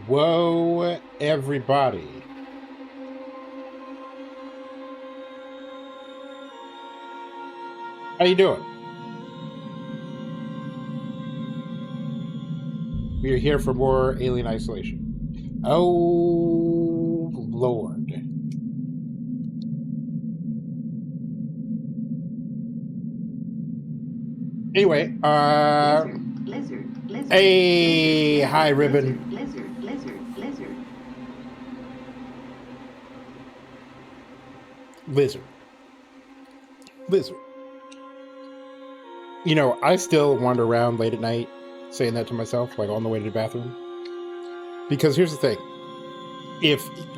Whoa, everybody. How you doing? We're here for more Alien Isolation. Oh, Lord. Anyway, lizard, hey, hi, Ribbon. Lizard. You know, I still wander around late at night saying that to myself, like on the way to the bathroom. Because here's the thing: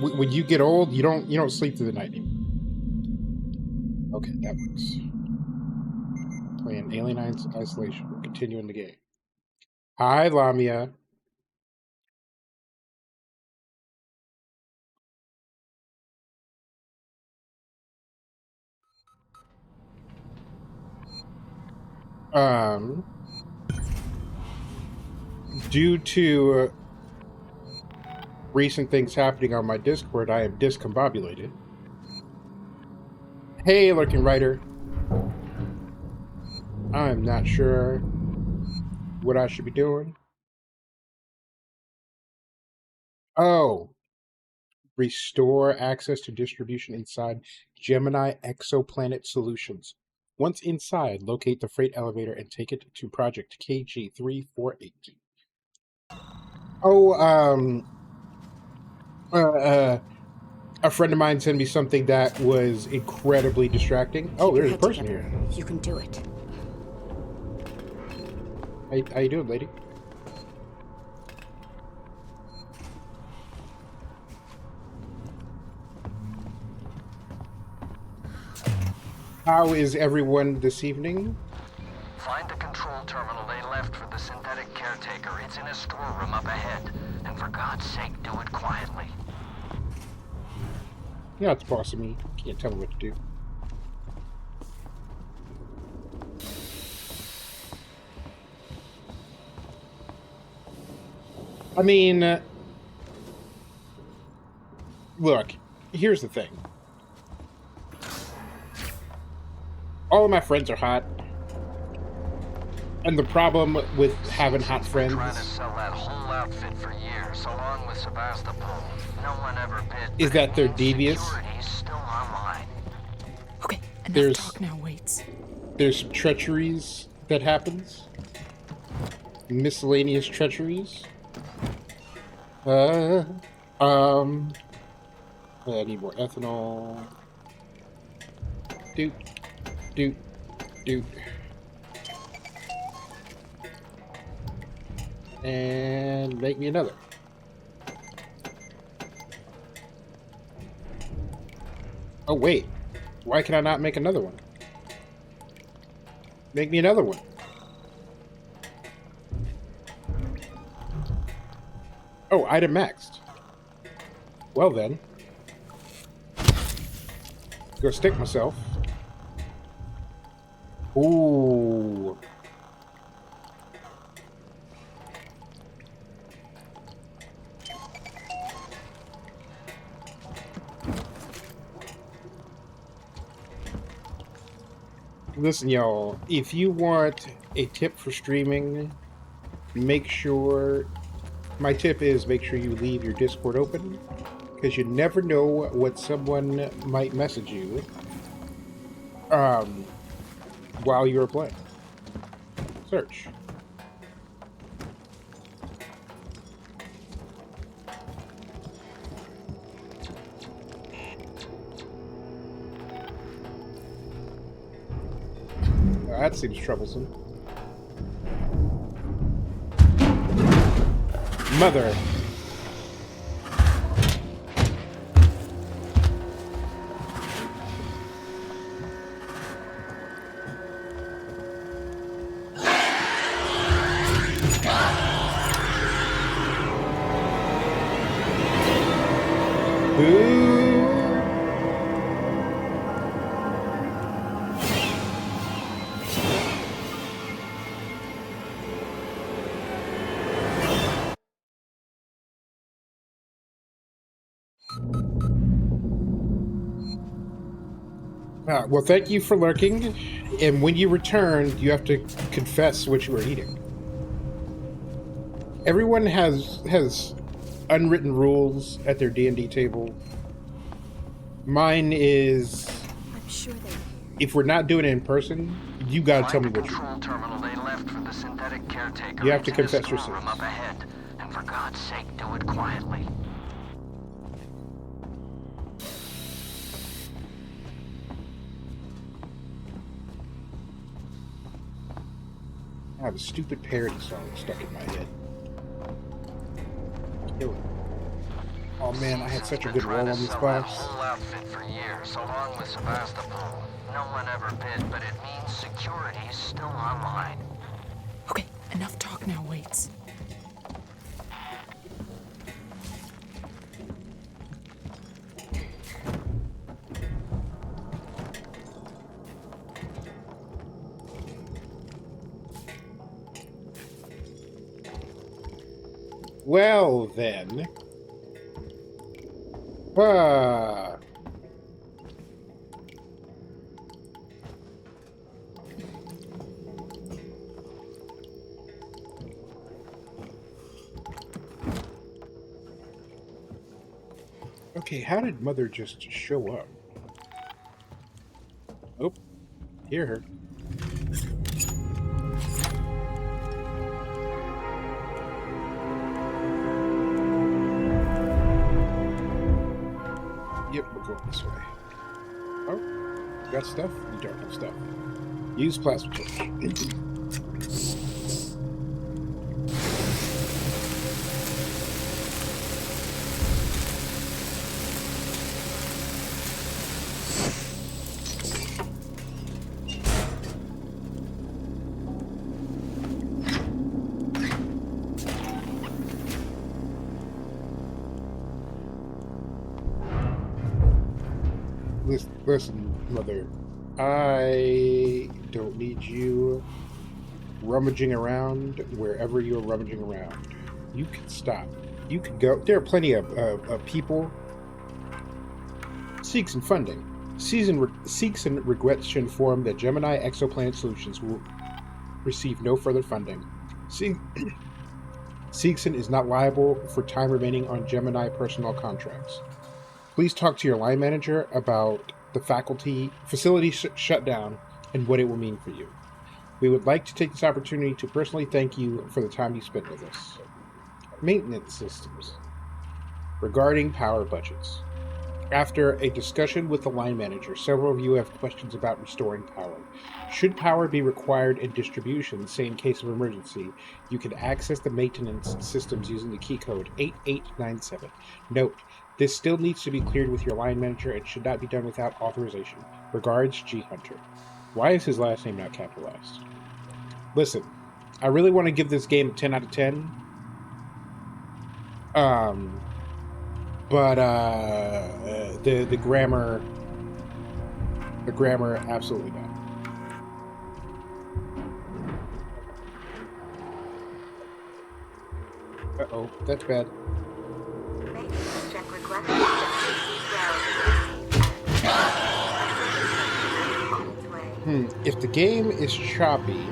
when you get old, you don't sleep through the night anymore. Okay, that works. Playing Alien Isolation. We're continuing the game. Hi, Lamia. Um, due to recent things happening on my Discord, I am discombobulated. Hey, Lurking Writer. I'm not sure what I should be doing. Oh, restore access to distribution inside Gemini Exoplanet Solutions. Once inside, locate the freight elevator and take it to Project KG348. Oh, a friend of mine sent me something that was incredibly distracting. Oh, there's a person here. You can do it. How you doing, lady? How is everyone this evening? Find the control terminal they left for the synthetic caretaker. It's in a storeroom up ahead. And for God's sake, do it quietly. Yeah, it's boss of me. Can't tell me what to do. I mean, look, here's the thing. All of my friends are hot. And the problem with having hot friends... Trying to sell that whole outfit for years, along with Sebastopol. No one ever bid. Is that they're devious? Still online. Okay, enough talk now, waits. There's some treacheries that happens. Miscellaneous treacheries. I need more ethanol. Doot. And make me another. Oh, wait. Why can I not make another one? Make me another one. Oh, item maxed. Well then. Go stick myself. Ooh. Listen, y'all, if you want a tip for streaming, make sure... My tip is make sure you leave your Discord open, because you never know what someone might message you while you're playing. Search. That seems troublesome. Mother. Well, thank you for lurking. And when you return, you have to confess what you were eating. Everyone has unwritten rules at their D&D table. Mine is, I'm sure they. if we're not doing it in person, you gotta tell me what you're control eating. terminal they left for the synthetic caretaker. You have to It's in a confess your storeroom sins. up ahead. And for God's sake, do it quietly. I have a stupid parody song stuck in my head. Kill it. Oh man, I had such a good roll on this class. Whole outfit for years, along with Sebastopol. No one ever bid, but it means security's still online. Okay, enough talk now, Waits. Well then. Ah. Okay, how did Mother just show up? Oh, hear her. Yep, we're going this way. Oh, you got stuff? You don't have stuff. Use plasma torch. Listen, Mother, I don't need you rummaging around wherever you're rummaging around. You can stop. You can go. There are plenty of people seeking funding. Seeks and regrets to inform that Gemini Exoplanet Solutions will receive no further funding. Seekson is not liable for time remaining on Gemini personnel contracts. Please talk to your line manager about the facility shutdown and what it will mean for you. We would like to take this opportunity to personally thank you for the time you spent with us. Maintenance systems. Regarding power budgets. After a discussion with the line manager, several of you have questions about restoring power. Should power be required in distribution, say in case of emergency, you can access the maintenance systems using the key code 8897. Note, this still needs to be cleared with your line manager and should not be done without authorization. Regards, G Hunter. Why is his last name not capitalized? Listen, I really want to give this game a 10 out of 10. But the grammar absolutely not. Uh-oh, that's bad. If the game is choppy,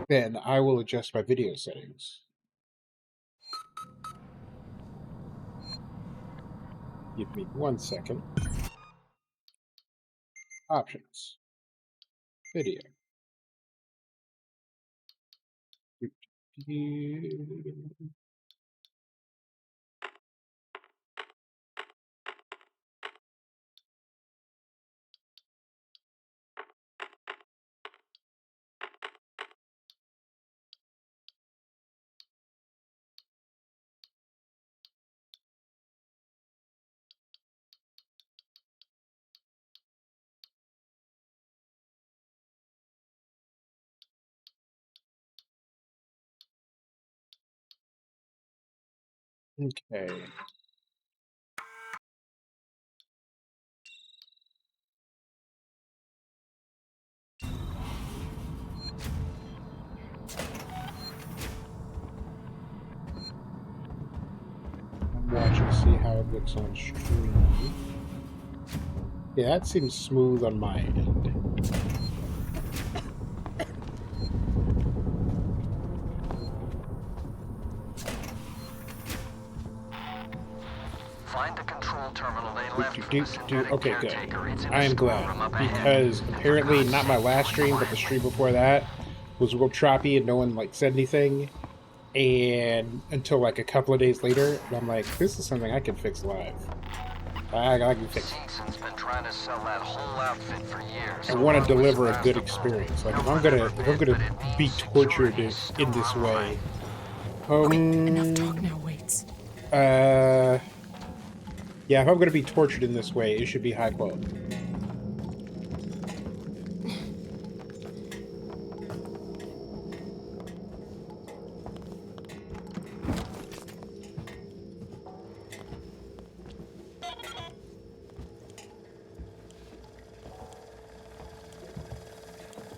then I will adjust my video settings. Give me 1 second. Options. Video. Okay. to see how it looks on stream. Yeah, that seems smooth on my end. Find the control terminal they left for the synthetic Okay, good. caretaker. It's in I the am storeroom glad up ahead. because And for apparently God's not my sake, last stay stream, but the quiet. stream before that was real choppy and no one like said anything. And until like a couple of days later, and I'm like, this is something I can fix live. I can fix it. Seegson's been trying to sell that whole outfit for years. I want to along with deliver a good Sebastopol. experience. Like No if I'm one gonna ever bid, but it be means tortured security is still in this on the way, line. Okay, enough talk now, Waits. yeah, if I'm gonna be tortured in this way, it should be high quality.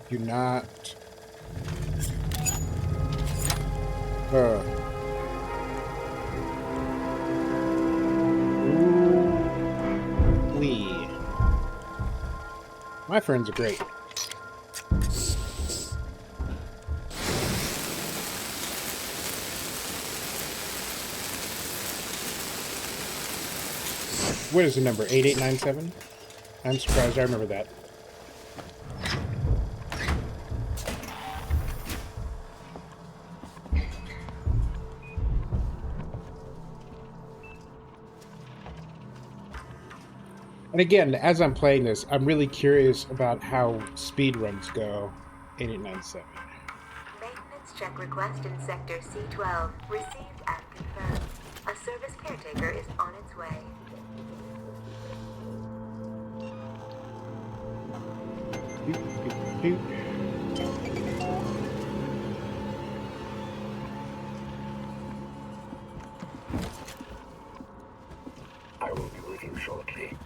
Do not. Lee. My friends are great. What is the number? 8897? I'm surprised I remember that. And again, as I'm playing this, I'm really curious about how speedruns go. 8897. Maintenance check request in Sector C12. Received and confirmed. A service caretaker is on its way. Doot, doot, doot. I will be with you shortly.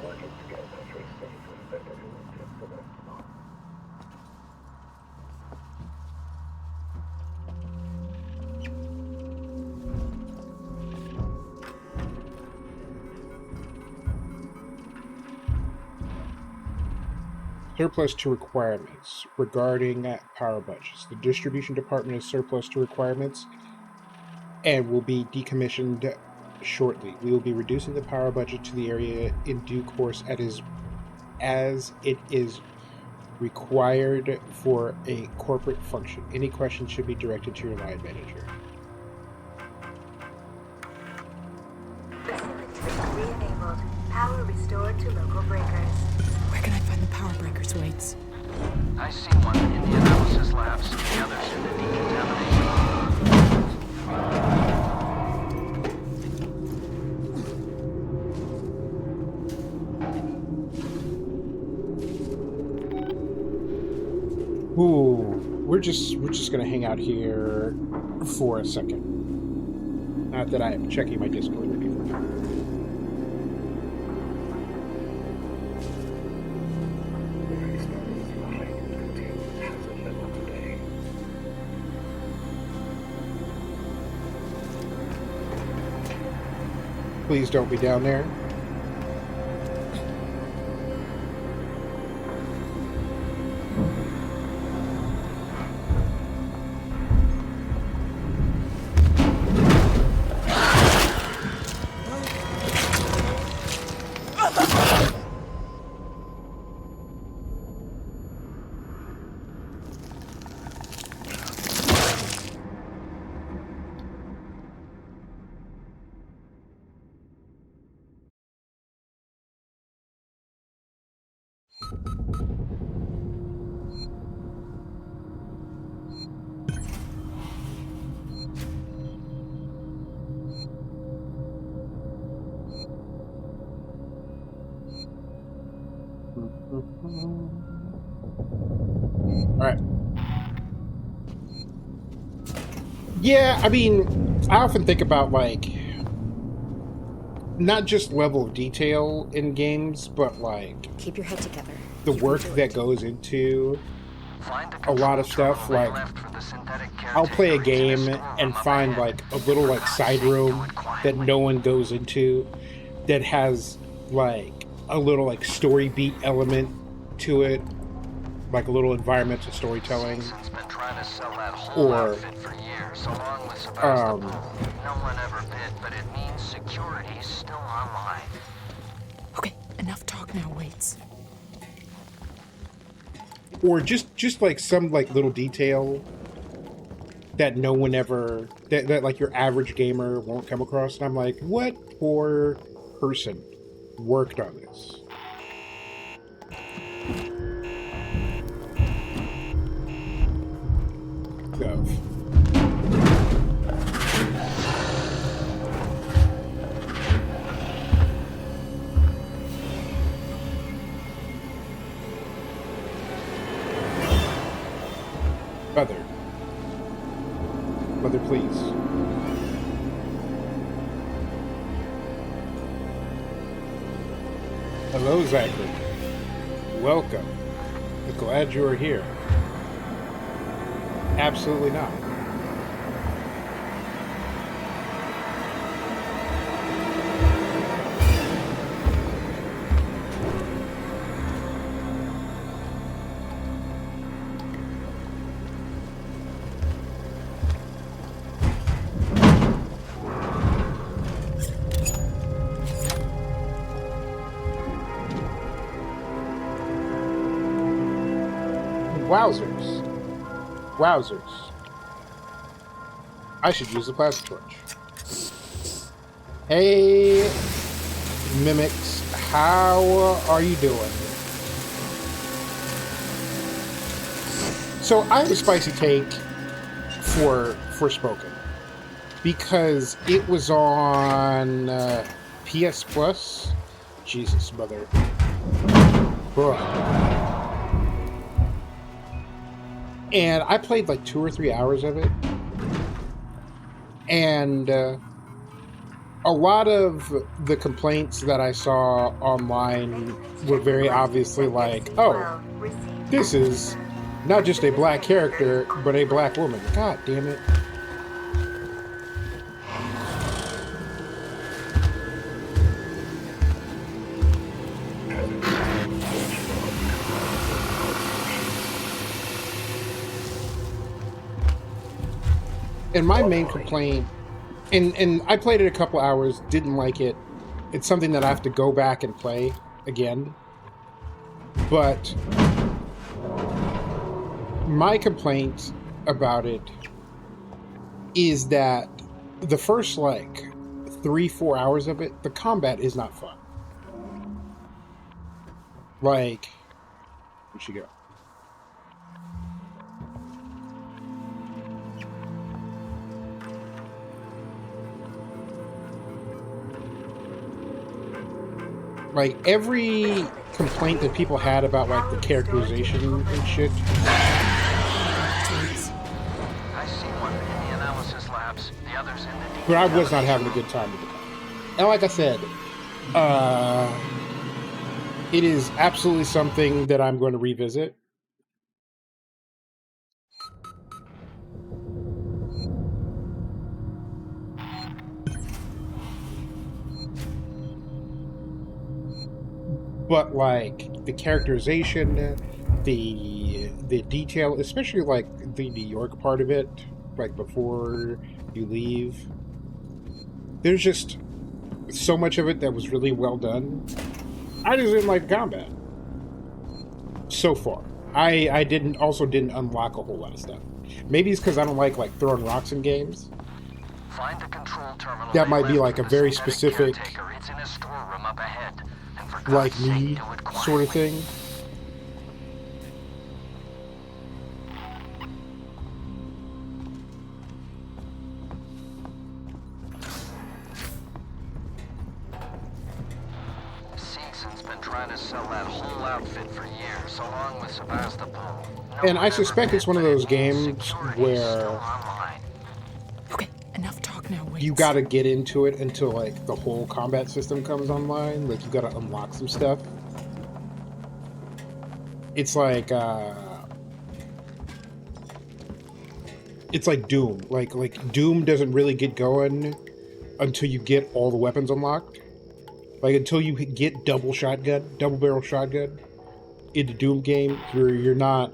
Working together for a safer and better future for the tomorrow. Surplus to requirements regarding power budgets. The distribution department is surplus to requirements and will be decommissioned shortly. We will be reducing the power budget to the area in due course as it is required for a corporate function. Any questions should be directed to your line manager. Facility re-enabled. Power restored to local breakers. Where can I find the power breakers, Waits? I see one in the analysis labs, the others in the decontamination. Ooh, we're just gonna hang out here for a second. Not that I am checking my Discord or anything. The experiments behind it contain hazard level today. Please don't be down there. Alright. Yeah, I mean, I often think about, like, not just level of detail in games, but, like, Keep your head together. the You can work do that it. goes into Find the a lot of control stuff. terminal they Like, left for the synthetic I'll play a caretaker. It's in game storeroom and up find, ahead. like, a little, For like, God's side sake, do room it that quietly. no one goes into, that has, like, a little, like, story beat element to it, like a little environmental storytelling. Season's been trying to sell that whole Or, outfit for years, along with Sebastopol. um, No one ever bid, but it means security's still online. Okay, enough talk now, Waits. or just like some like little detail that no one ever that like your average gamer won't come across, and I'm like, what poor person worked on this? Gov. Mother. Mother, please. Hello, Zachary. Welcome. I'm glad you are here. Absolutely not. Wowzers. Wowzers. I should use the plasma torch. Hey, Mimics, how are you doing? So I have a spicy take for Forspoken because it was on PS Plus. Jesus, mother. Bruh. And I played like 2 or 3 hours of it. And a lot of the complaints that I saw online were very obviously like, oh, this is not just a black character, but a black woman. God damn it. And my main complaint, and I played it a couple hours, didn't like it. It's something that I have to go back and play again. But my complaint about it is that the first, like, 3-4 hours of it, the combat is not fun. Like, where'd she go? Like, every complaint that people had about, like, the characterization and shit. I see one in the analysis labs, the others in the But I was not having a good time with it. And like I said, it is absolutely something that I'm going to revisit. But like the characterization, the detail, especially like the New York part of it, like before you leave, there's just so much of it that was really well done. I just didn't like combat so far. I didn't unlock a whole lot of stuff. Maybe it's because I don't like throwing rocks in games. Find the control terminal That they might be left like for a the very synthetic specific, caretaker. It's in a storeroom up ahead. And for like God's sake, me do it sort of quietly. thing. been trying to sell that whole outfit for years, along with Sebastopol. And I suspect it's one of those games where Okay, enough talk now, Waits. you gotta get into it until, like, the whole combat system comes online. Like, you gotta unlock some stuff. It's like Doom. Like Doom doesn't really get going until you get all the weapons unlocked. Like, until you get double barrel shotgun into Doom game, you're not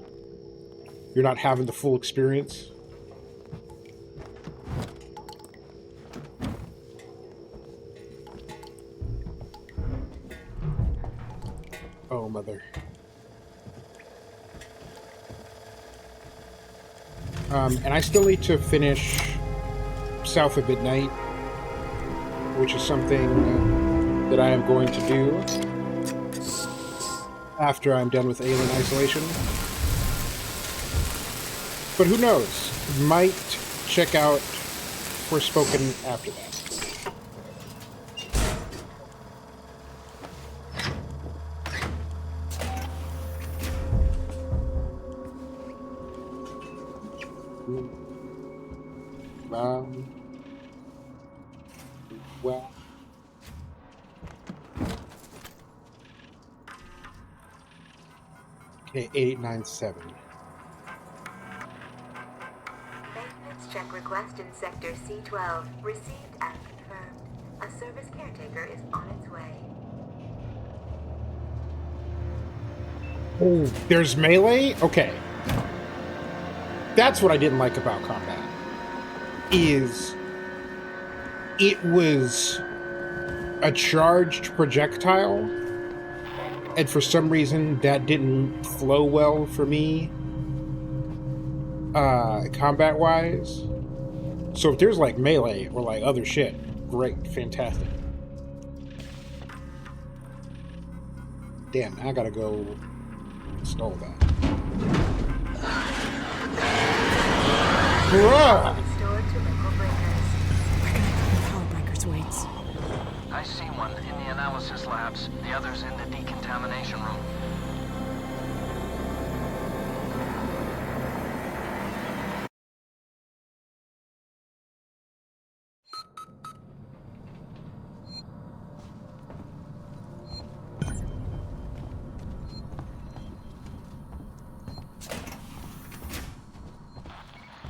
having the full experience. Oh, mother. And I still need to finish South of Midnight, which is something that I am going to do after I'm done with Alien Isolation. But who knows? Might check out Forspoken after that. Well. Okay, 8897. Maintenance check request in Sector C12. Received and confirmed. A service caretaker is on its way. Oh, there's melee? Okay. That's what I didn't like about combat. Is it was a charged projectile, and for some reason that didn't flow well for me, combat-wise. So if there's like melee or like other shit, great, fantastic. Damn, I gotta go install that. Bruh! Restored to local breakers. Where can I put the power breakers, Waits? I see one in the analysis labs. The other's in the decontamination room.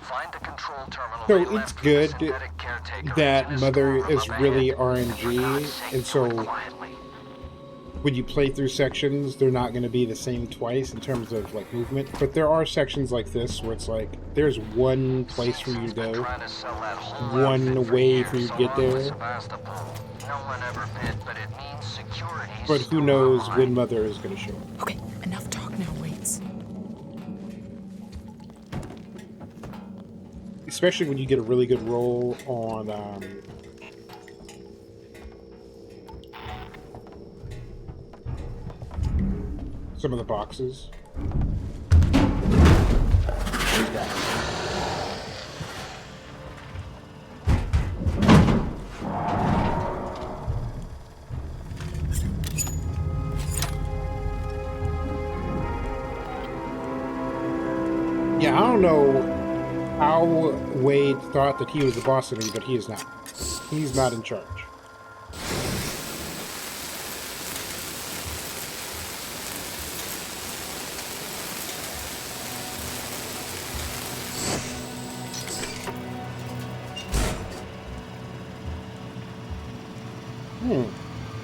Find the control terminal. So they it's left for the good synthetic caretaker. that It's in a Mother storeroom is up really ahead. For God's RNG, sake, and do so it quietly. when you play through sections, they're not going to be the same twice in terms of like movement. But there are sections like this where it's like there's one place for you to go, Trying to sell that whole one outfit for way years, for you to get along with there. Sebastopol. No one ever bid, but it means security. But who knows when Mother is going to show up. Okay, enough talk now, Waits. Especially when you get a really good roll on some of the boxes. Yeah, I don't know how Wade thought that he was the boss of me, but he is not. He's not in charge.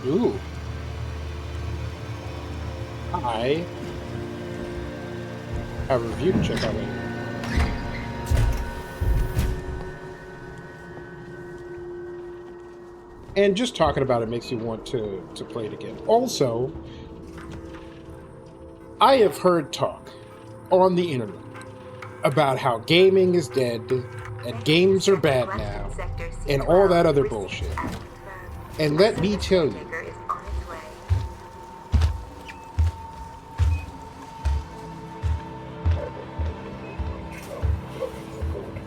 Ooh. I have a review to check out later. And just talking about it makes you want to play it again. Also, I have heard talk on the internet about how gaming is dead and games are bad now and all that other bullshit. And let me tell you, Caretaker is on its way.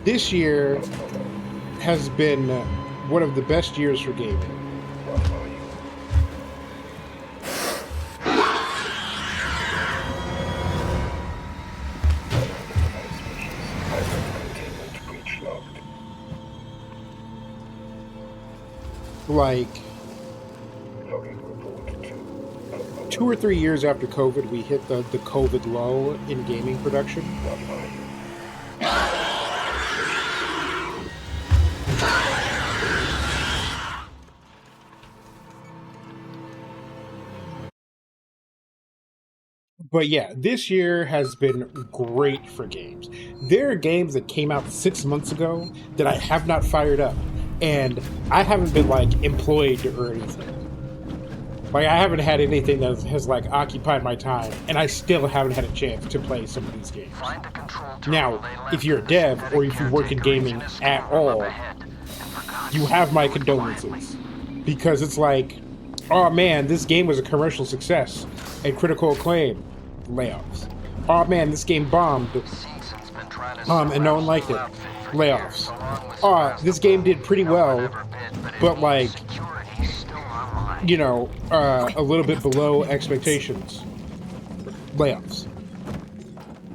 this year has been one of the best years for gaming. like Logging report to 2 or 3 years after COVID, we hit the COVID lull in gaming production. online. But yeah, this year has been great for games. There are games that came out 6 months ago that I have not fired up, and I haven't been like employed or anything. Like I haven't had anything that has like occupied my time, and I still haven't had a chance to play some of these games. Find the control terminal they Now, left if you're a for the dev synthetic or if you work in caretaker. It's gaming a store at room up all, ahead. And for God's you sake, have my do it quietly. condolences. Because it's like, oh man, this game was a commercial success and critical acclaim. Layoffs. Oh man, this game bombed. Season's been trying to sell And no that one liked whole it. outfit for Layoffs. years, along with Oh, this game did pretty No one well, ever bid, but it but means like, security's still online. you know, a little bit below expectations. Layoffs.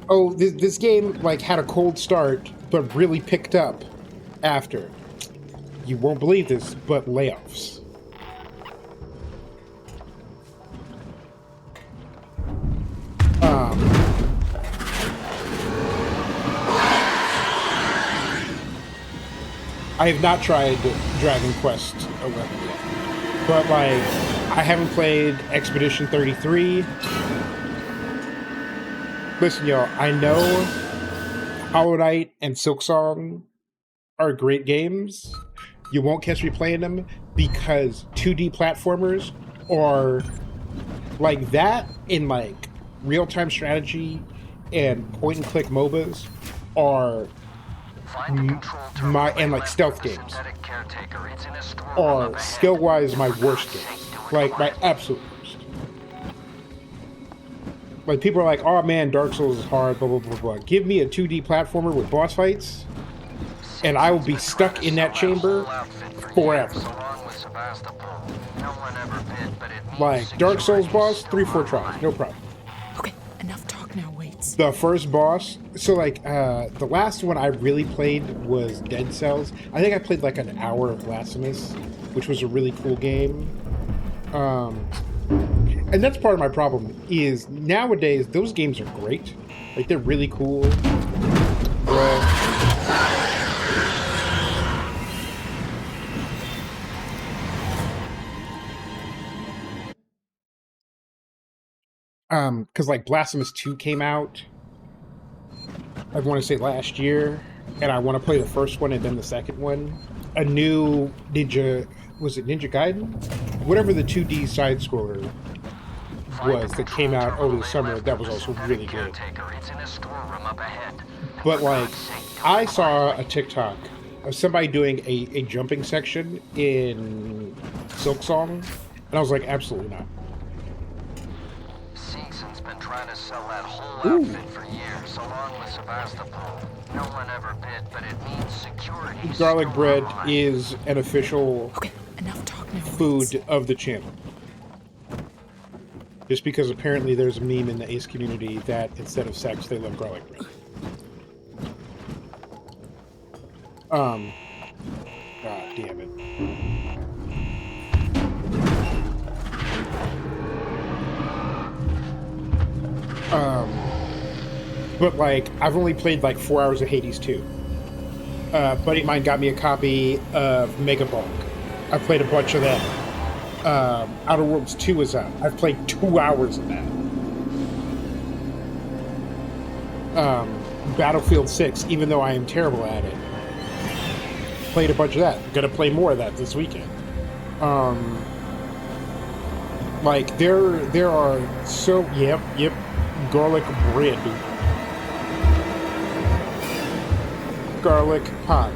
Oh, this game like had a cold start, but really picked up after. You won't believe this, but layoffs. I have not tried Dragon Quest XI yet, but like I haven't played Expedition 33. Listen, y'all, I know Hollow Knight and Silksong are great games. You won't catch me playing them because 2D platformers are like that in like real-time strategy and point-and-click MOBAs are Find the control terminal my they and like left stealth for the games synthetic caretaker. It's in a store room up are ahead. skill-wise my And for worst God's games. sake, do it Like my quietly. absolute worst. Like people are like, oh man, Dark Souls is hard, blah blah blah blah. Give me a 2D platformer with boss fights, and I will be stuck in that chamber forever. Like Dark Souls boss, 3-4 tries, no problem. Okay, enough talk now, Waits. The first boss, so like the last one I really played was Dead Cells. I think I played like an hour of Blasphemous, which was a really cool game. And that's part of my problem is nowadays those games are great, like they're really cool. Because like Blasphemous 2 came out, I want to say last year, and I want to play the first one and then the second one. A new Ninja, was it Ninja Gaiden? Whatever the 2D side scroller was that came out over the summer, that was also really good. But like, I saw a TikTok of somebody doing a jumping section in Silksong, and I was like, absolutely not. Season's been trying to sell that whole outfit for years, along with Sevastopol. No one ever bid, but it means security. Garlic bread is an official Okay, enough talk now, Waits. food of the channel. Just because apparently there's a meme in the Ace community that instead of sex, they love garlic bread. God damn it. But like, I've only played like 4 hours of Hades 2. A buddy of mine got me a copy of Mega Bulk. I played a bunch of that. Outer Worlds 2 is out. I've played 2 hours of that. Battlefield 6, even though I am terrible at it, played a bunch of that. Gonna play more of that this weekend. Like there are so yep, garlic bread, garlic pie.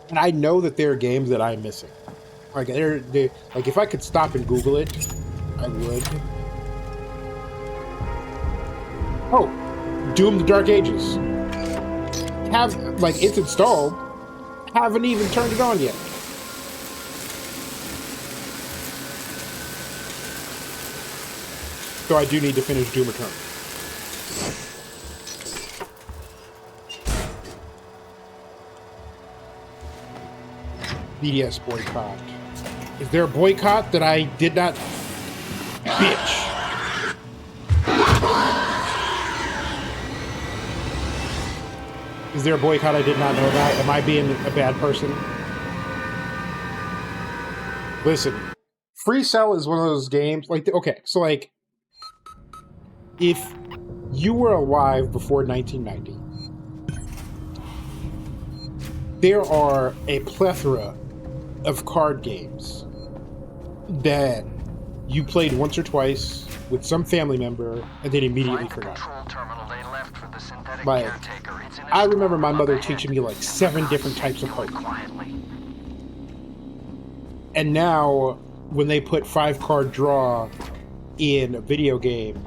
And I know that there are games that I'm missing. Like they're like if I could stop and Google it, I would. Oh, Doom: The Dark Ages. Have like it's installed. Haven't even turned it on yet. So I do need to finish Doom Eternal. BDS boycott. Is there a boycott that I did not... Bitch. Is there a boycott I did not know about? Am I being a bad person? Listen, Free Cell is one of those games, like, okay, so like, if you were alive before 1990, there are a plethora of card games that you played once or twice with some family member and then immediately forgot. Like, I remember my mother teaching me like 7 different types of cards. And now, when they put 5-card draw in a video game,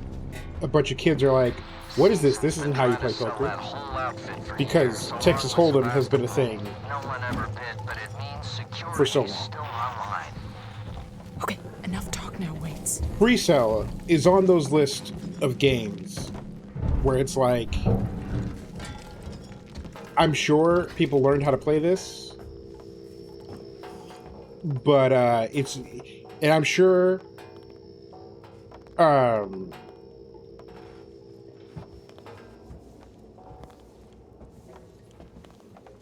a bunch of kids are like, what is this? This isn't how you play poker. Because Texas Hold'em has been a thing for so long. Okay, enough talk now, Waits. Free Cell is on those lists of games where it's like, I'm sure people learned how to play this, but it's, and I'm sure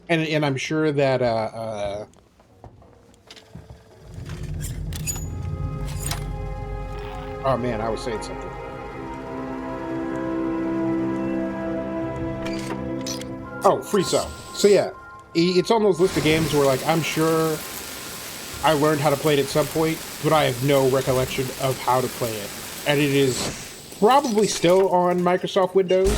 and I'm sure that oh man, I was saying something. Oh, Free Cell. So yeah, it's on those list of games where, like, I'm sure I learned how to play it at some point, but I have no recollection of how to play it. And it is probably still on Microsoft Windows.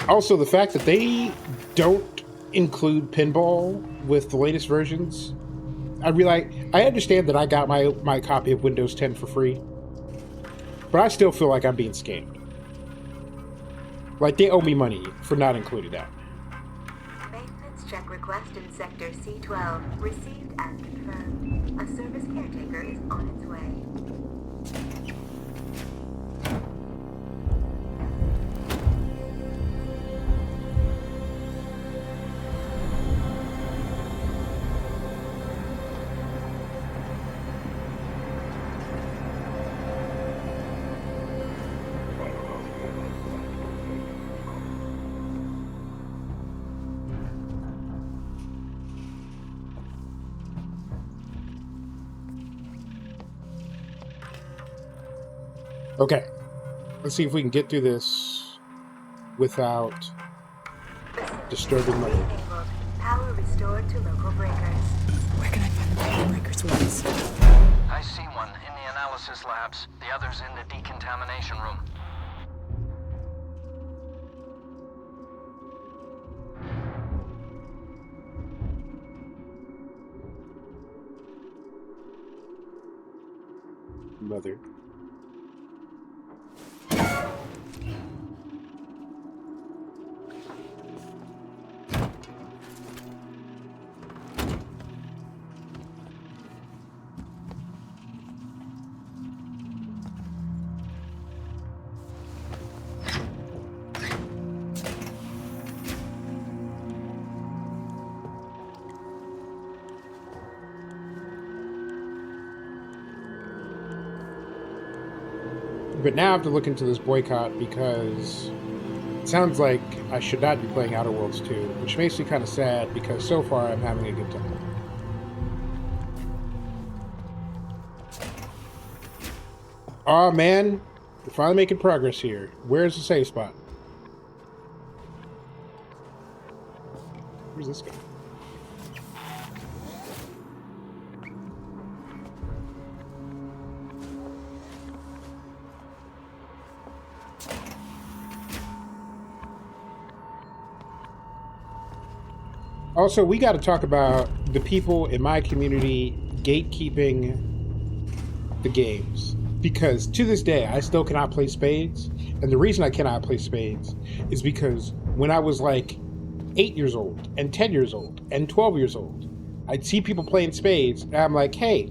Also, the fact that they don't include pinball with the latest versions, I understand that I got my copy of Windows 10 for free, but I still feel like I'm being scammed. Like, they owe me money for not including that. Maintenance check request in Sector C12 received and confirmed. A service caretaker is on its way. Okay, let's see if we can get through this without disturbing my... Power restored to local breakers. Where can I find the power breakers, Waits? I see one in the analysis labs. The other's in the decontamination room. Mother. But now I have to look into this boycott because it sounds like I should not be playing Outer Worlds 2, which makes me kind of sad because so far I'm having a good time. Aw, man, we're finally making progress here. Where's the save spot? Where's this guy? Also, we got to talk about the people in my community gatekeeping the games. Because to this day, I still cannot play Spades. And the reason I cannot play Spades is because when I was like 8 years old, and 10 years old, and 12 years old, I'd see people playing Spades, and I'm like, hey,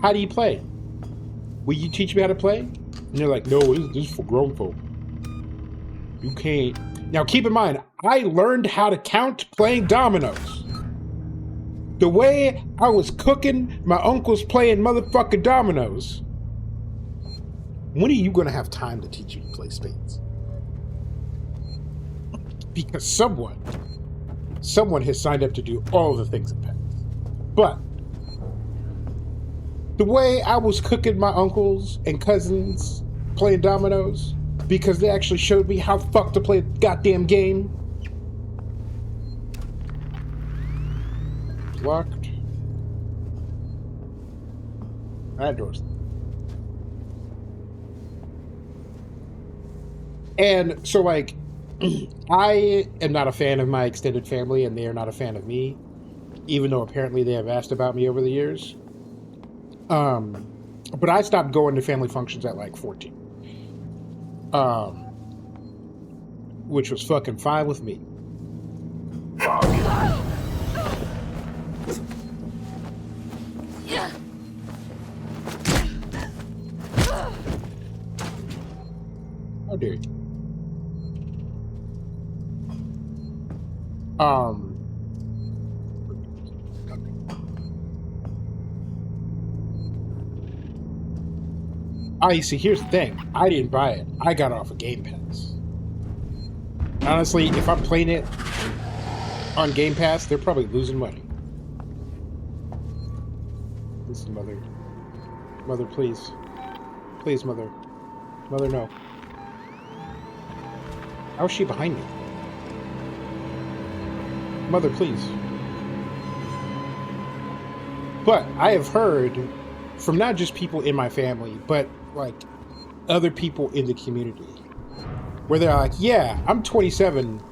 how do you play? will you teach me how to play? And they're like, no, this is for grown folk. You can't. Now, keep in mind, I learned how to count playing dominoes. The way I was cooking, my uncle's playing motherfucking dominoes. When are you going to have time to teach you to play spades? Because someone has signed up to do all the things in Pets. But the way I was cooking my uncles and cousins playing dominoes, because they actually showed me how the fuck to play a goddamn game. Locked. That door's. And so, like, I am not a fan of my extended family, and they are not a fan of me, even though apparently they have asked about me over the years. But I stopped going to family functions at like 14. Which was fucking fine with me. How dare you? You see, here's the thing. I didn't buy it. I got it off of Game Pass. Honestly, if I'm playing it on Game Pass, they're probably losing money. This is Mother. Mother, please. Please, Mother. Mother, no. How is she behind me? Mother, please. But I have heard from not just people in my family, but like other people in the community, where they're like, yeah, I'm 27,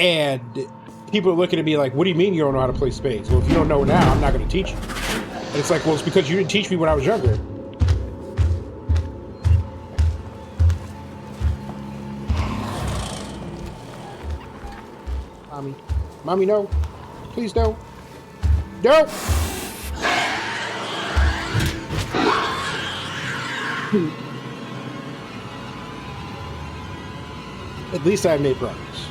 and people are looking at me like, what do you mean you don't know how to play spades? Well, if you don't know now, I'm not going to teach you. And it's like, well, it's because you didn't teach me when I was younger. Mommy, no. Please, no. No! At least I've made progress.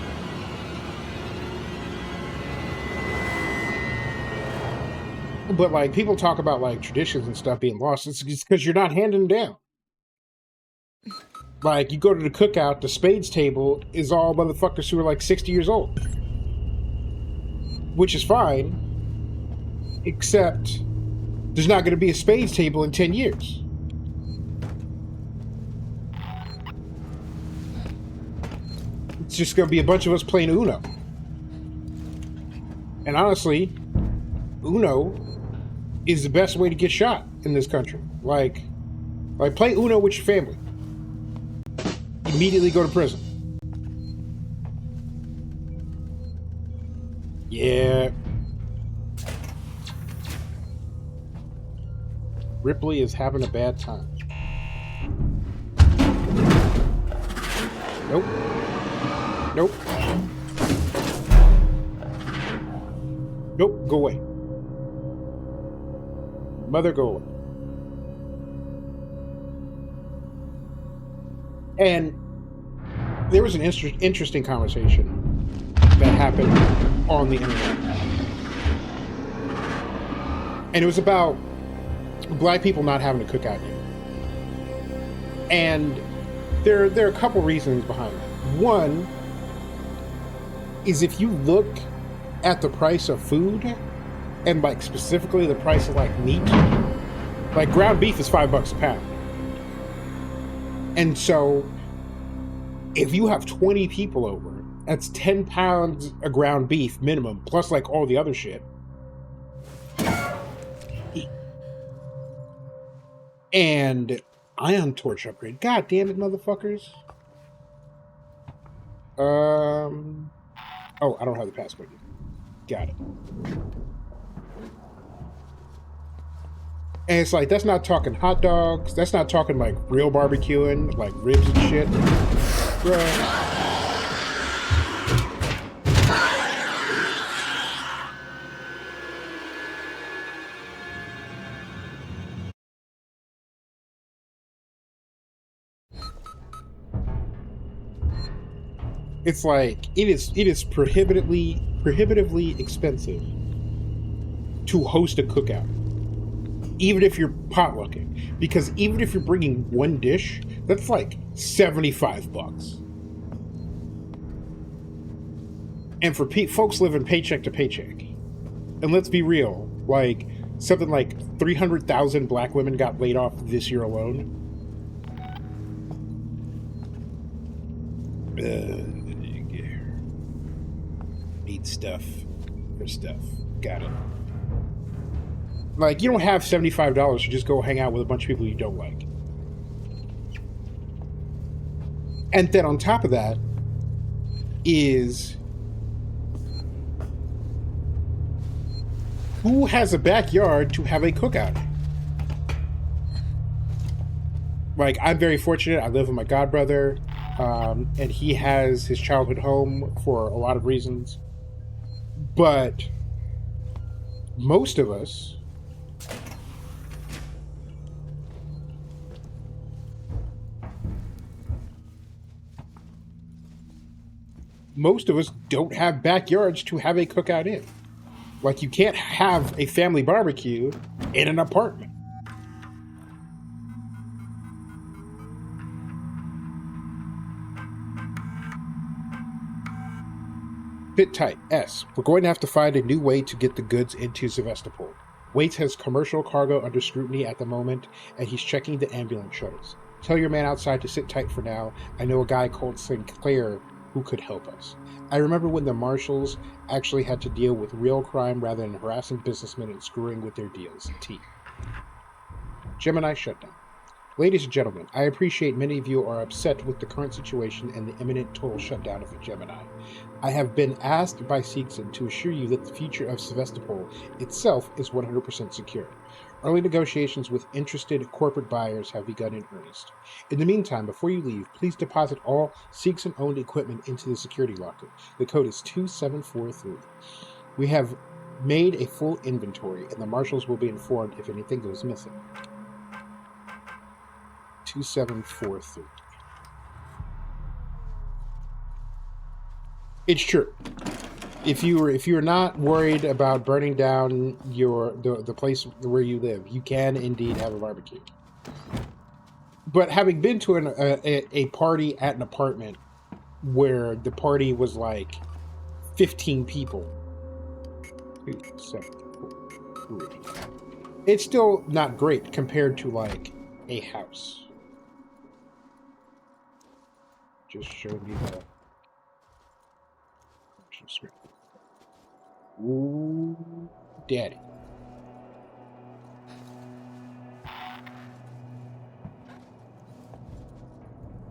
But, like, people talk about, like, traditions and stuff being lost. It's because you're not handing them down. Like, you go to the cookout, the spades table is all motherfuckers who are, like, 60 years old. Which is fine, except there's not going to be a spades table in 10 years. It's just going to be a bunch of us playing Uno. And honestly, Uno is the best way to get shot in this country. Like play Uno with your family. Immediately go to prison. Yeah. Ripley is having a bad time. Nope. Nope. Nope, go away. Mother, go away. And there was an interesting conversation that happened on the internet. And it was about black people not having a cookout yet. And there are a couple reasons behind that. One is if you look at the price of food, and like specifically the price of like meat, like ground beef is $5 a pound. And so if you have 20 people over, that's 10 pounds of ground beef minimum, plus like all the other shit. And ion torch upgrade. God damn it, motherfuckers. Oh, I don't have the password. Got it. And it's like, that's not talking hot dogs. That's not talking like real barbecuing, like ribs and shit. Bruh. It's like it is prohibitively expensive to host a cookout, even if you're potlucking, because even if you're bringing one dish, that's like $75. And for folks living paycheck to paycheck, and let's be real, like something like 300,000 black women got laid off this year alone. Need stuff for stuff. Got it. Like, you don't have $75 to just go hang out with a bunch of people you don't like. And then on top of that is, who has a backyard to have a cookout? Like, I'm very fortunate. I live with my godbrother, and he has his childhood home for a lot of reasons. But most of us don't have backyards to have a cookout in. Like, you can't have a family barbecue in an apartment. Sit tight. S. We're going to have to find a new way to get the goods into Sevastopol. Waits has commercial cargo under scrutiny at the moment, and he's checking the ambulance shuttles. Tell your man outside to sit tight for now. I know a guy called Sinclair who could help us. I remember when the marshals actually had to deal with real crime rather than harassing businessmen and screwing with their deals. T. Gemini shutdown. Ladies and gentlemen, I appreciate many of you are upset with the current situation and the imminent total shutdown of the Gemini. I have been asked by Seegson to assure you that the future of Sevastopol itself is 100% secure. Early negotiations with interested corporate buyers have begun in earnest. In the meantime, before you leave, please deposit all Seegson-owned equipment into the security locker. The code is 2743. We have made a full inventory, and the marshals will be informed if anything goes missing. 2743. It's true. If you're not worried about burning down the place where you live, you can indeed have a barbecue. But having been to a party at an apartment where the party was like 15 people, 2, 7, 4, 3, it's still not great compared to like a house. Just showing you the screen. Ooh, daddy.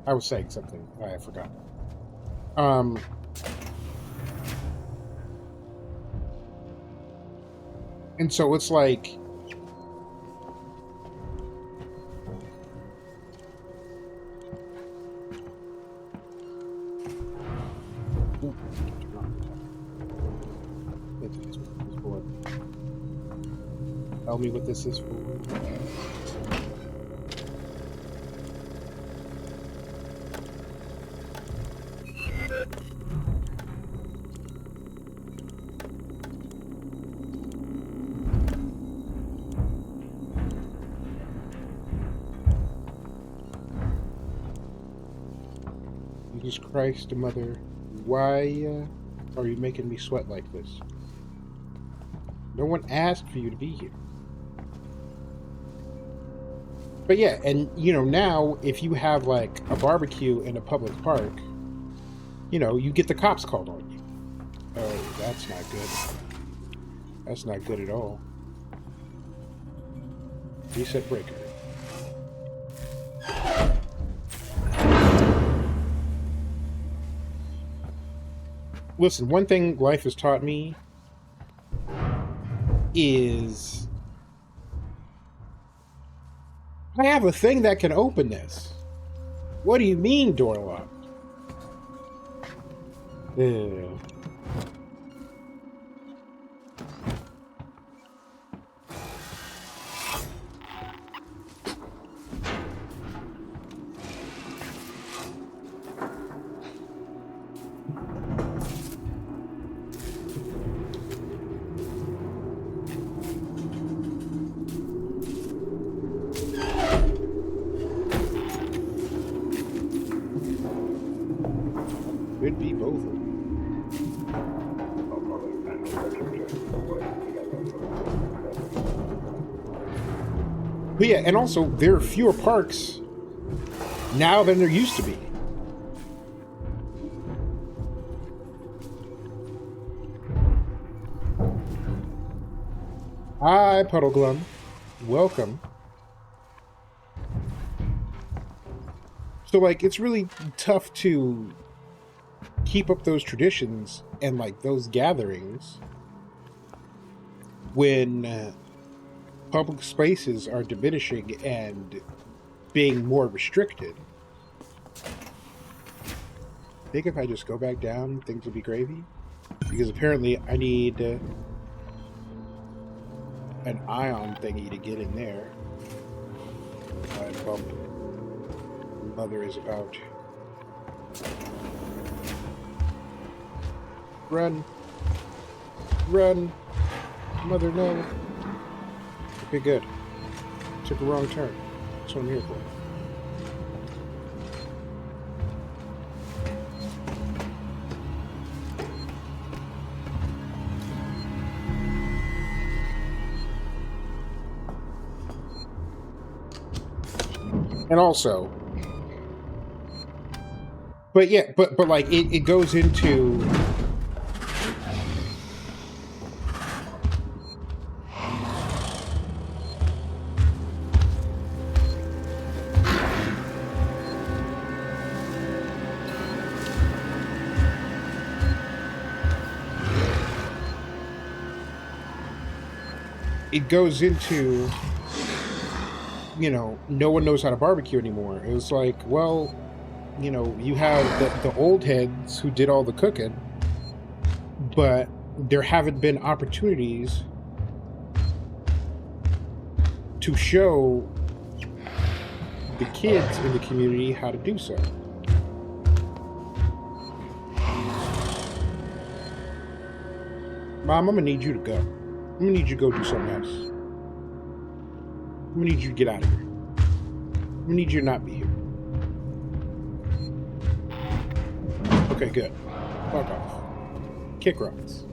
I was saying something. I forgot. And so it's like, tell me what this is for. Jesus Christ, Mother, why are you making me sweat like this? No one asked for you to be here. But yeah, and you know, now if you have like a barbecue in a public park, you know, you get the cops called on you. Oh, that's not good. That's not good at all. Reset breaker. Listen, one thing life has taught me is I have a thing that can open this. What do you mean, door locked? Ew. Could be both of them. But yeah, and also there are fewer parks now than there used to be. Hi, Puddleglum. Welcome. So, like, it's really tough to keep up those traditions and, like, those gatherings when public spaces are diminishing and being more restricted. I think if I just go back down, things will be gravy. Because apparently I need an ion thingy to get in there. Well, mother is about. Run. Run. Mother, no. Okay, good. Took a wrong turn. That's what I'm here for. And also, but yeah, but like it goes into you know, no one knows how to barbecue anymore. It was like, well, you know, you have the old heads who did all the cooking, but there haven't been opportunities to show the kids in the community how to do so. Mom, I'm gonna need you to go. I'm gonna need you to go do something else. I'm gonna need you to get out of here. I'm gonna need you to not be here. Okay, good. Fuck off. Kick rocks.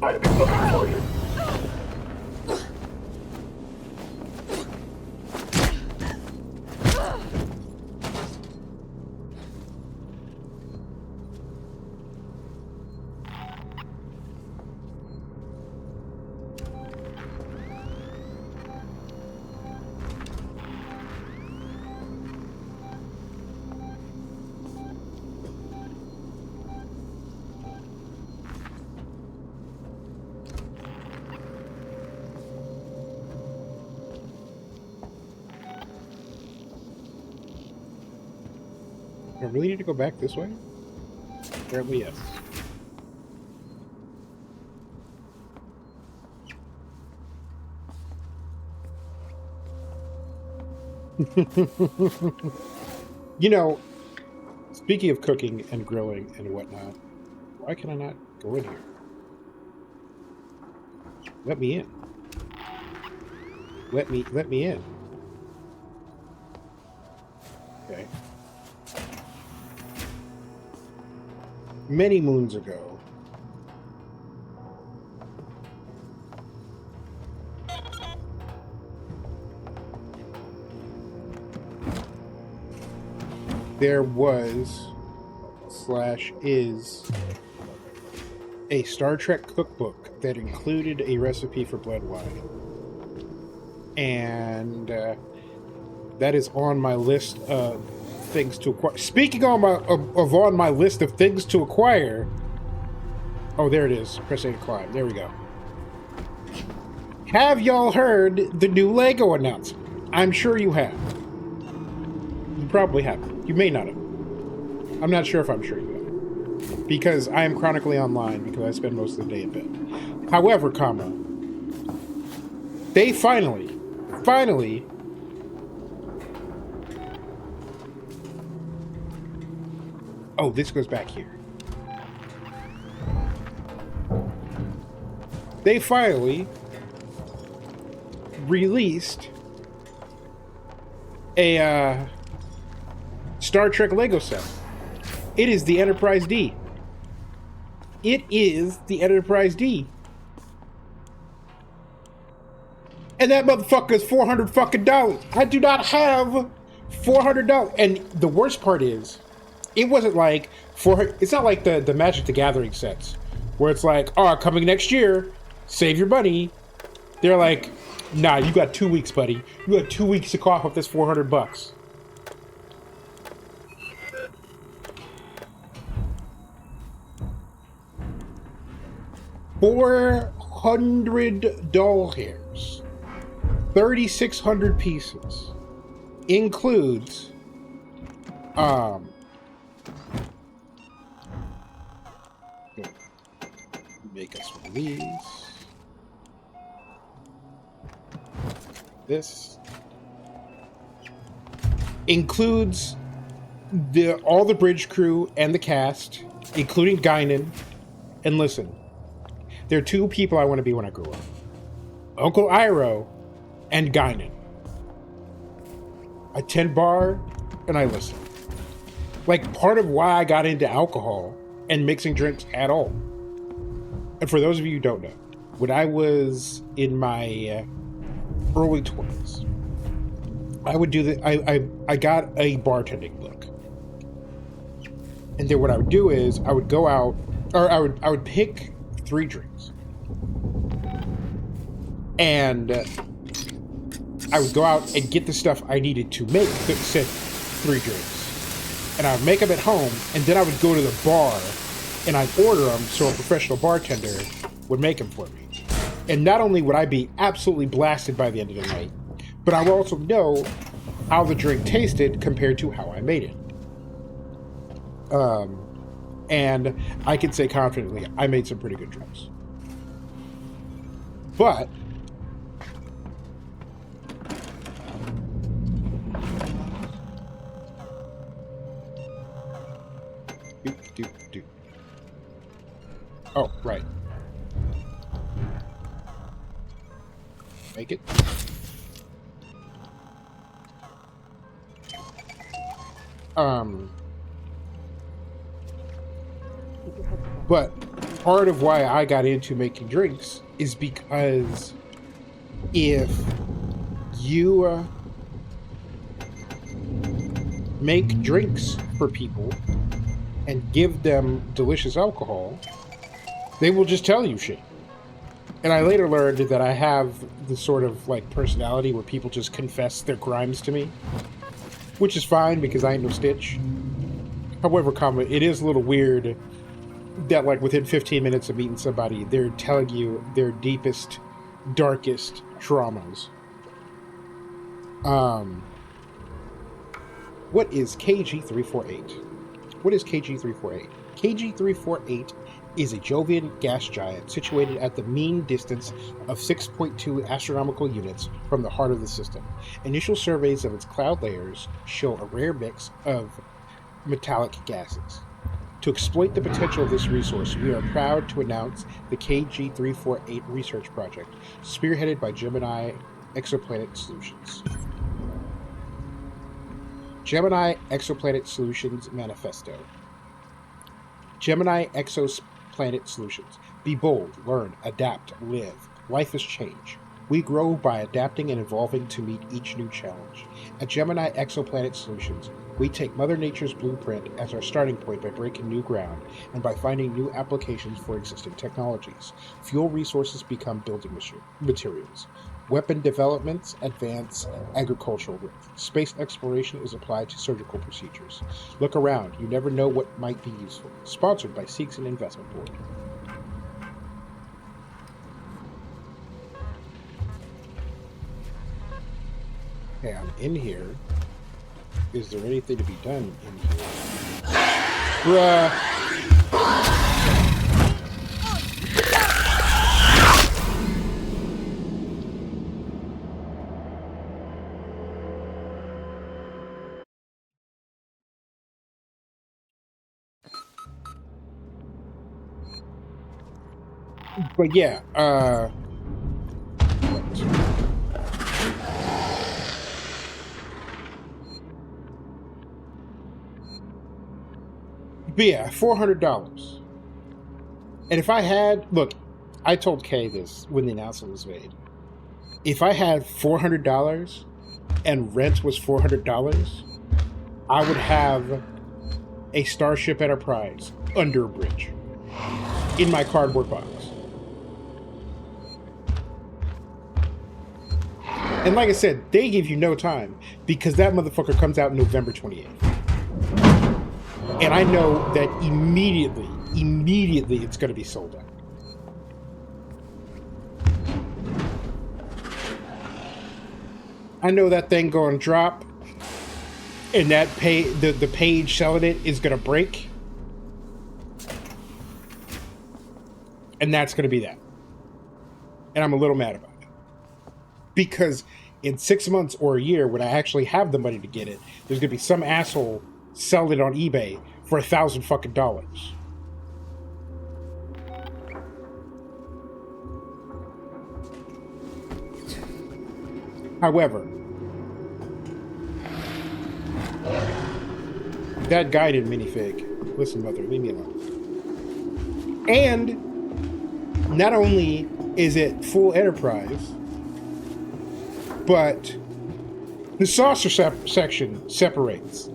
I've been looking for you. I really need to go back this way? Apparently, yes. You know, speaking of cooking and grilling and whatnot, why can I not go in here? Let me in. Let me in. Okay. Many moons ago, there was / is a Star Trek cookbook that included a recipe for blood wine. And that is on my list of things to acquire. Speaking on on my list of things to acquire. Oh, there it is. Press A to climb. There we go. Have y'all heard the new Lego announcement? I'm sure you have. You probably haven't. You may not have. I'm not sure if I'm sure you have. Because I am chronically online because I spend most of the day in bed. However, they finally oh, this goes back here. they finally released a Star Trek Lego set. It is the Enterprise D. It is the Enterprise D. And that motherfucker is $400 fucking dollars. I do not have $400. And the worst part is, it wasn't like it's not like the Magic the Gathering sets where it's like, oh, coming next year, save your money. They're like, nah, you got 2 weeks, buddy. You got 2 weeks to cough up this $400. $400 doll hairs. 3,600 pieces. Includes make us one of these. This includes all the bridge crew and the cast, including Guinan. And listen, there are two people I want to be when I grow up: Uncle Iroh and Guinan. I tend bar and I listen. Like, part of why I got into alcohol and mixing drinks at all. And for those of you who don't know, when I was in my early 20s, I would do I got a bartending book. And then what I would do is I would go out, or I would pick 3 drinks. And I would go out and get the stuff I needed to make said 3 drinks. And I would make them at home, and then I would go to the bar and I'd order them so a professional bartender would make them for me. And not only would I be absolutely blasted by the end of the night, but I would also know how the drink tasted compared to how I made it. And I can say confidently, I made some pretty good drinks. But oh, right. Make it. But part of why I got into making drinks is because if you make drinks for people and give them delicious alcohol, they will just tell you shit. And I later learned that I have the sort of like personality where people just confess their crimes to me, which is fine because I ain't no Stitch. However, it is a little weird that like within 15 minutes of meeting somebody, they're telling you their deepest, darkest traumas. What is KG-348? What is KG-348? KG-348 is a Jovian gas giant situated at the mean distance of 6.2 astronomical units from the heart of the system. Initial surveys of its cloud layers show a rare mix of metallic gases. To exploit the potential of this resource, we are proud to announce the KG-348 research project, spearheaded by Gemini Exoplanet Solutions. Gemini Exoplanet Solutions Manifesto. Gemini Exoplanet Solutions. Be bold, learn, adapt, live. Life is change. We grow by adapting and evolving to meet each new challenge. At Gemini Exoplanet Solutions, we take Mother Nature's blueprint as our starting point by breaking new ground and by finding new applications for existing technologies. Fuel resources become building materials. Weapon developments advance agricultural growth. Space exploration is applied to surgical procedures. Look around, you never know what might be useful. Sponsored by Seegson Investment Board. Okay, I'm in here. Is there anything to be done in here? Bruh! But yeah, but yeah, $400. And if I had, look, I told Kay this when the announcement was made. If I had $400 and rent was $400, I would have a Starship Enterprise under a bridge in my cardboard box. And like I said, they give you no time because that motherfucker comes out November 28th. And I know that immediately it's going to be sold out. I know that thing going to drop, and that the page selling it is going to break, and that's going to be that. And I'm a little mad about it because in 6 months or a year, when I actually have the money to get it, there's going to be some asshole selling it on eBay for $1,000 fucking dollars. However, that guided minifig. Listen, mother, leave me alone. And not only is it full Enterprise, but the saucer section separates.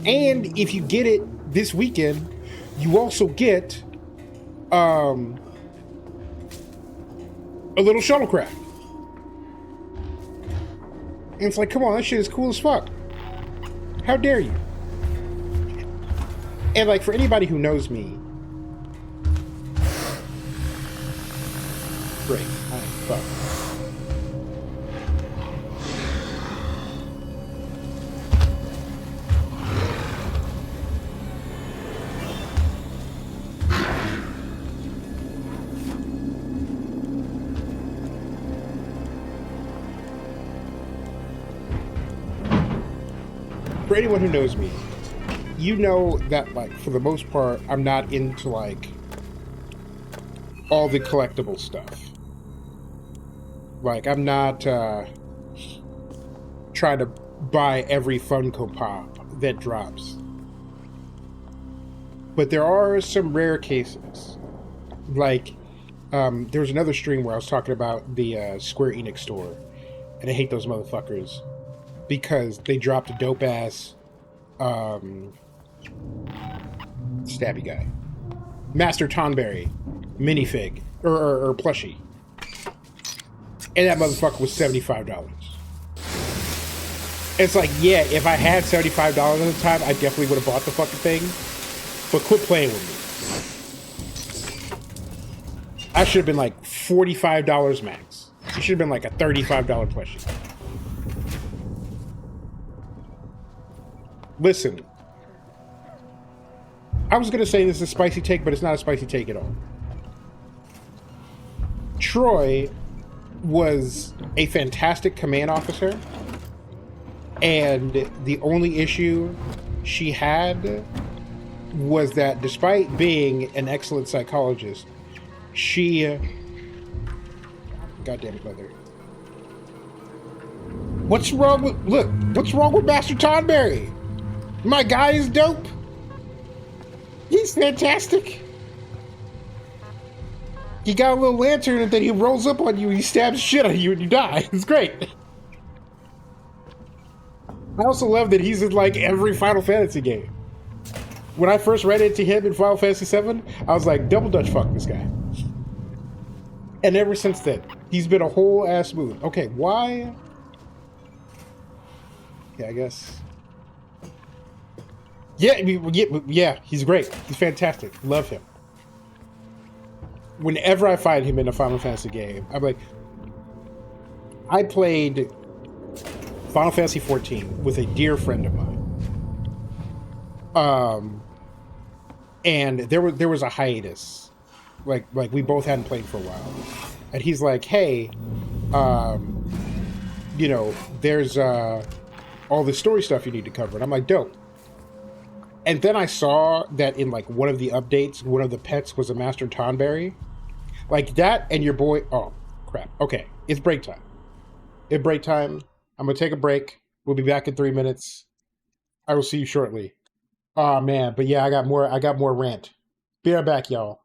And if you get it this weekend, you also get a little shuttlecraft. And it's like, come on, that shit is cool as fuck. How dare you? And like, for anybody who knows me, great. Fuck. For anyone who knows me, you know that, like, for the most part, I'm not into, like, all the collectible stuff. Like, I'm not trying to buy every Funko Pop that drops. But there are some rare cases. Like, there was another stream where I was talking about the Square Enix store, and I hate those motherfuckers because they dropped a dope-ass stabby guy. Master Tonberry minifig, or plushie. And that motherfucker was $75. It's like, yeah, if I had $75 at the time, I definitely would have bought the fucking thing. But quit playing with me. I should have been like $45 max. It should have been like a $35 plushie. Listen, I was going to say this is a spicy take, but it's not a spicy take at all. Troy was a fantastic command officer, and the only issue she had was that despite being an excellent psychologist, she... Goddamn it, mother. What's wrong with... Look, what's wrong with Master Tonberry? My guy is dope. He's fantastic. He got a little lantern and then he rolls up on you and he stabs shit out of you and you die. It's great. I also love that he's in like every Final Fantasy game. When I first ran into him in Final Fantasy VII, I was like, double Dutch fuck this guy. And ever since then, he's been a whole ass mood. Okay, why? Yeah, I guess. Yeah, he's great. He's fantastic. Love him. Whenever I find him in a Final Fantasy game, I'm like, I played Final Fantasy XIV with a dear friend of mine. And there was a hiatus. Like we both hadn't played for a while. And he's like, hey, you know, there's all the story stuff you need to cover. And I'm like, dope. And then I saw that in like one of the updates, one of the pets was a Master Tonberry. Like that and your boy. Oh, crap. Okay, it's break time. It's break time. I'm going to take a break. We'll be back in 3 minutes. I will see you shortly. Oh, man. But yeah, I got more rant. Be right back, y'all.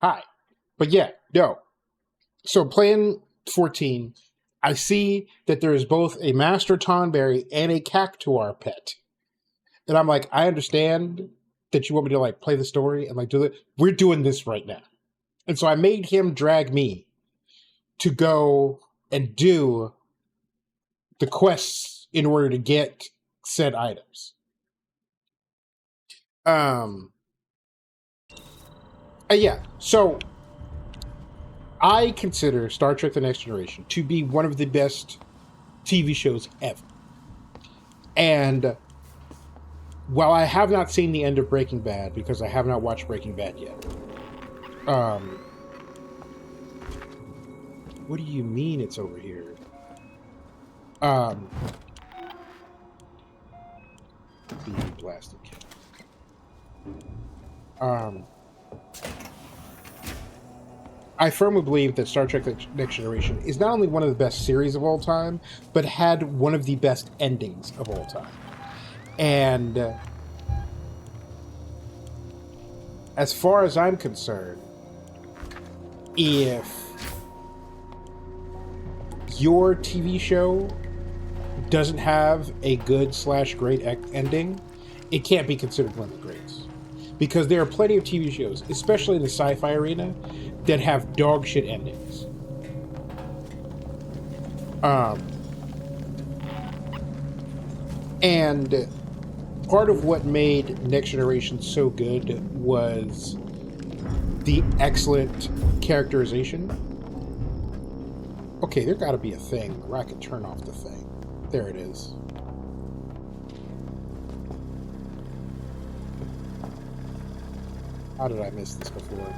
Hi. But yeah, no. So playing 14, I see that there is both a Master Tonberry and a Cactuar pet. And I'm like, I understand that you want me to like play the story and like do it. We're doing this right now. And so I made him drag me to go and do the quests in order to get said items. Yeah, so I consider Star Trek The Next Generation to be one of the best TV shows ever. And while I have not seen the end of Breaking Bad, because I have not watched Breaking Bad yet, What do you mean it's over here? Be blasted. I firmly believe that Star Trek Next Generation is not only one of the best series of all time, but had one of the best endings of all time. And as far as I'm concerned, if your TV show doesn't have a good/great ending, it can't be considered one of the greats. Because there are plenty of TV shows, especially in the sci-fi arena, that have dog shit endings. And part of what made Next Generation so good was the excellent characterization. Okay, there gotta be a thing where I can turn off the thing. There it is. How did I miss this before?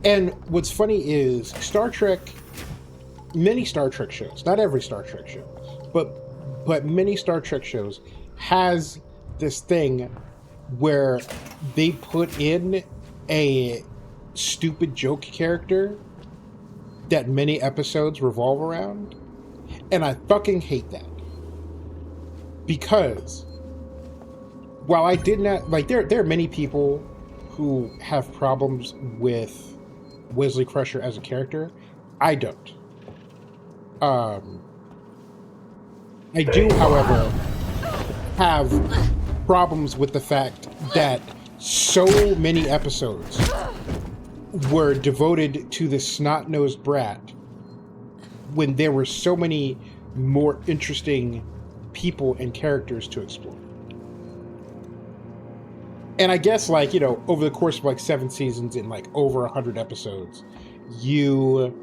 And what's funny is Star Trek, many Star Trek shows, not every Star Trek show, but many Star Trek shows has this thing where they put in a stupid joke character that many episodes revolve around, and I fucking hate that. Because while I did not like, there are many people who have problems with Wesley Crusher as a character. I don't. I do, however, have problems with the fact that so many episodes were devoted to this snot-nosed brat when there were so many more interesting people and characters to explore. And I guess, like, you know, over the course of like 7 seasons and like over 100 episodes, you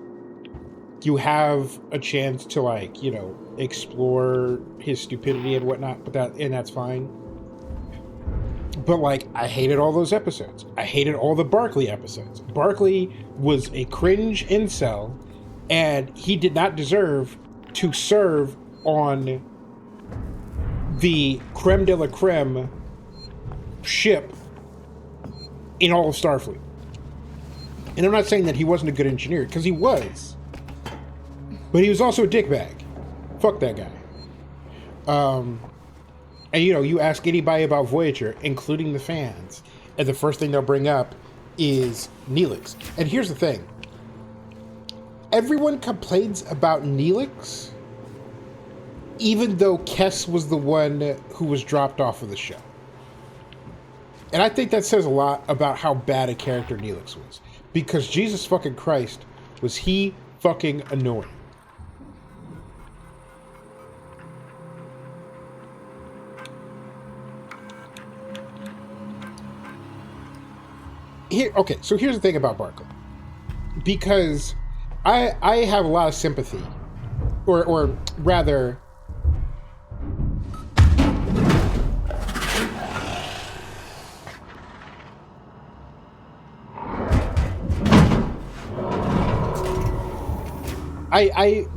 have a chance to, like, you know, explore his stupidity and whatnot, but that's fine. But like, I hated all those episodes. I hated all the Barclay episodes. Barclay was a cringe incel, and he did not deserve to serve on the creme de la creme ship in all of Starfleet. And I'm not saying that he wasn't a good engineer, because he was. But he was also a dickbag. Fuck that guy. And, you know, you ask anybody about Voyager, including the fans, and the first thing they'll bring up is Neelix. And here's the thing. Everyone complains about Neelix, even though Kes was the one who was dropped off of the show. And I think that says a lot about how bad a character Neelix was. Because Jesus fucking Christ, was he fucking annoying. Okay, so here's the thing about Barclay. Because I have a lot of sympathy, or rather,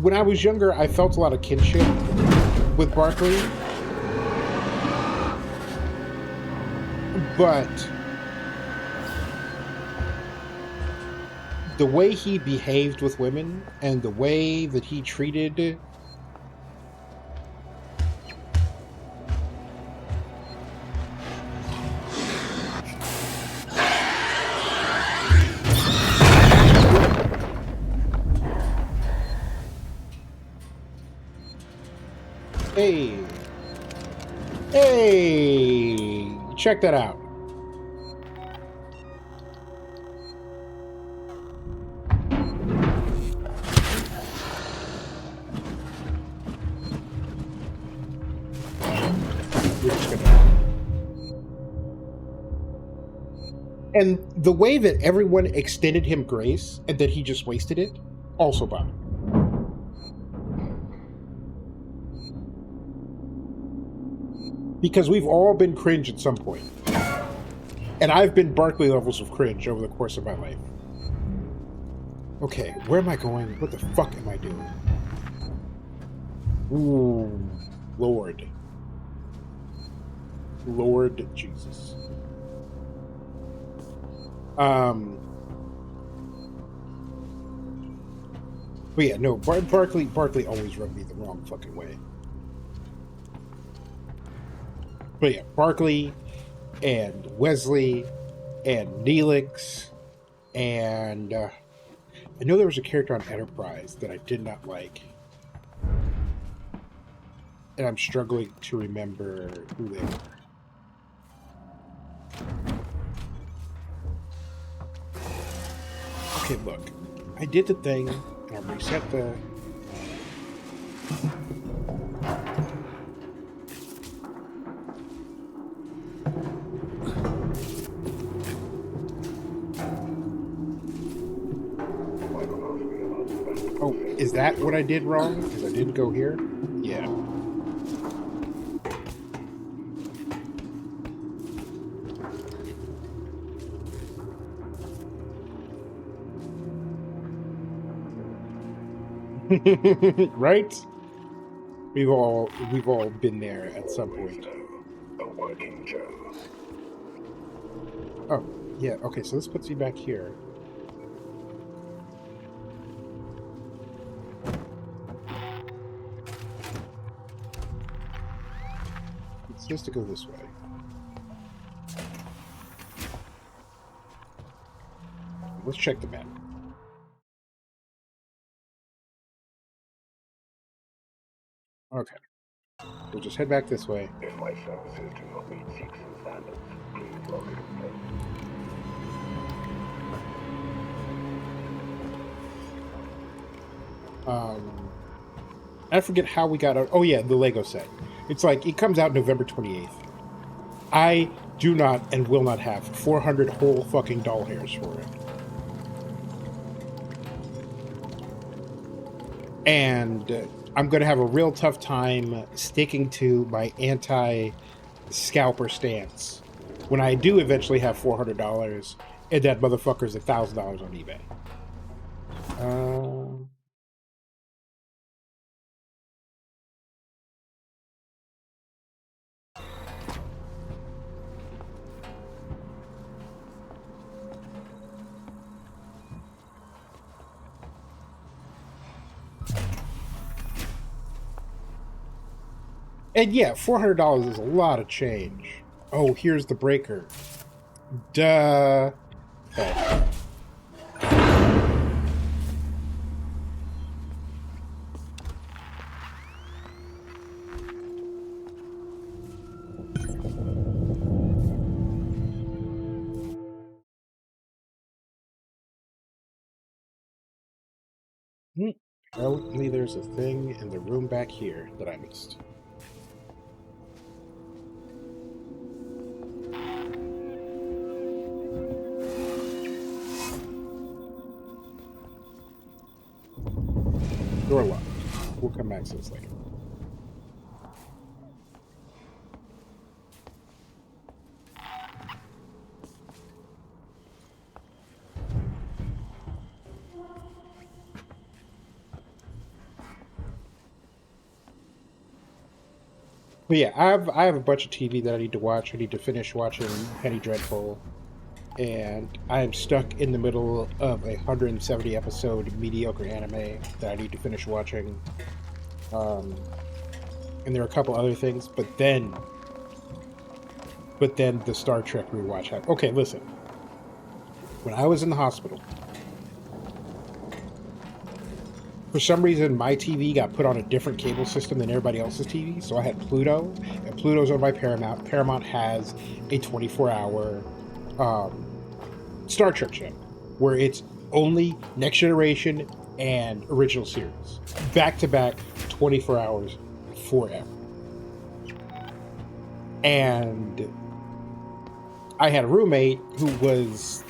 when I was younger, I felt a lot of kinship with Barclay, but the way he behaved with women and the way that he treated Hey, check that out. And the way that everyone extended him grace and that he just wasted it also bothered me. Because we've all been cringe at some point. And I've been Barkley levels of cringe over the course of my life. Okay, where am I going? What the fuck am I doing? Ooh, Lord. Lord Jesus. But yeah, no, Barkley always rubbed me the wrong fucking way. But yeah, Barkley and Wesley and Neelix and I know there was a character on Enterprise that I did not like. And I'm struggling to remember who they were. Okay, look. I did the thing, and I reset the... Oh, is that what I did wrong? Because I didn't go here? Yeah. Right? We've all been there at some point. A working Joe. Oh, yeah, okay, so this puts me back here. It's supposed to go this way. Let's check the map. Okay. We'll just head back this way. If my services do not meet Seegson standards, please log a complaint. I forget how we got out. Oh yeah, the Lego set. It's like, it comes out November 28th. I do not and will not have 400 whole fucking doll hairs for it. And I'm going to have a real tough time sticking to my anti-scalper stance when I do eventually have $400 and that motherfucker's $1,000 on eBay. And yeah, $400 is a lot of change. Oh, here's the breaker. Duh. Okay. Apparently there's a thing in the room back here that I missed. Door locked. We'll come back to this later. But yeah, I have a bunch of TV that I need to watch. I need to finish watching Penny Dreadful. And I am stuck in the middle of a 170 episode mediocre anime that I need to finish watching. And there are a couple other things, but then the Star Trek rewatch happened. Okay, listen. When I was in the hospital, for some reason my TV got put on a different cable system than everybody else's TV, so I had Pluto, and Pluto's owned by Paramount. Paramount has a 24-hour Star Trek show where it's only Next Generation and original series, back to back, 24 hours, forever. And I had a roommate who was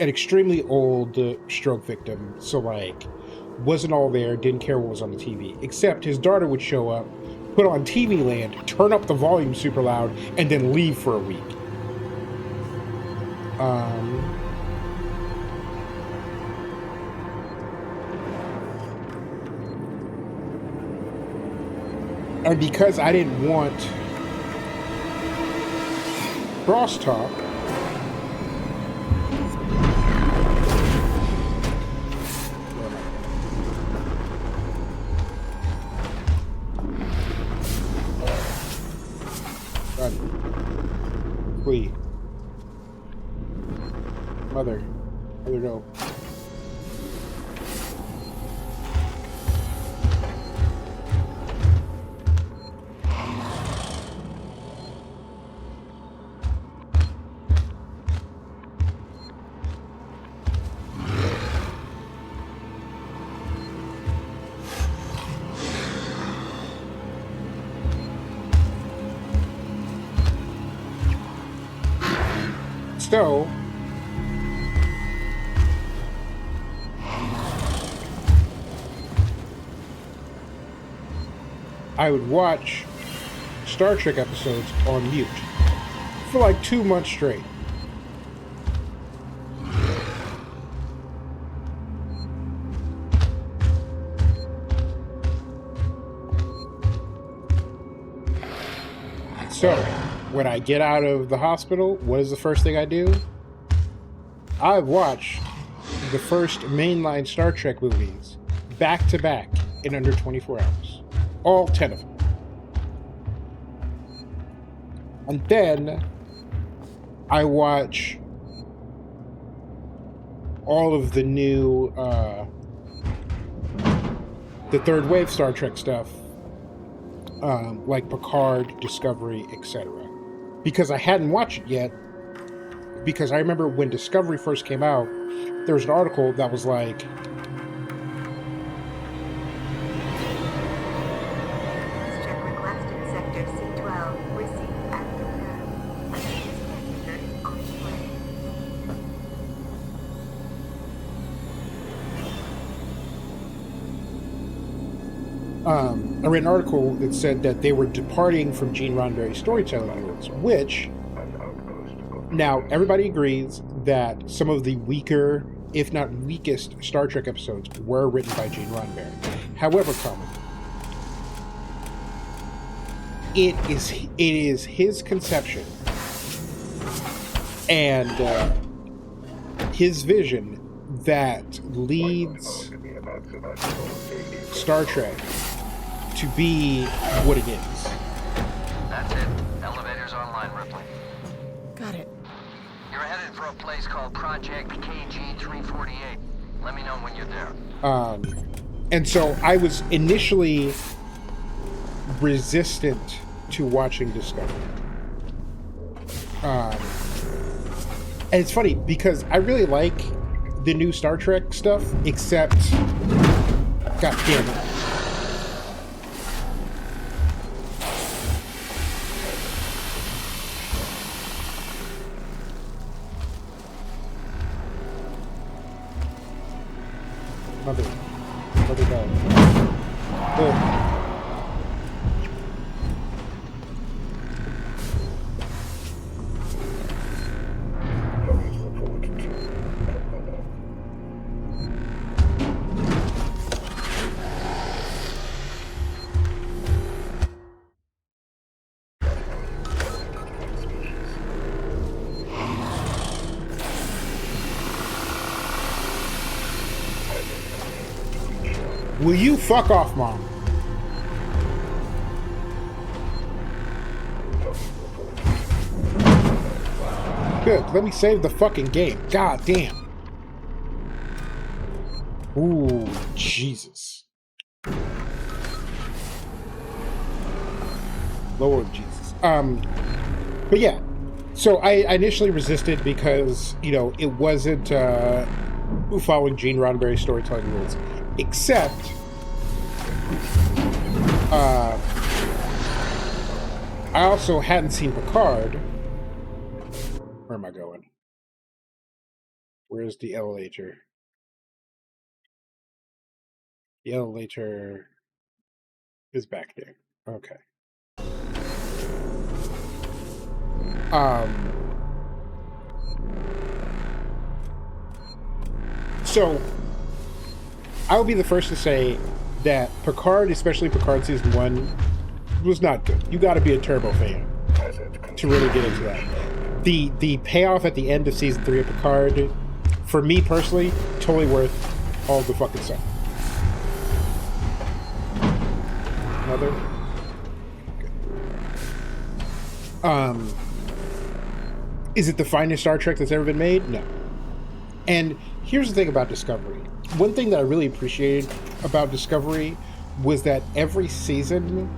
an extremely old stroke victim, so like wasn't all there, didn't care what was on the TV, except his daughter would show up put on TV Land, turn up the volume super loud, and then leave for a week. And because I didn't want crosstalk, Flee. Mother, no. So, I would watch Star Trek episodes on mute for like 2 months straight. So, when I get out of the hospital, what is the first thing I do? I watch the first mainline Star Trek movies back to back in under 24 hours. All 10 of them. And then I watch all of the new, the third wave Star Trek stuff, like Picard, Discovery, etc. Because I hadn't watched it yet, because I remember when Discovery first came out, there was an article that was like, Check request in Sector C12. Received and confirmed. A service caretaker is on its way. I read an article that said that they were departing from Gene Roddenberry's storytelling rules, which, now, everybody agrees that some of the weaker, if not weakest, Star Trek episodes were written by Gene Roddenberry. However, it is his conception and his vision that leads Star Trek to be what it is. That's it. Elevator's online, Ripley. Got it. You're headed for a place called Project KG-348. Let me know when you're there. And so I was initially resistant to watching Discovery. And it's funny because I really like the new Star Trek stuff, except, god damn it. Mother dog. Oh. Will you fuck off, Mom? Good, let me save the fucking game. God damn. Ooh, Jesus. Lord Jesus. But yeah. So I initially resisted because, you know, it wasn't following Gene Roddenberry's storytelling rules. Except, I also hadn't seen Picard. Where am I going? Where's the elevator? The elevator is back there. Okay. So I'll be the first to say that Picard, especially Picard season 1, was not good. You got to be a Turbo fan to really get into that. The payoff at the end of season 3 of Picard, for me personally, totally worth all the fucking stuff. Another. Is it the finest Star Trek that's ever been made? No. And here's the thing about Discovery. One thing that I really appreciated about Discovery was that every season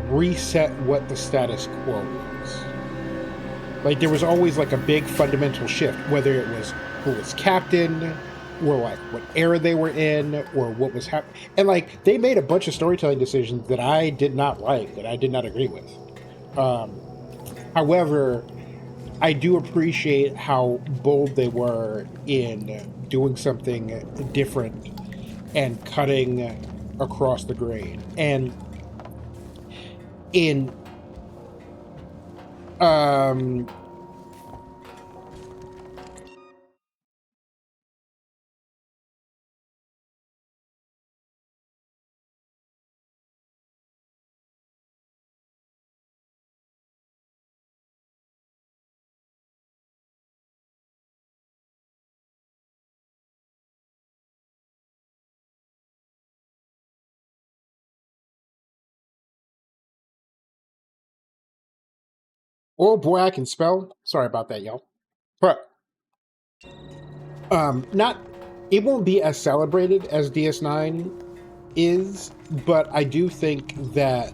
reset what the status quo was. Like, there was always like a big fundamental shift, whether it was who was captain, or like what era they were in, or what was happening. And like, they made a bunch of storytelling decisions that I did not like, that I did not agree with. However, I do appreciate how bold they were in doing something different and cutting across the grain. And in oh boy, I can spell. Sorry about that, y'all. But not, it won't be as celebrated as DS9 is, but I do think that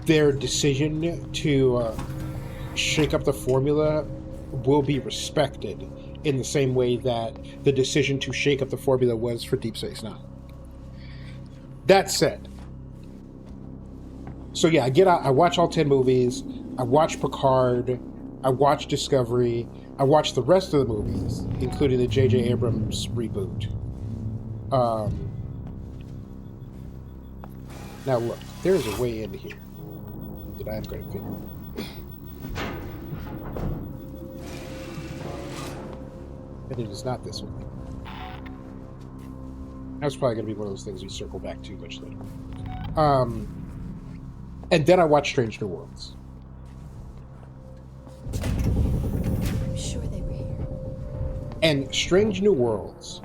their decision to shake up the formula will be respected in the same way that the decision to shake up the formula was for Deep Space Nine. That said, so yeah, I watch all 10 movies. I watch Picard. I watch Discovery. I watch the rest of the movies, including the J.J. Abrams reboot. Now look, there's a way into here that I'm going to figure out. And it is not this one. That's probably going to be one of those things we circle back to much later. And then I watched Strange New Worlds. I'm sure they were here. And Strange New Worlds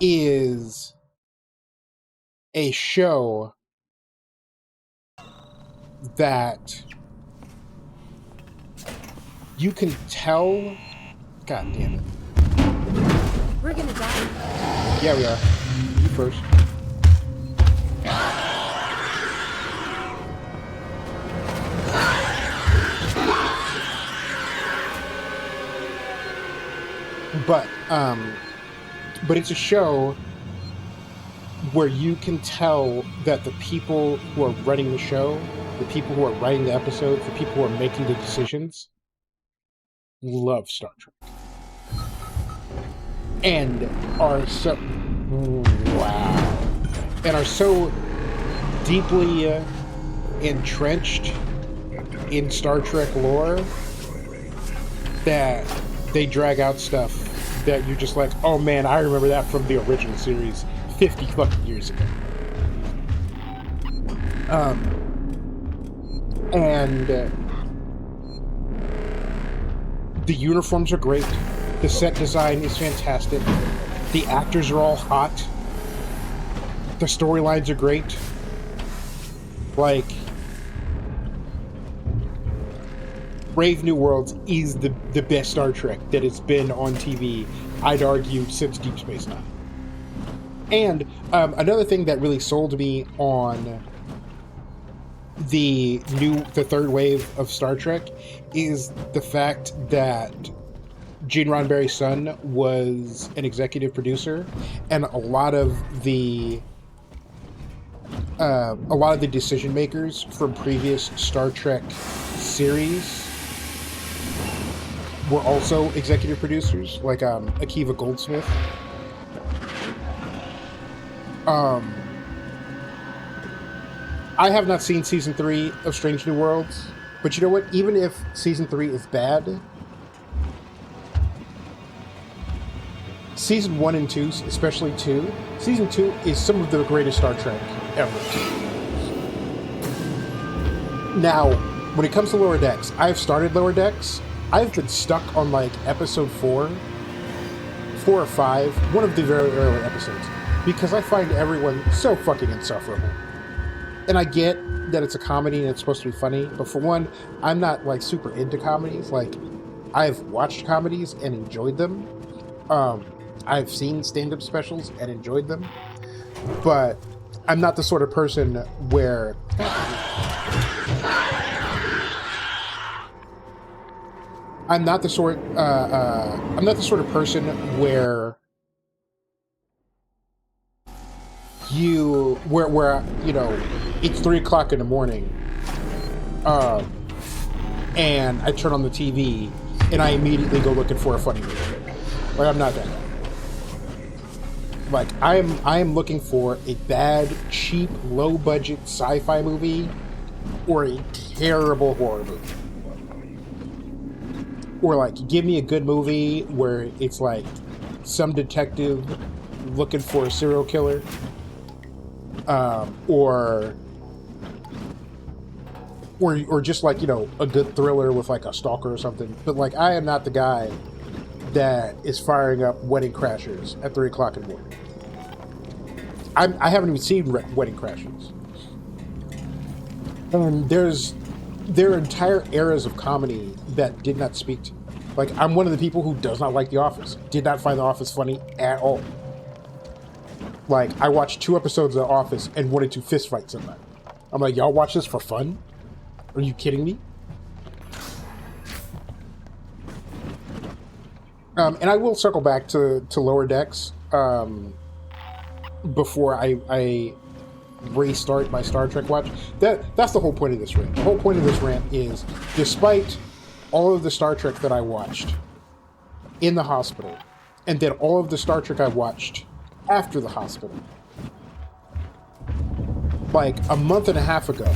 is a show that you can tell. God damn it. We're gonna die. Yeah, we are. You first. But it's a show where you can tell that the people who are running the show, the people who are writing the episodes, the people who are making the decisions, love Star Trek. And are so... Wow. And are so deeply entrenched in Star Trek lore that they drag out stuff that you're just like, oh man, I remember that from the original series 50 fucking years ago. And the uniforms are great. The set design is fantastic. The actors are all hot. The storylines are great. Like, Brave New Worlds is the best Star Trek that has been on TV, I'd argue, since Deep Space Nine. And another thing that really sold me on the third wave of Star Trek is the fact that Gene Roddenberry's son was an executive producer, and a lot of the decision makers from previous Star Trek series were also executive producers, like Akiva Goldsmith. I have not seen season 3 of Strange New Worlds, but you know what? Even if season 3 is bad, season 1 and 2, especially 2, season 2 is some of the greatest Star Trek ever. Now, when it comes to Lower Decks, I've started Lower Decks. I've been stuck on like episode 4 or 5, one of the very early episodes, because I find everyone so fucking insufferable. And I get that it's a comedy and it's supposed to be funny, but for one, I'm not like super into comedies. Like, I've watched comedies and enjoyed them. I've seen stand-up specials and enjoyed them, but I'm not the sort of person where I'm not the sort of person where you know, it's 3 o'clock in the morning, and I turn on the TV and I immediately go looking for a funny movie. Like, I'm not that guy. Like, I am looking for a bad, cheap, low budget sci-fi movie or a terrible horror movie. Or like, give me a good movie where it's like some detective looking for a serial killer, or just like, you know, a good thriller with like a stalker or something. But like, I am not the guy that is firing up Wedding Crashers at 3 o'clock in the morning. I haven't even seen Wedding Crashers. And there are entire eras of comedy that did not speak to me. Like, I'm one of the people who does not like The Office. Did not find The Office funny at all. Like, I watched 2 episodes of The Office and wanted to fist fight somebody. I'm like, y'all watch this for fun? Are you kidding me? And I will circle back to Lower Decks before I restart my Star Trek watch. That's the whole point of this rant. The whole point of this rant is, despite all of the Star Trek that I watched in the hospital, and then all of the Star Trek I watched after the hospital, like a month and a half ago,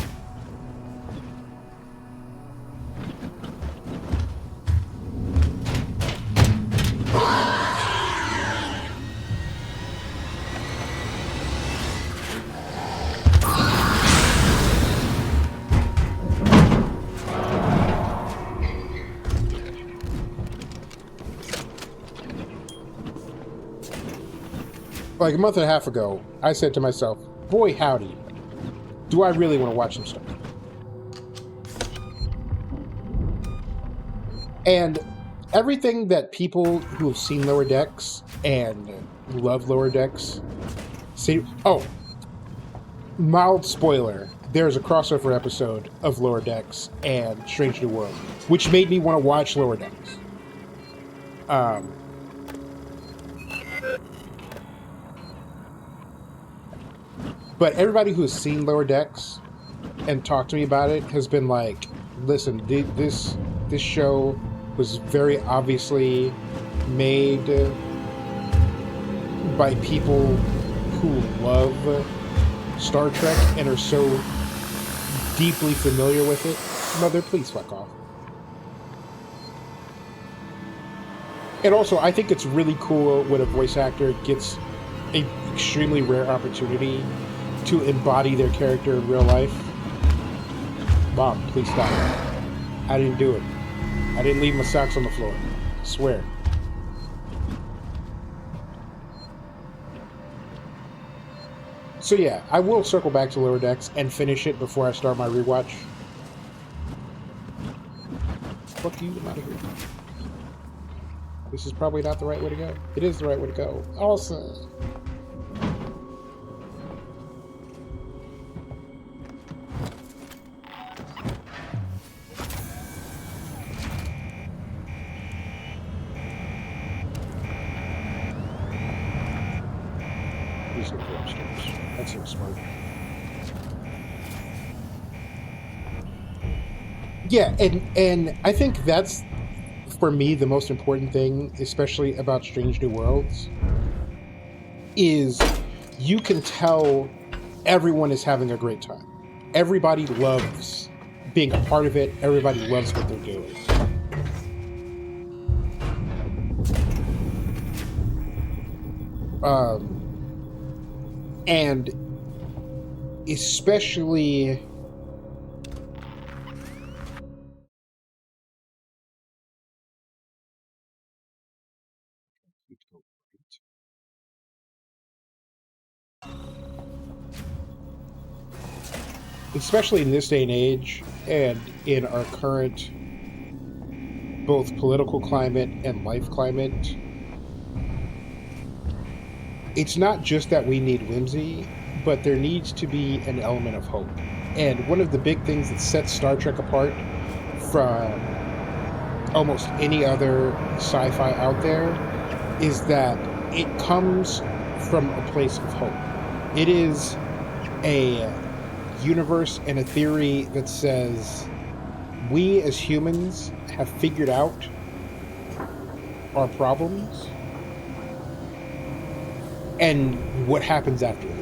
I said to myself, boy howdy, do I really want to watch some stuff. And everything that people who have seen Lower Decks and love Lower Decks say, oh, mild spoiler, there's a crossover episode of Lower Decks and Strange New Worlds, which made me want to watch Lower Decks. But everybody who has seen Lower Decks and talked to me about it has been like, listen, this show was very obviously made by people who love Star Trek and are so deeply familiar with it. Mother, please fuck off. And also, I think it's really cool when a voice actor gets an extremely rare opportunity to embody their character in real life. Mom, please stop. I didn't do it. I didn't leave my socks on the floor. I swear. So yeah, I will circle back to Lower Decks and finish it before I start my rewatch. Fuck you, I'm out of here. This is probably not the right way to go. It is the right way to go. Awesome. That seems smart. Yeah, and I think that's, for me, the most important thing, especially about Strange New Worlds, is you can tell everyone is having a great time. everybody loves being a part of it. Everybody loves what they're doing. And especially in this day and age, and in our current both political climate and life climate, it's not just that we need whimsy, but there needs to be an element of hope. And one of the big things that sets Star Trek apart from almost any other sci-fi out there is that it comes from a place of hope. It is a universe and a theory that says we as humans have figured out our problems and what happens after that.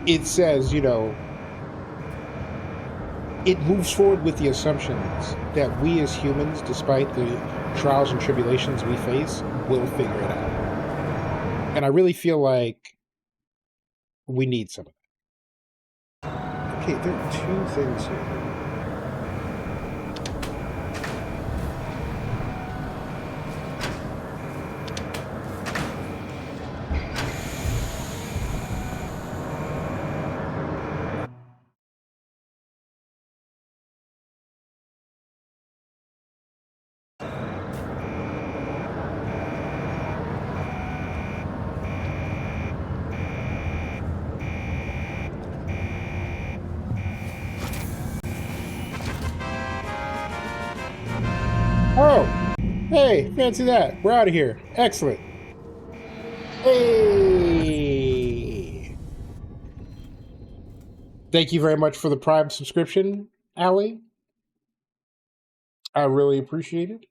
It says, you know, it moves forward with the assumptions that we as humans, despite the trials and tribulations we face, will figure it out. And I really feel like we need some of that. Okay, there are two things here. Oh, hey, fancy that. We're out of here. Excellent. Hey. Thank you very much for the Prime subscription, Allie. I really appreciate it.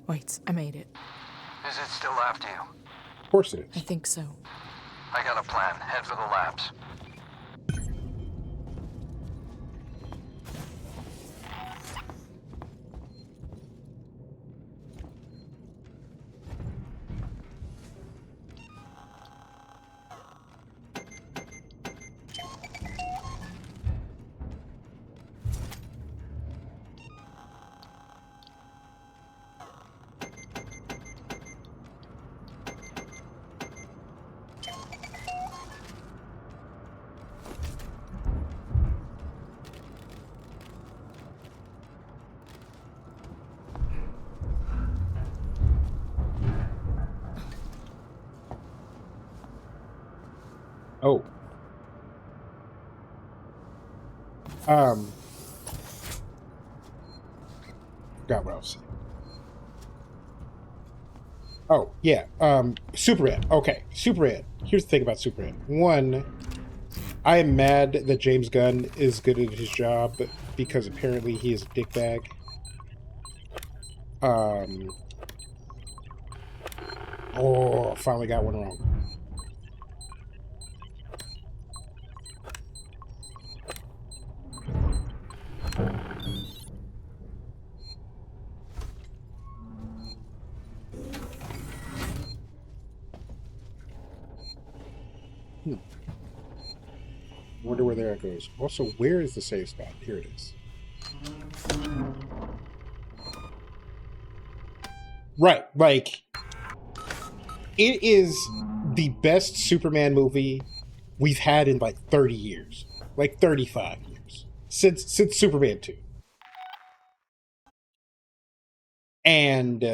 Wait, I made it. Is it still after you? Of course it I is. think so. I got a plan. Head for the labs. Oh. Forgot what I was saying. Oh, yeah. Superman. Okay, Superman. Here's the thing about Superman. One, I am mad that James Gunn is good at his job because apparently he is a dickbag. Oh, finally got one wrong. Wonder where that goes. Also, where is the save spot? Here it is. Right, like, it is the best Superman movie we've had in like 30 years. Like 35 years. Since Superman 2. And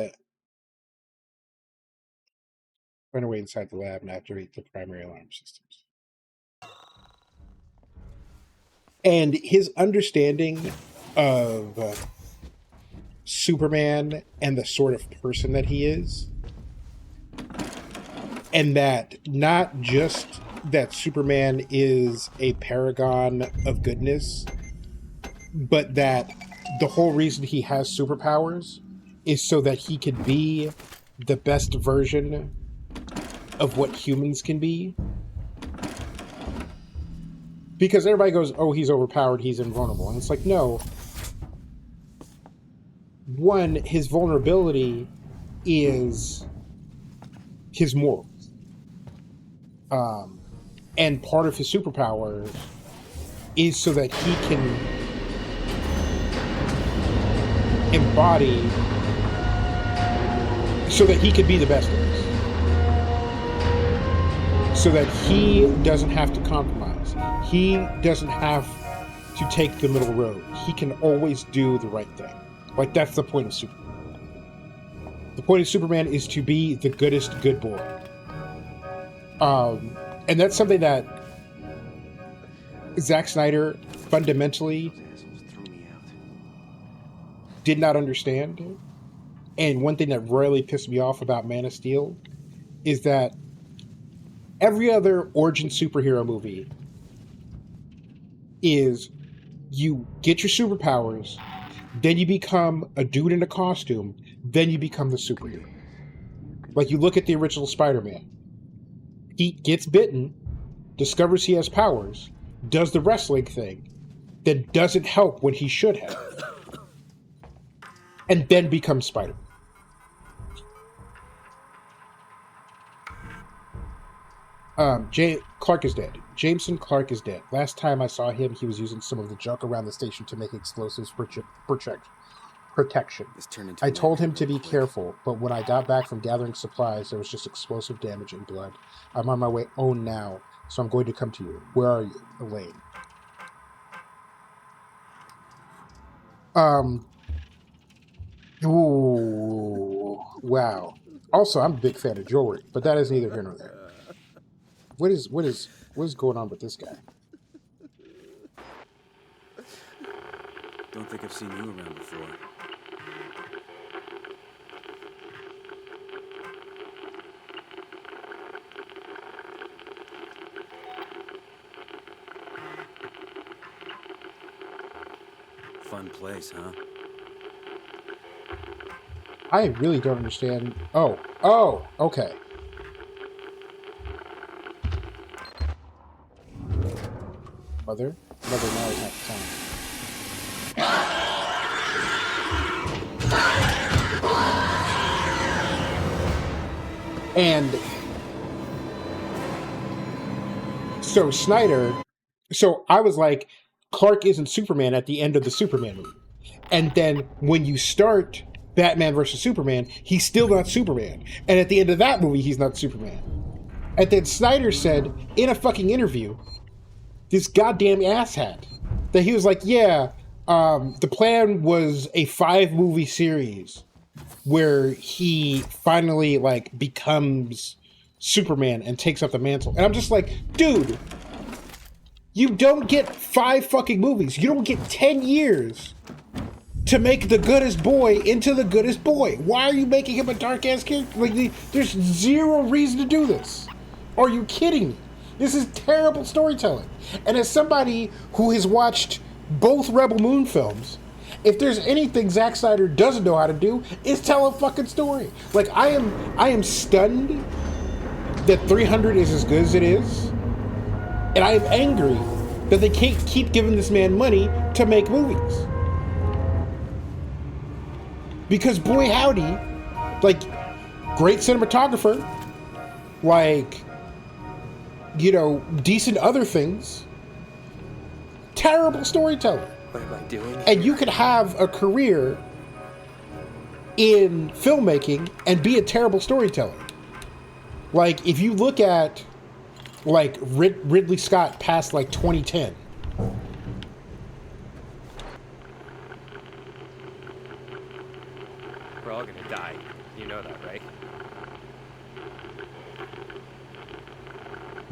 run away inside the lab and activate the primary alarm systems. And his understanding of Superman and the sort of person that he is, and that not just that Superman is a paragon of goodness, but that the whole reason he has superpowers is so that he can be the best version of what humans can be. Because everybody goes, oh, he's overpowered, he's invulnerable. And it's like, no. One, his vulnerability is his morals. And part of his superpower is so that he can embody, so that he can be the best of us. So that he doesn't have to compromise. He doesn't have to take the middle road. He can always do the right thing. Like, that's the point of Superman. The point of Superman is to be the goodest good boy. And that's something that Zack Snyder fundamentally did not understand. And one thing that really pissed me off about Man of Steel is that every other origin superhero movie is you get your superpowers, then you become a dude in a costume, then you become the superhero. Like, you look at the original Spider-Man. He gets bitten, discovers he has powers, does the wrestling thing, then doesn't help when he should have, and then becomes Spider-Man. Clark is dead. Jameson Clark is dead. Last time I saw him, he was using some of the junk around the station to make explosives protection. I told him to be careful, but when I got back from gathering supplies, there was just explosive damage and blood. I'm on my way home now, so I'm going to come to you. Where are you, Elaine? Ooh, wow. Also, I'm a big fan of jewelry, but that is neither here nor there. What is going on with this guy? Don't think I've seen you around before. Fun place, huh? I really don't understand. Oh, okay. Mother, now is not the time. And so Snyder, so I was like, Clark isn't Superman at the end of the Superman movie. And then when you start Batman versus Superman, he's still not Superman. And at the end of that movie, he's not Superman. And then Snyder said in a fucking interview, this goddamn asshat, that he was like, yeah, the plan was a 5-movie series where he finally, like, becomes Superman and takes up the mantle. And I'm just like, dude, you don't get 5 fucking movies. You don't get 10 years to make the goodest boy into the goodest boy. Why are you making him a dark-ass character? Like, there's zero reason to do this. Are you kidding me? This is terrible storytelling. And as somebody who has watched both Rebel Moon films, if there's anything Zack Snyder doesn't know how to do, is tell a fucking story. Like, I am stunned that 300 is as good as it is. And I am angry that they can't keep giving this man money to make movies. Because boy howdy, like, great cinematographer, like, you know, decent other things, terrible storyteller. What am I doing? And you could have a career in filmmaking and be a terrible storyteller. Like, if you look at, like, Ridley Scott past, like, 2010. We're all gonna die. You know that, right?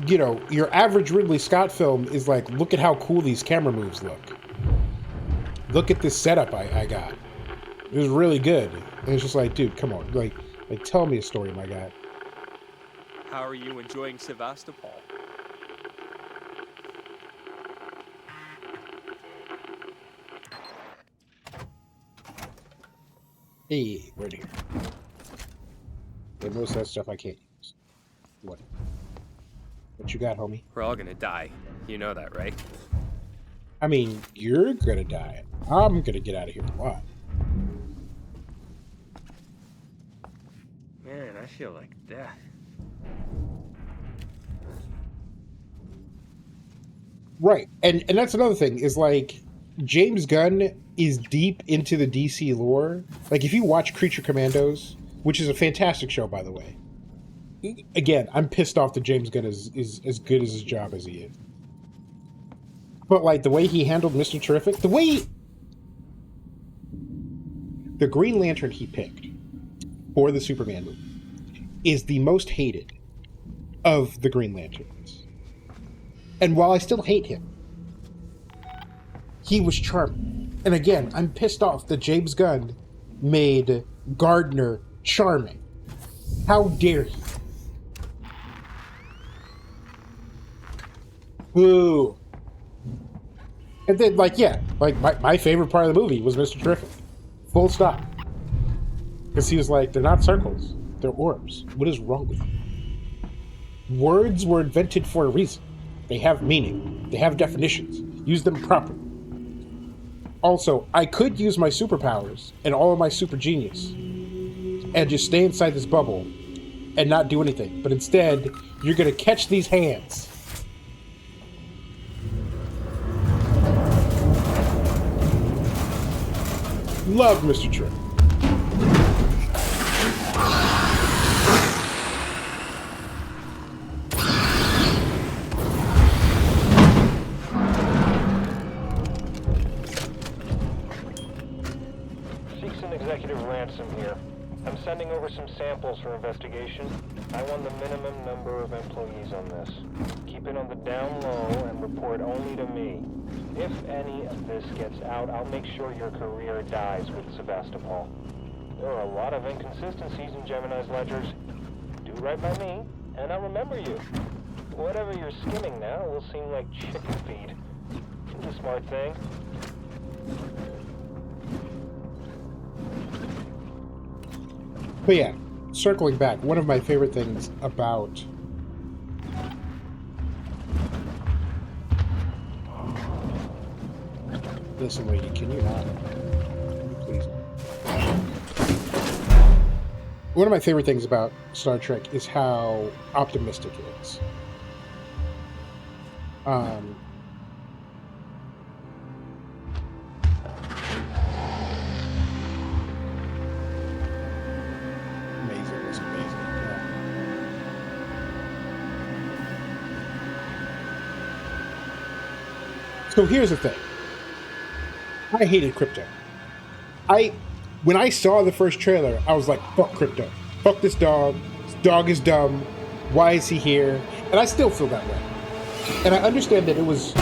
You know, your average Ridley Scott film is like, look at how cool these camera moves look. Look at this setup I got. It was really good. And it's just like, dude, come on. Like tell me a story, my guy. How are you enjoying Sevastopol? Hey, right here. And most of that stuff I can't use. What? What you got, homie? We're all gonna die. You know that, right? I mean, you're gonna die. I'm gonna get out of here alive. Man, I feel like death. Right. And that's another thing, is like James Gunn is deep into the DC lore. Like if you watch Creature Commandos, which is a fantastic show by the way. Again, I'm pissed off that James Gunn is as good as his job as he is. But like the way he handled Mr. Terrific, the Green Lantern he picked for the Superman movie is the most hated of the Green Lanterns. And while I still hate him, he was charming. And again, I'm pissed off that James Gunn made Gardner charming. How dare he? Boo. And then, like, yeah, like my favorite part of the movie was Mr. Terrific. Full stop. Because he was like, they're not circles, they're orbs. What is wrong with you? Words were invented for a reason. They have meaning. They have definitions. Use them properly. Also, I could use my superpowers and all of my super genius and just stay inside this bubble and not do anything. But instead, you're going to catch these hands. Love Mr. Trick. Executive Ransom here. I'm sending over some samples for investigation. I want the minimum number of employees on this. Keep it on the down low and report only to me. If any of this gets out, I'll make sure your career dies with Sevastopol. There are a lot of inconsistencies in Gemini's ledgers. Do right by me, and I'll remember you. Whatever you're skimming now will seem like chicken feed. It's a smart thing. But yeah, circling back, one of my favorite things about listen, lady, can you not? Please. One of my favorite things about Star Trek is how optimistic it is. So here's the thing. I hated Crypto. When I saw the first trailer, I was like, fuck Crypto. Fuck this dog. This dog is dumb. Why is he here? And I still feel that way. And I understand that it was...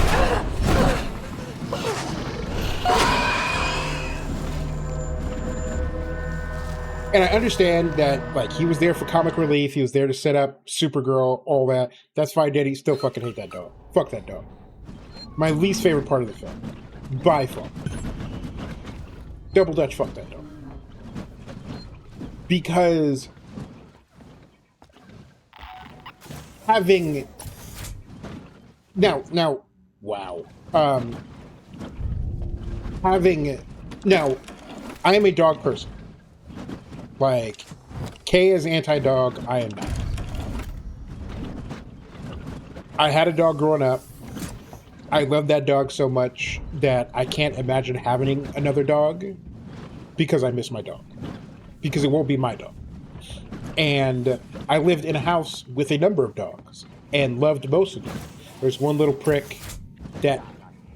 And I understand that, like, he was there for comic relief. He was there to set up Supergirl, all that. That's fine, Daddy. Still fucking hate that dog. Fuck that dog. My least favorite part of the film. By far. Double Dutch, fuck that dog. Because having... Now, wow. Now, I am a dog person. Like, Kay is anti-dog, I am not. I had a dog growing up. I love that dog so much that I can't imagine having another dog because I miss my dog. Because it won't be my dog. And I lived in a house with a number of dogs and loved most of them. There's one little prick that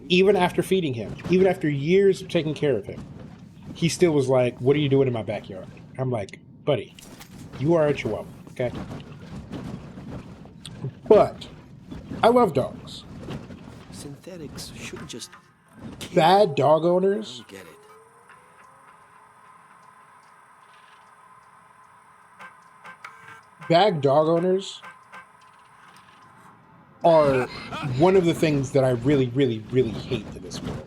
even after feeding him, even after years of taking care of him, he still was like, what are you doing in my backyard? I'm like, buddy, you are a chihuahua, okay? But I love dogs. Synthetics shouldn't just kill. Bad dog owners I don't get it. bad dog owners are one of the things that I really, really, really hate in this world.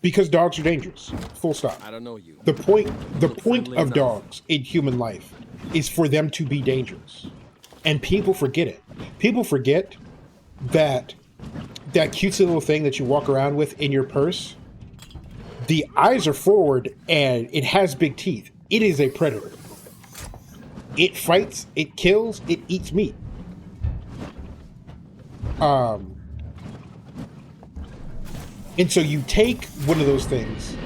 Because dogs are dangerous. Full stop. I don't know you. The point Look friendly of enough. dogs in human life is for them to be dangerous. And people forget it. People forget that cutesy little thing that you walk around with in your purse, the eyes are forward and it has big teeth. It is a predator. It fights, it kills, it eats meat. And so you take one of those things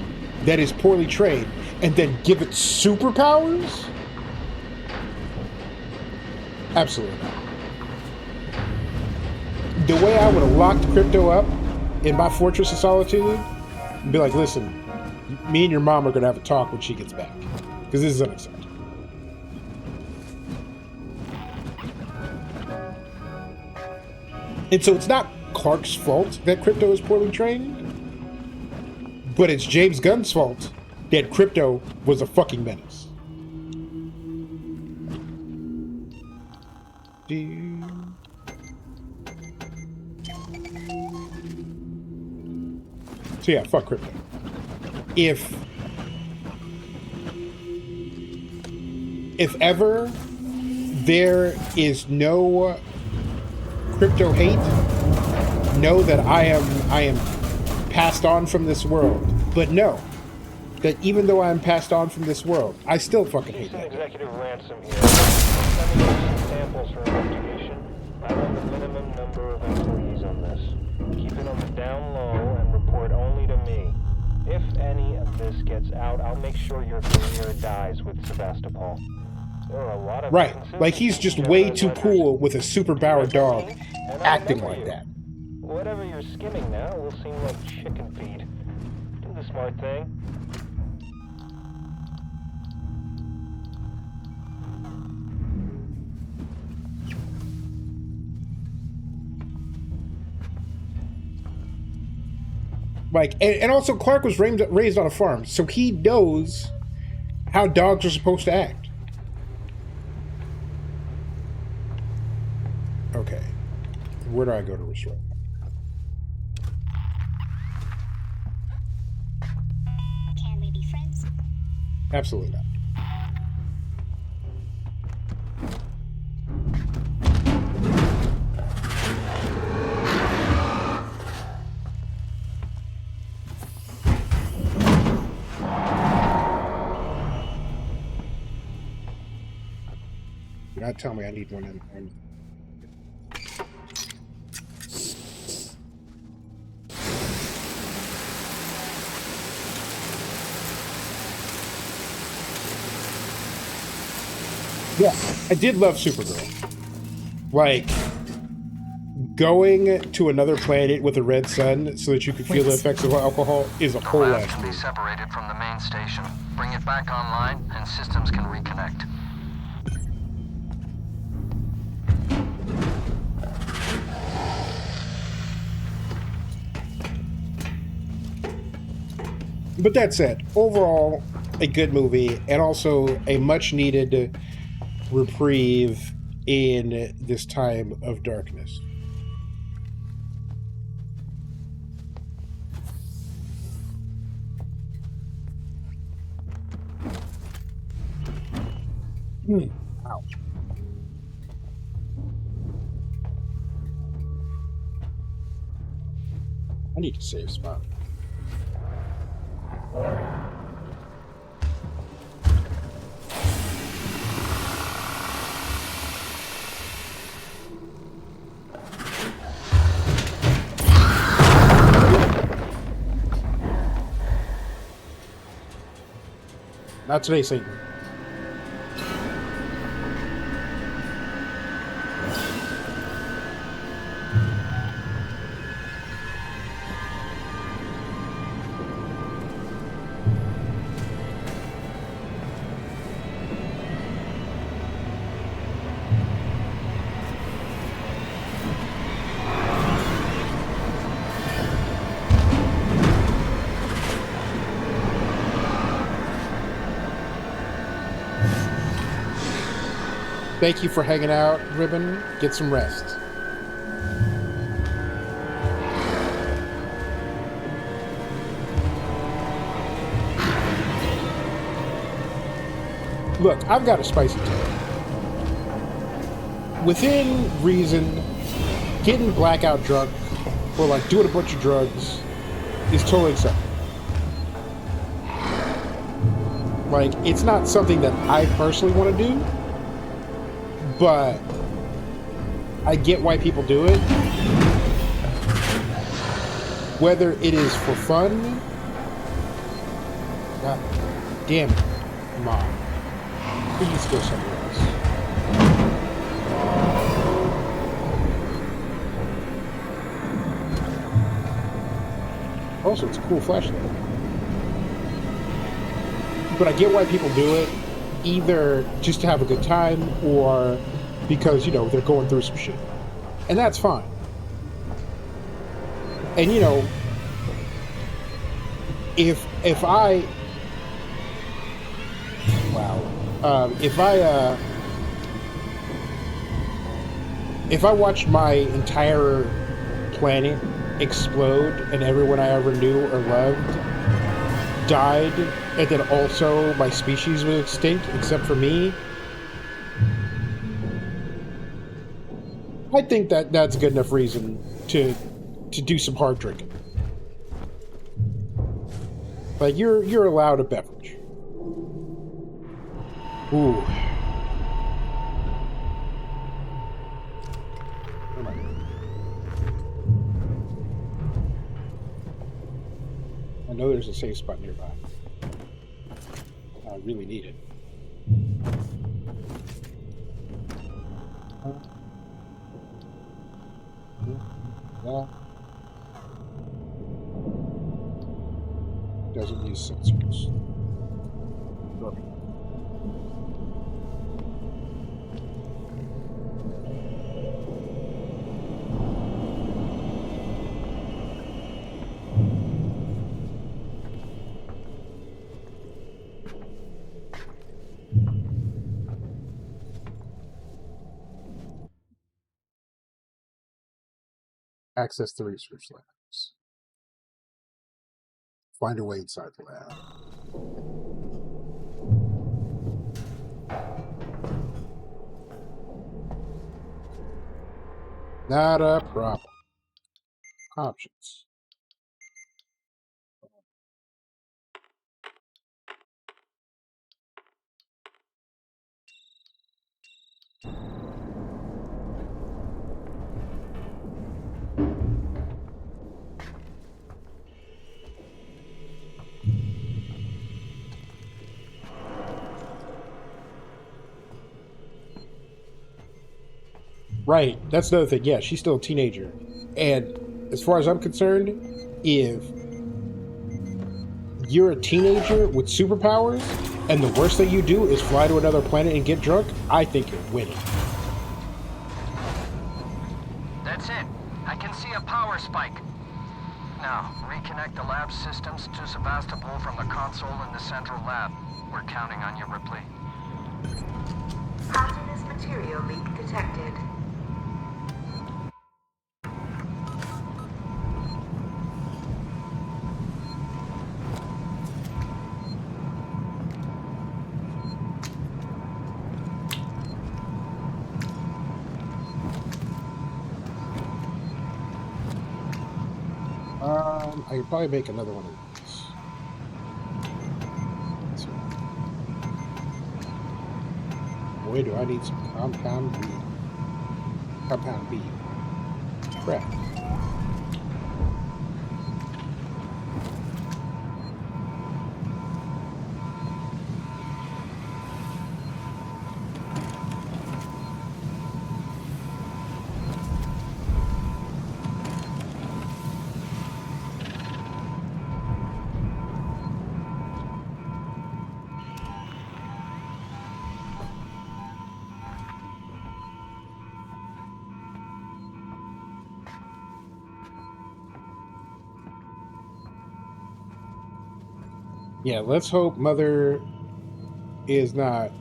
that is poorly trained and then give it superpowers? Absolutely not. The way I would have locked Crypto up in my Fortress of Solitude and be like, listen, me and your mom are going to have a talk when she gets back. Because this is unacceptable. And so it's not Clark's fault that Crypto is poorly trained, but it's James Gunn's fault that Crypto was a fucking menace. So yeah, fuck Crypto. If ever there is no Crypto hate, know that I am passed on from this world. But know that even though I am passed on from this world, I still fucking hate Houston that. Executive Ransom here. Sending over some samples for investigation. I want the minimum number of employees on this. Keep it on the down low and report only to me. If any of this gets out, I'll make sure your career dies with Sevastopol. There are a lot of Right, like he's just way too cool with a superpowered dog and I'll acting remember like you. that. Whatever you're skimming now will seem like chicken feed. Do the smart thing. Like, and also Clark was raised on a farm, so he knows how dogs are supposed to act. Okay, where do I go to restore? Can we be friends? Absolutely not. Do not tell me I need one in. Yeah, I did love Supergirl. Like, going to another planet with a red sun so that you could feel the effects of alcohol is a The whole lab ass can be movie. separated from the main station. Bring it back online, and systems can reconnect. But that said, overall, a good movie, and also a much needed reprieve in this time of darkness. Wow. I need to save spot. Not today, Satan. Thank you for hanging out, Ribbon. Get some rest. Look, I've got a spicy take. Within reason, getting blackout drunk or like doing a bunch of drugs is totally acceptable. Like, it's not something that I personally want to do, but I get why people do it. Whether it is for fun. God damn it, Mom. Please go somewhere else. Also, it's a cool flashlight. But I get why people do it, either just to have a good time or because, you know, they're going through some shit. And that's fine. And, you know, if I watched my entire planet explode and everyone I ever knew or loved died, and then also my species was extinct except for me, I think that that's good enough reason to do some hard drinking. Like, you're allowed a beverage. Ooh. I know there's a safe spot nearby. I really need it. Yeah. Doesn't use sensors. Perfect. Access the research labs. Find a way inside the lab. Not a problem. Options. Right, that's another thing. Yeah, she's still a teenager. And as far as I'm concerned, if you're a teenager with superpowers and the worst thing you do is fly to another planet and get drunk, I think you're winning. That's it. I can see a power spike. Now, reconnect the lab systems to Sevastopol from the console in the central lab. We're counting on you, Ripley. Hazardous material leak detected. I could probably make another one of these. Boy, do I need some compound B. Compound B. Crap. Yeah, let's hope Mother is not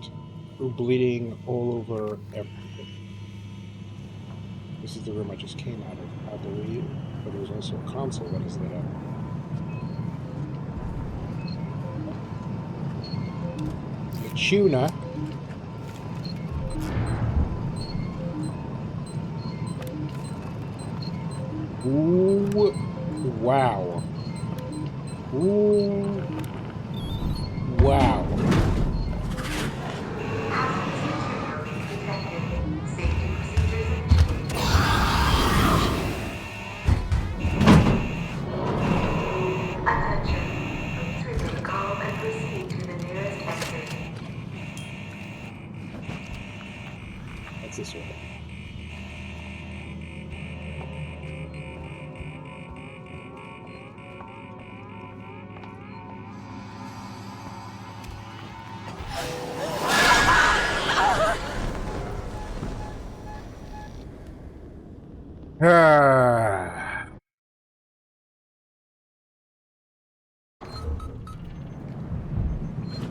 bleeding all over everything. This is the room I just came out of, I believe, but there's also a console that is lit up. The tuna. Wow. Ooh. Wow. Attention. Please remain calm and proceed to the nearest exit. That's this one. Ah.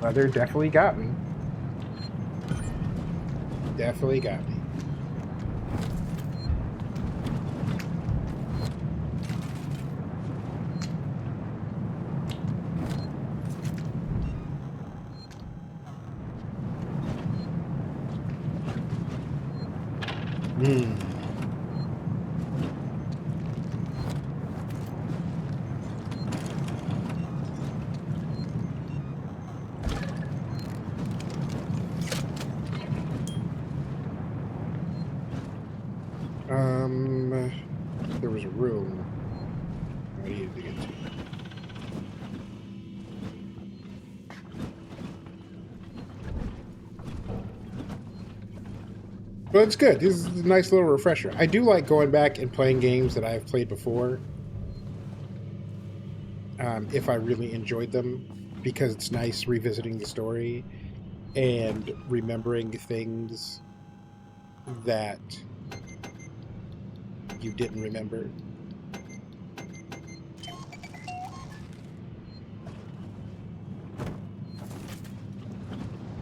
Weather definitely got me. Definitely got me. Hmm. There was a room I needed to get to. But it's good. This is a nice little refresher. I do like going back and playing games that I've played before. If I really enjoyed them, because it's nice revisiting the story and remembering things that you didn't remember.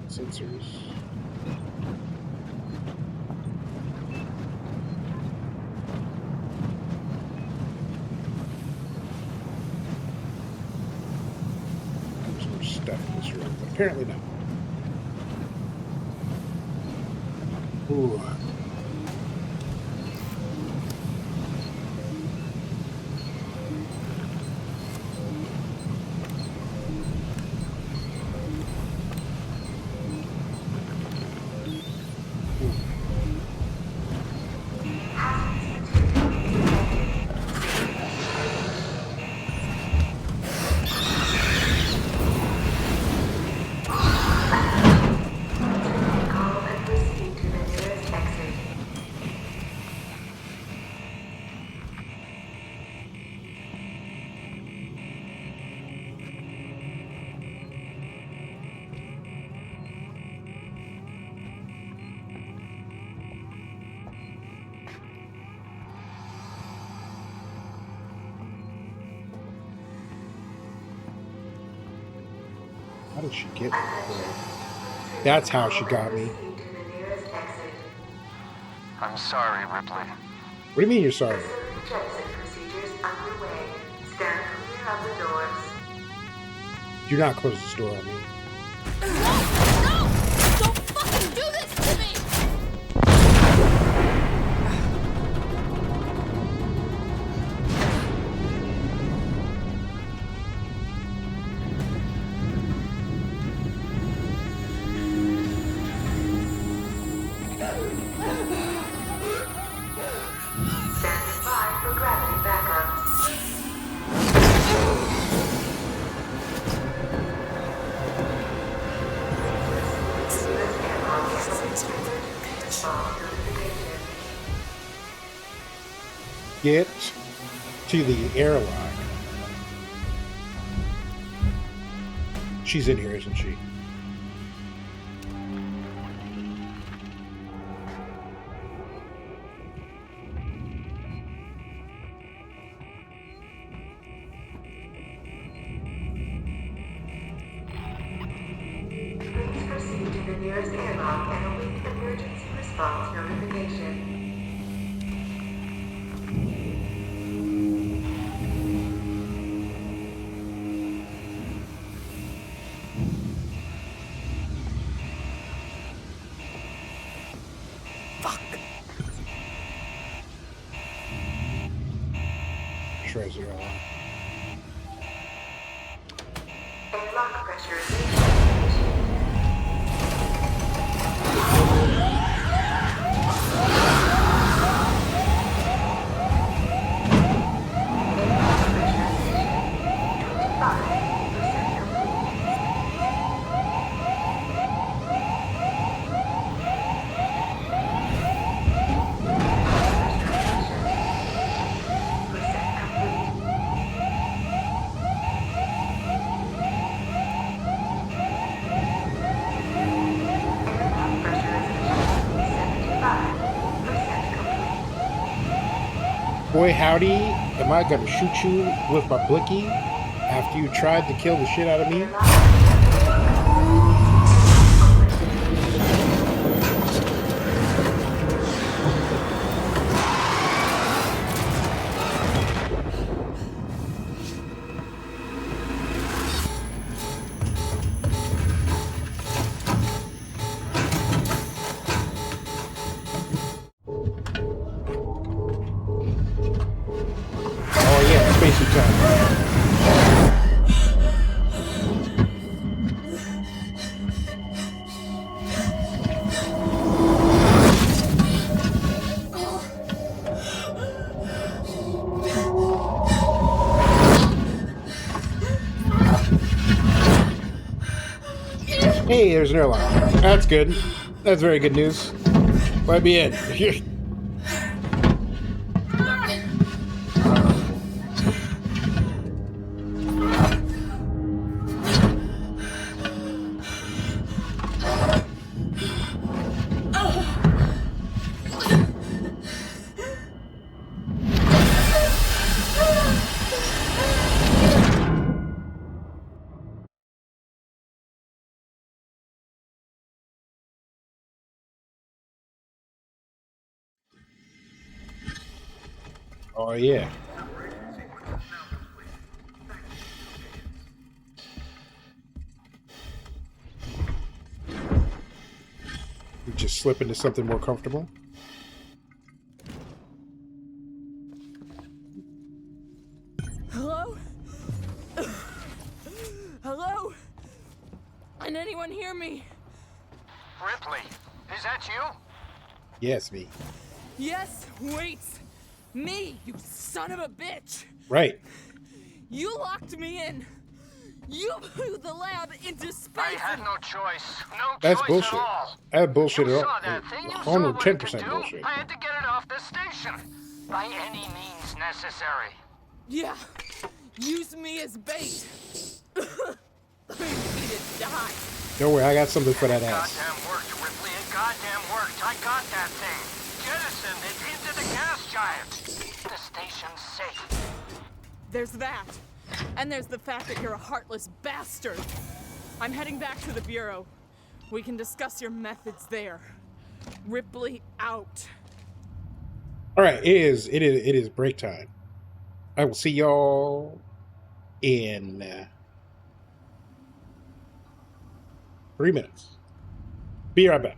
Sensors. There's more stuff in this room, but apparently not. Ooh. Calm and proceed to the nearest exit. How did she get there? That's how she got me. Proceed to the nearest exit. I'm sorry, Ripley. What do you mean you're sorry? Facility exit procedures underway. Stand clear of the doors. Do not close this door on me. No! Don't fucking do this to me! Standing by for gravity backup. Get to the airlock. She's in here, isn't she? Please proceed to the nearest airlock and await emergency response notification. Treasure. Airlock pressurization initiated. Pressurization 25% complete. Pressurization percent complete. Airlock pressurization 75% complete. Boy, howdy, am I gonna shoot you with my blicky after you tried to kill the shit out of me? Oh yeah, spacesuit time. Hey, there's an airlock. That's good. That's very good news. Let me in. Oh yeah. We just slip into something more comfortable. Hello? Hello? Can anyone hear me? Ripley, is that you? Yes, me. Yes, wait. Me, you son of a bitch. Right. You locked me in. You blew the lab into space. I had no choice. No That's choice bullshit. at all. That bullshit You at saw all. that thing. You saw what it could 110% do. bullshit. I had to get it off the station. By any means necessary. Yeah, use me as bait. I need to die. Don't worry, I got something for that ass. Goddamn worked, Ripley. It goddamn worked. I got that thing. Jettisoned it into the gas giant. The station's safe. There's that. And there's the fact that you're a heartless bastard. I'm heading back to the Bureau. We can discuss your methods there. Ripley out. All right, it is break time. I will see y'all in 3 minutes. Be right back.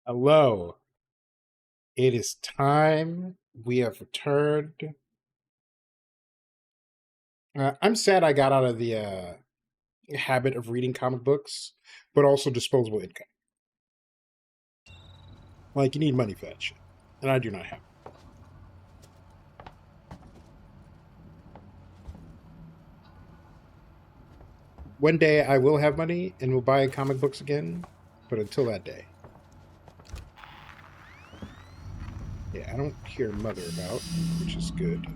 Hello. It is time. We have returned. I'm sad I got out of the habit of reading comic books, but also disposable income. Like, you need money for that shit. And I do not have it. One day I will have money and will buy comic books again, but until that day. Yeah, I don't hear Mother about, which is good.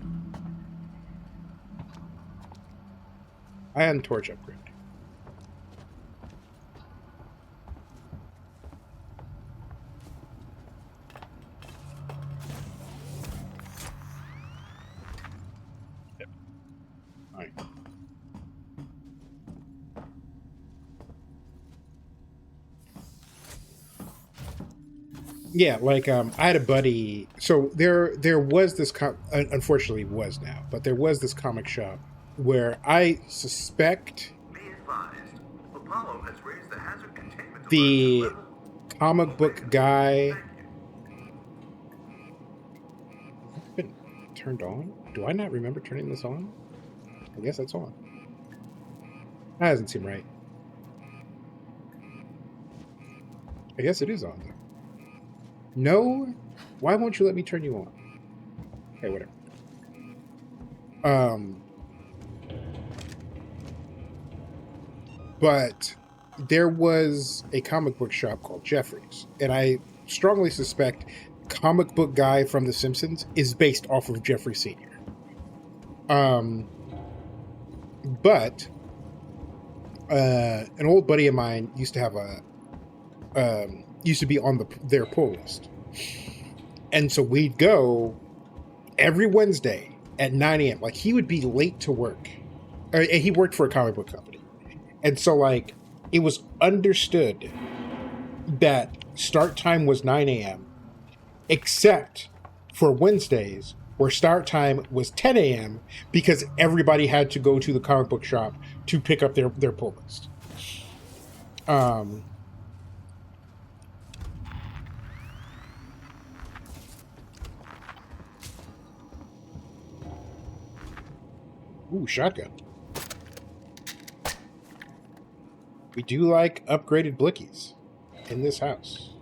Ion torch upgrade. Yep. All right. Yeah, like I had a buddy. So there was this. Unfortunately, was now, but there was this comic shop where I suspect Apollo has raised the hazard containment the comic book guy. Has it been turned on? Do I not remember turning this on? I guess that's on. That doesn't seem right. I guess it is on though. No? Why won't you let me turn you on? Okay, whatever. But there was a comic book shop called Jeffrey's, and I strongly suspect comic book guy from The Simpsons is based off of Jeffrey Sr. But an old buddy of mine used to have used to be on their pull list. And so we'd go every Wednesday at 9 a.m. Like, he would be late to work. And he worked for a comic book company. And so, like, it was understood that start time was 9 a.m. except for Wednesdays, where start time was 10 a.m. because everybody had to go to the comic book shop to pick up their pull list. Ooh, shotgun. We do like upgraded blickies in this house.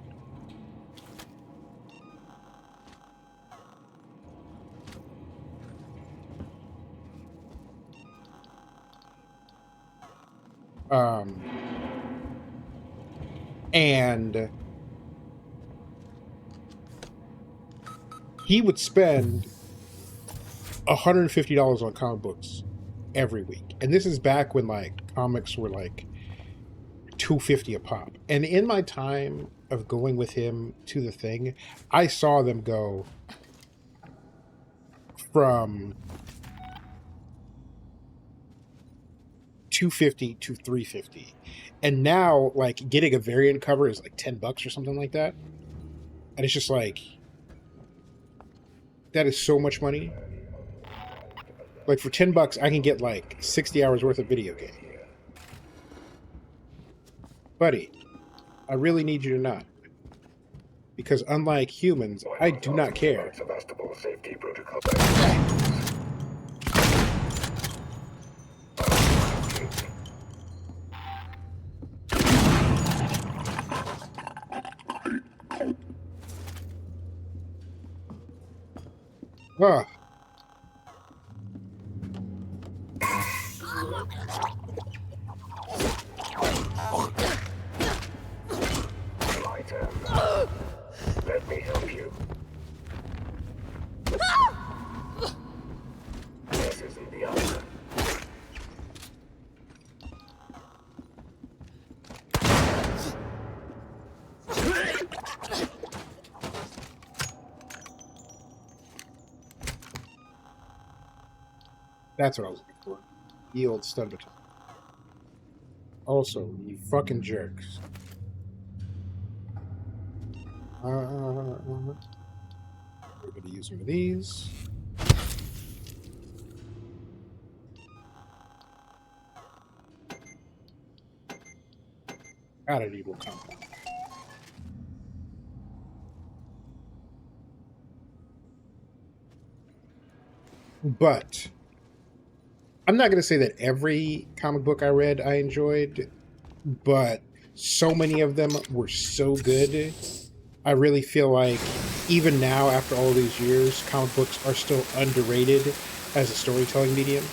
And he would spend $150 on comic books every week. And this is back when, like, comics were, like, $250 a pop. And in my time of going with him to the thing, I saw them go from $250 to $350. And now, like, getting a variant cover is like $10 or something like that. And it's just like, that is so much money. Like, for $10, I can get like 60 hours worth of video game. Buddy, I really need you to not. Because unlike humans, I do not care. Sevastopol safety protocol. Ah. My turn. Let me help you. This isn't the answer. That's what I was looking for. The old stun baton. Also, you fucking jerks. We're gonna use one of these. Got an evil compound. But I'm not going to say that every comic book I read I enjoyed, but so many of them were so good. I really feel like even now, after all these years, comic books are still underrated as a storytelling medium.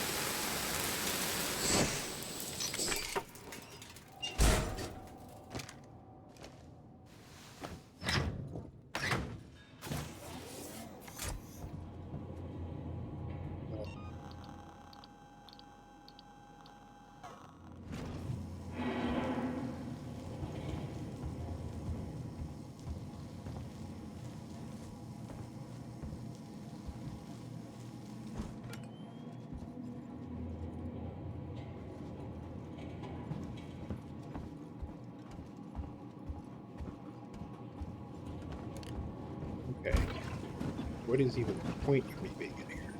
Okay. What is even the point of me being in here?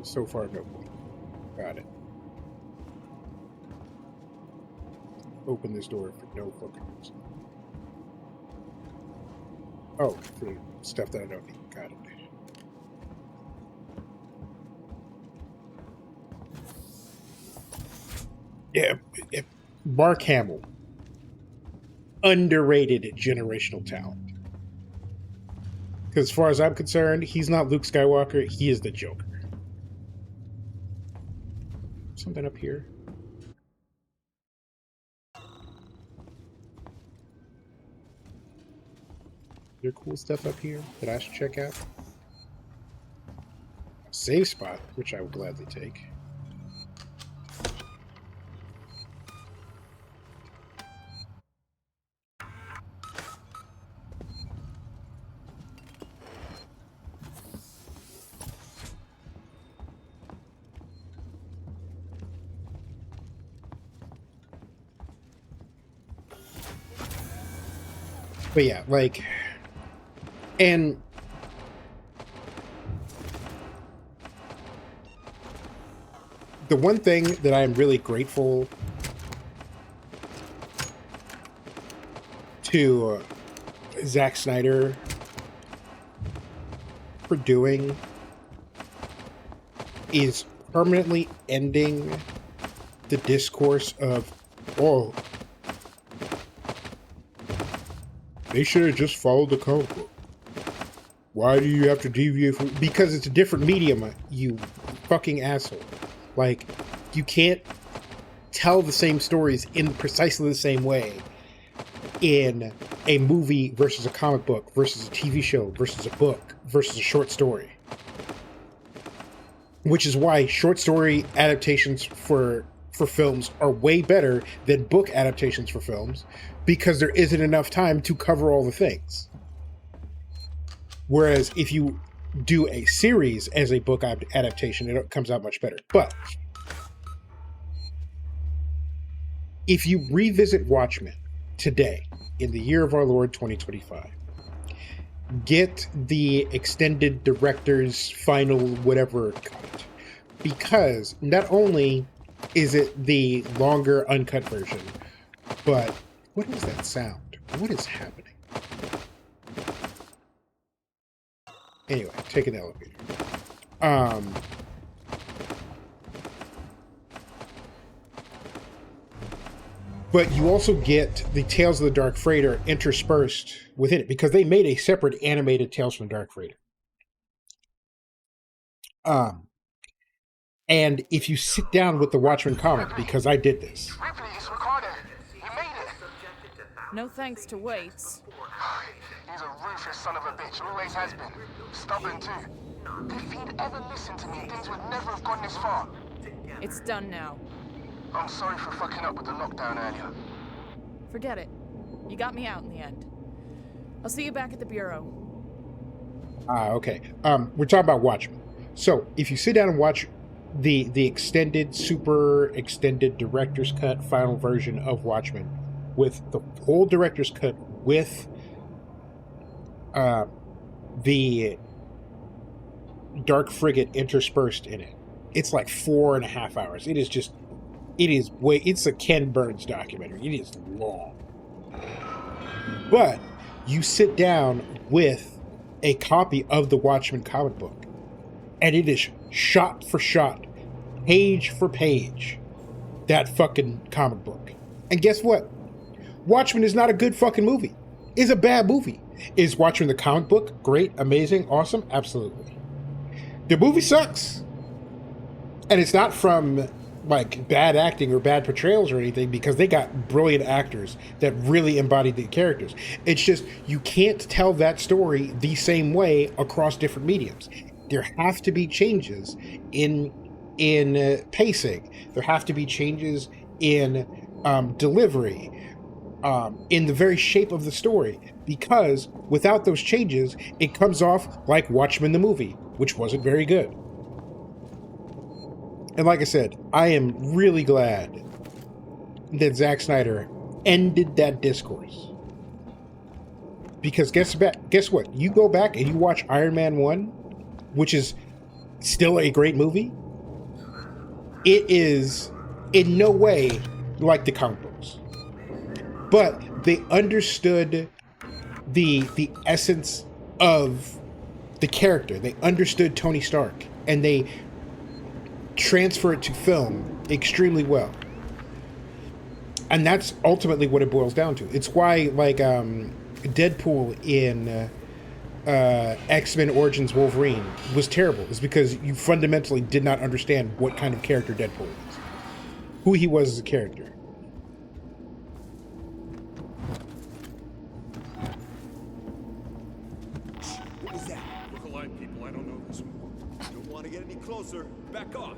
So far, no point. Got it. Open this door for no fucking reason. Oh, for stuff that I don't need. Got it. Yeah, Mark Hamill, underrated generational talent. Because as far as I'm concerned, he's not Luke Skywalker, he is the Joker. Something up here. Is there cool stuff up here that I should check out? A save spot, which I would gladly take. But yeah, like, and the one thing that I am really grateful to Zack Snyder for doing is permanently ending the discourse of, oh, they should have just followed the comic book. Why do you have to deviate from... Because it's a different medium, you fucking asshole. Like, you can't tell the same stories in precisely the same way in a movie versus a comic book versus a TV show versus a book versus a short story. which is why short story adaptations for films are way better than book adaptations for films, because there isn't enough time to cover all the things. Whereas if you do a series as a book adaptation, it comes out much better. But if you revisit Watchmen today, in the year of our Lord 2025, get the extended director's final whatever cut, because not only is it the longer uncut version, but what is that sound? What is happening? Anyway, take an elevator. But you also get the Tales of the Dark Freighter interspersed within it, because they made a separate animated Tales from the Dark Freighter. And if you sit down with the Watchmen comic, because I did this. Ripley, it's Ricardo. He made it. No thanks to Waits. He's a ruthless son of a bitch, always has been. Stubborn too. If he'd ever listened to me, things would never have gone this far. It's done now. I'm sorry for fucking up with the lockdown earlier. Forget it. You got me out in the end. I'll see you back at the Bureau. Okay. We're talking about Watchmen. So, if you sit down and watch the extended, super extended director's cut final version of Watchmen, with the whole director's cut with the Dark Frigate interspersed in it, it's like 4.5 hours. It's a Ken Burns documentary. It is long. But you sit down with a copy of the Watchmen comic book, and it is shot for shot, page for page, that fucking comic book. And guess what? Watchmen is not a good fucking movie. It's a bad movie. Is Watchmen the comic book great, amazing, awesome? Absolutely. The movie sucks. And it's not from like bad acting or bad portrayals or anything, because they got brilliant actors that really embodied the characters. It's just you can't tell that story the same way across different mediums. There have to be changes in pacing. There have to be changes in delivery, in the very shape of the story, because without those changes, it comes off like Watchmen the movie, which wasn't very good. And like I said, I am really glad that Zack Snyder ended that discourse. Because guess what? You go back and you watch Iron Man 1, which is still a great movie. It is in no way like the comic books. But they understood the essence of the character. They understood Tony Stark, and they transfer it to film extremely well. And that's ultimately what it boils down to. It's why, like, Deadpool in X-Men Origins Wolverine was terrible. It's because you fundamentally did not understand what kind of character Deadpool was, who he was as a character. What is that? Look alive, people. I don't know this one. Don't want to get any closer. Back off.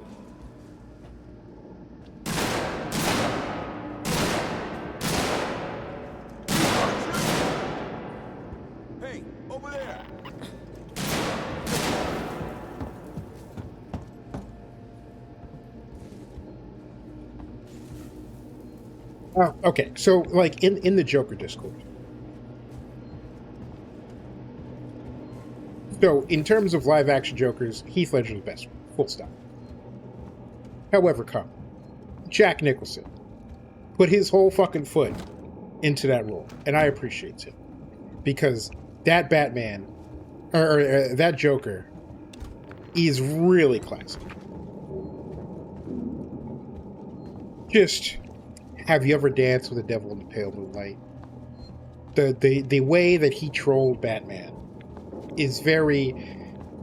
Hey, over there. Oh, okay. So, like, in the Joker Discord. So, in terms of live-action Jokers, Heath Ledger's the best one. Full stop. However, Jack Nicholson put his whole fucking foot into that role, and I appreciate it. Because that Batman, or that Joker, is really classic. Just... have you ever danced with the devil in the pale moonlight? The way that he trolled Batman is very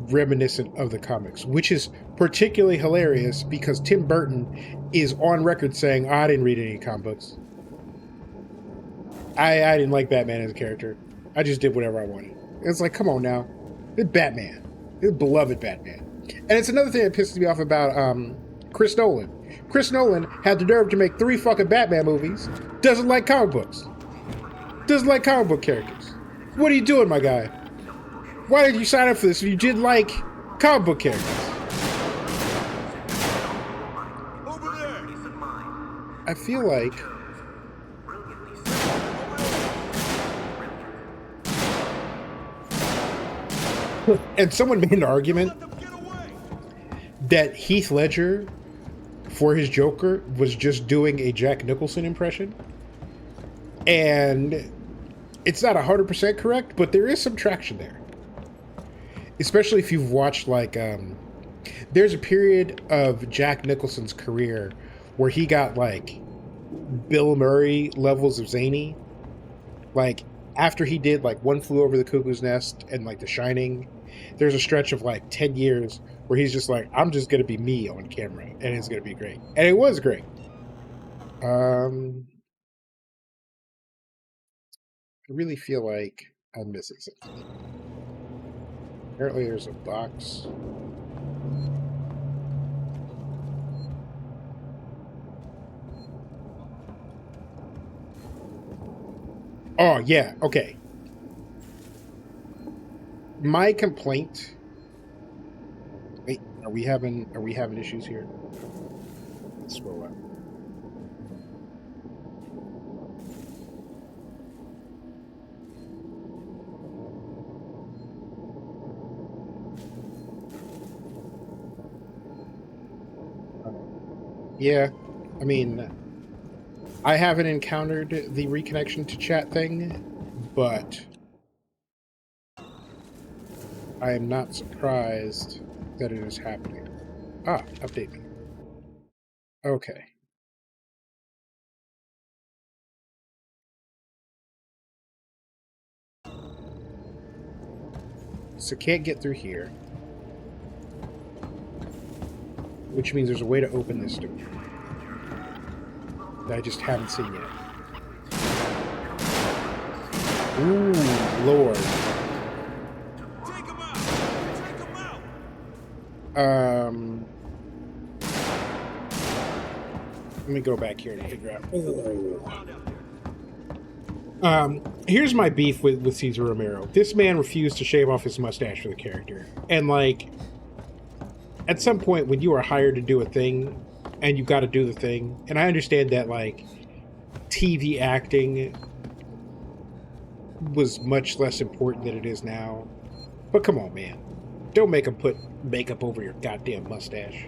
reminiscent of the comics, which is particularly hilarious because Tim Burton is on record saying, I didn't read any comic books. I didn't like Batman as a character. I just did whatever I wanted. It's like, come on now. It's Batman. It's beloved Batman. And it's another thing that pisses me off about Chris Nolan. Chris Nolan had the nerve to make 3 fucking Batman movies. Doesn't like comic books. Doesn't like comic book characters. What are you doing, my guy? Why did you sign up for this if you didn't like comic book characters? Over there! I feel like and someone made an argument that Heath Ledger for his Joker was just doing a Jack Nicholson impression. And it's not 100% correct, but there is some traction there. Especially if you've watched, like, there's a period of Jack Nicholson's career where he got, like, Bill Murray levels of zany. Like, after he did, like, One Flew Over the Cuckoo's Nest and, like, The Shining, there's a stretch of, like, 10 years where he's just like, I'm just going to be me on camera, and it's going to be great. And it was great. I really feel like I'm missing something. Apparently there's a box. Oh, yeah, okay. My complaint... Wait, are we having issues here? Let's scroll up. Yeah, I mean, I haven't encountered the reconnection to chat thing, but I am not surprised that it is happening. Ah, update me. Okay. So can't get through here. Which means there's a way to open this door that I just haven't seen yet. Ooh, Lord. Take him out! Take him out! Let me go back here to figure out. Here's my beef with Cesar Romero. This man refused to shave off his mustache for the character. And, like, at some point when you are hired to do a thing and you got to do the thing, and I understand that, like, TV acting was much less important than it is now, but come on, man, don't make him put makeup over your goddamn mustache.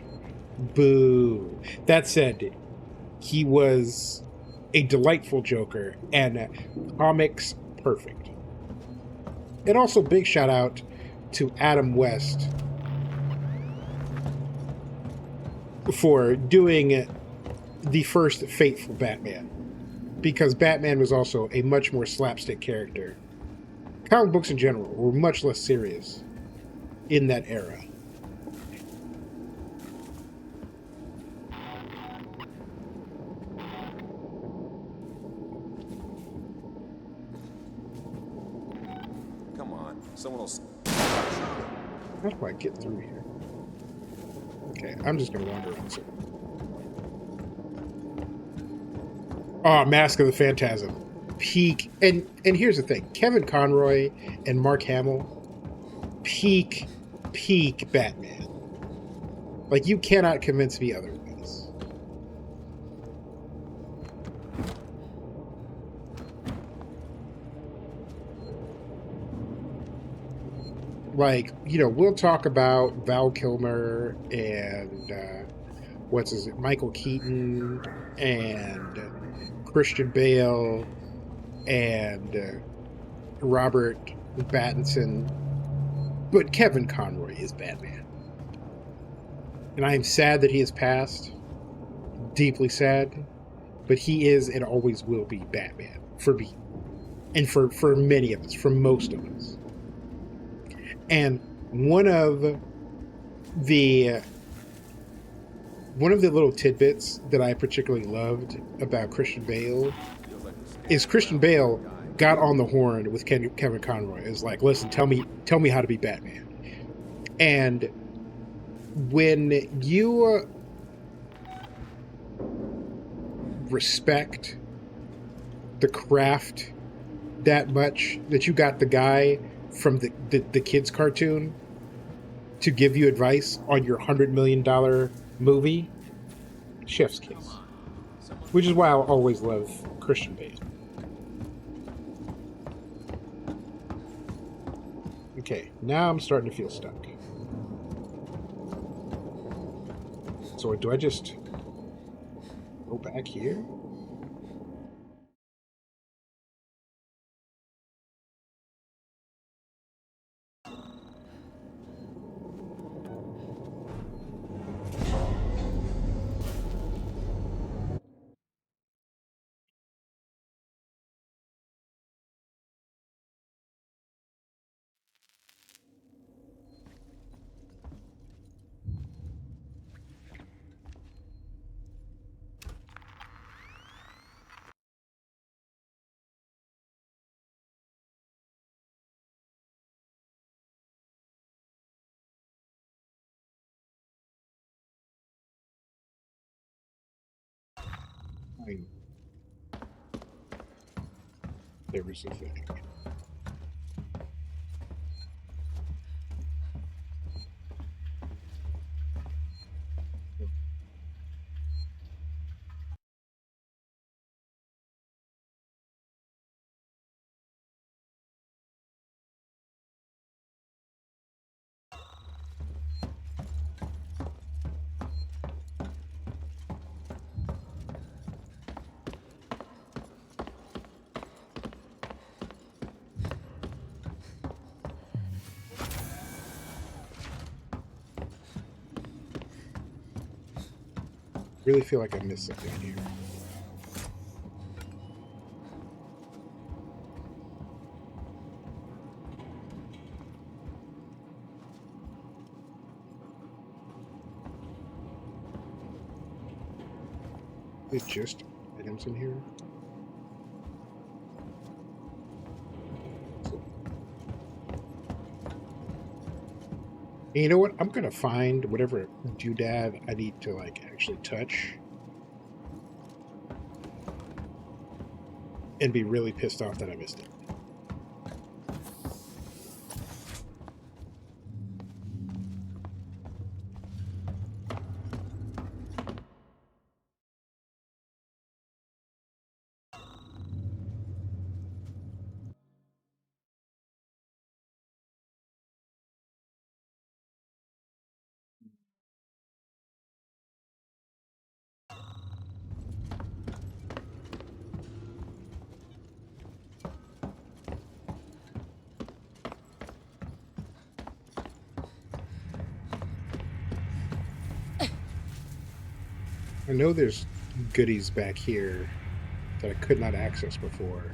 Boo. That said, he was a delightful Joker and comics perfect. And also big shout out to Adam West for doing the first faithful Batman, because Batman was also a much more slapstick character. Comic books in general were much less serious in that era. Come on, someone else. How do I get through here? Okay, I'm just gonna wander around. Oh, Mask of the Phantasm. Peak. And here's the thing. Kevin Conroy and Mark Hamill. Peak Batman. Like, you cannot convince me otherwise. Like, you know, we'll talk about Val Kilmer and Michael Keaton and Christian Bale and Robert Pattinson, but Kevin Conroy is Batman, and I am sad that he has passed. Deeply sad, but he is and always will be Batman for me, and for many of us, for most of us. And one of the little tidbits that I particularly loved about Christian Bale is Christian Bale got on the horn with Kevin Conroy. It was like, listen, tell me how to be Batman. And when you respect the craft that much that you got the guy from the kids cartoon to give you advice on your $100 million movie, chef's kiss. Which is why I'll always love Christian Bale. Okay, now I'm starting to feel stuck. So do I just go back here? There was a thing. Really feel like I missed something here. It's just items in here. And you know what? I'm gonna find whatever doodad I need to like actually touch, and be really pissed off that I missed it. I know there's goodies back here that I could not access before.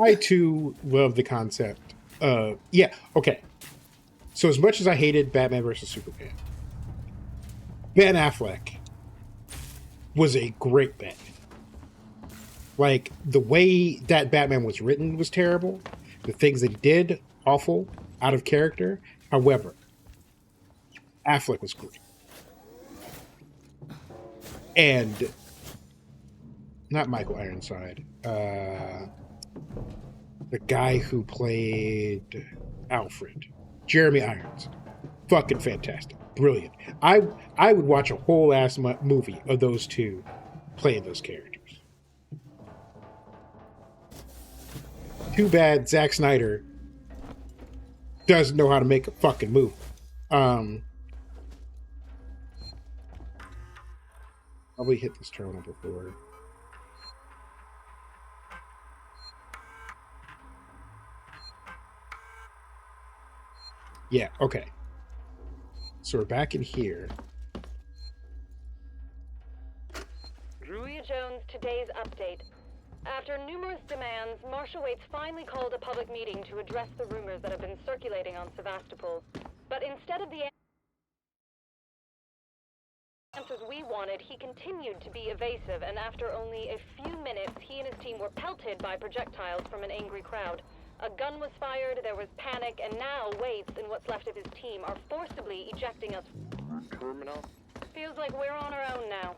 I too love the concept. Yeah, okay. So as much as I hated Batman vs. Superman, Ben Affleck was a great Batman. Like, the way that Batman was written was terrible. The things that he did, awful, out of character. However, Affleck was great. And not Michael Ironside. The guy who played Alfred. Jeremy Irons. Fucking fantastic. Brilliant. I would watch a whole ass movie of those two playing those characters. Too bad Zack Snyder doesn't know how to make a fucking movie. Probably hit this terminal before. Yeah, okay. So we're back in here. Druia Jones, today's update. After numerous demands, Marshal Waits finally called a public meeting to address the rumors that have been circulating on Sevastopol. But instead of the answers we wanted, he continued to be evasive, and after only a few minutes, he and his team were pelted by projectiles from an angry crowd. A gun was fired, there was panic, and now Waits and what's left of his team are forcibly ejecting us. Terminal? Feels like we're on our own now.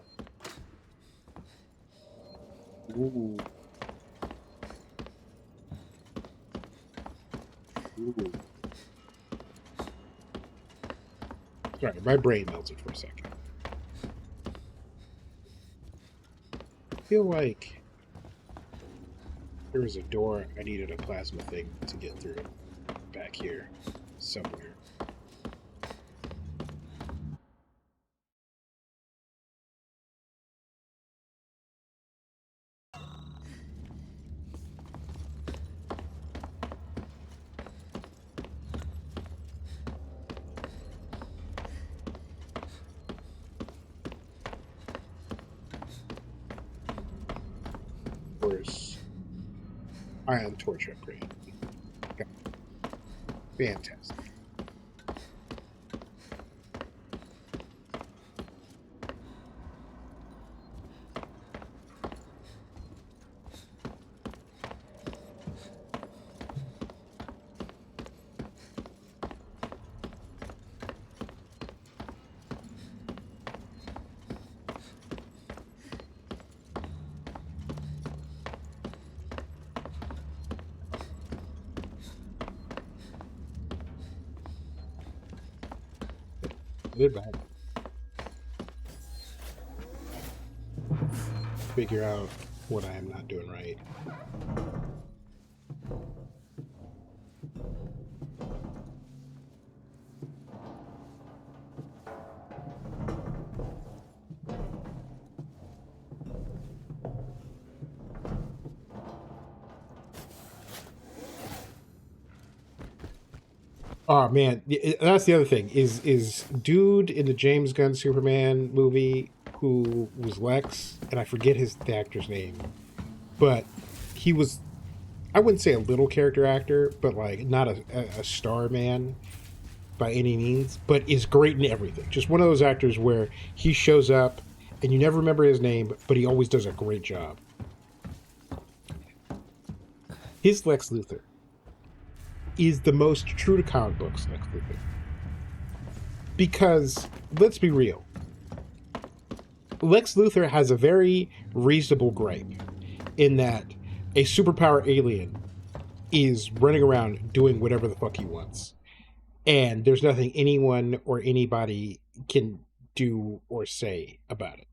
Ooh. Ooh. Sorry, my brain melted for a second. I feel like there was a door I needed a plasma thing to get through back here somewhere. Ion torch upgrade. Okay. Fantastic. Goodbye. Figure out what I am not doing right. Oh man, that's the other thing is dude in the James Gunn Superman movie who was Lex, and I forget the actor's name, but he was, I wouldn't say a little character actor, but like not a star man by any means, but is great in everything. Just one of those actors where he shows up and you never remember his name, but he always does a great job. His Lex Luthor is the most true to comic books Lex Luthor. Because, let's be real, Lex Luthor has a very reasonable gripe in that a superpower alien is running around doing whatever the fuck he wants. And there's nothing anyone or anybody can do or say about it.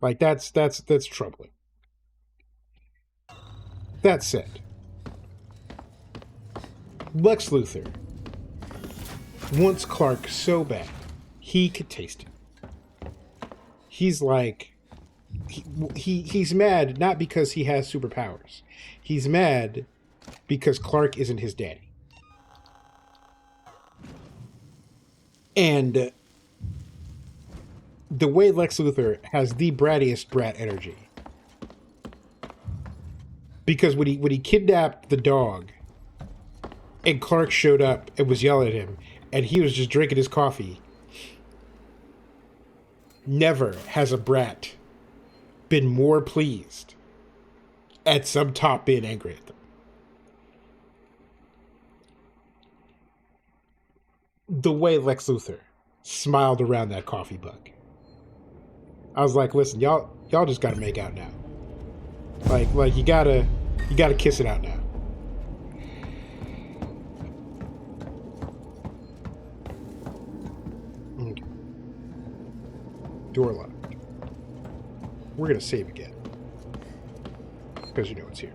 Like, that's troubling. That said, Lex Luthor wants Clark so bad he could taste it. He's like, he's mad not because he has superpowers. He's mad because Clark isn't his daddy. And the way Lex Luthor has the brattiest brat energy, because when he kidnapped the dog and Clark showed up and was yelling at him, and he was just drinking his coffee. Never has a brat been more pleased at some top being angry at them. The way Lex Luthor smiled around that coffee mug. I was like, listen, y'all just gotta make out now. Like you gotta kiss it out now. Okay. Door locked. We're gonna save again. Because you know it's here.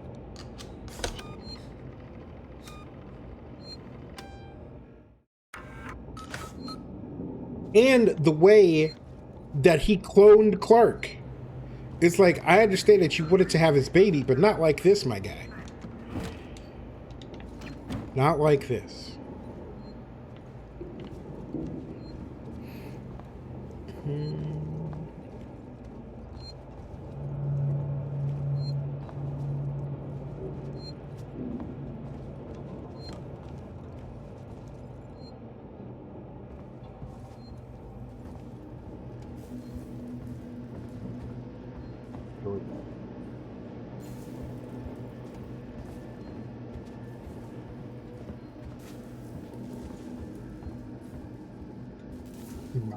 And the way that he cloned Clark. It's like, I understand that you wanted to have his baby, but not like this, my guy. Not like this.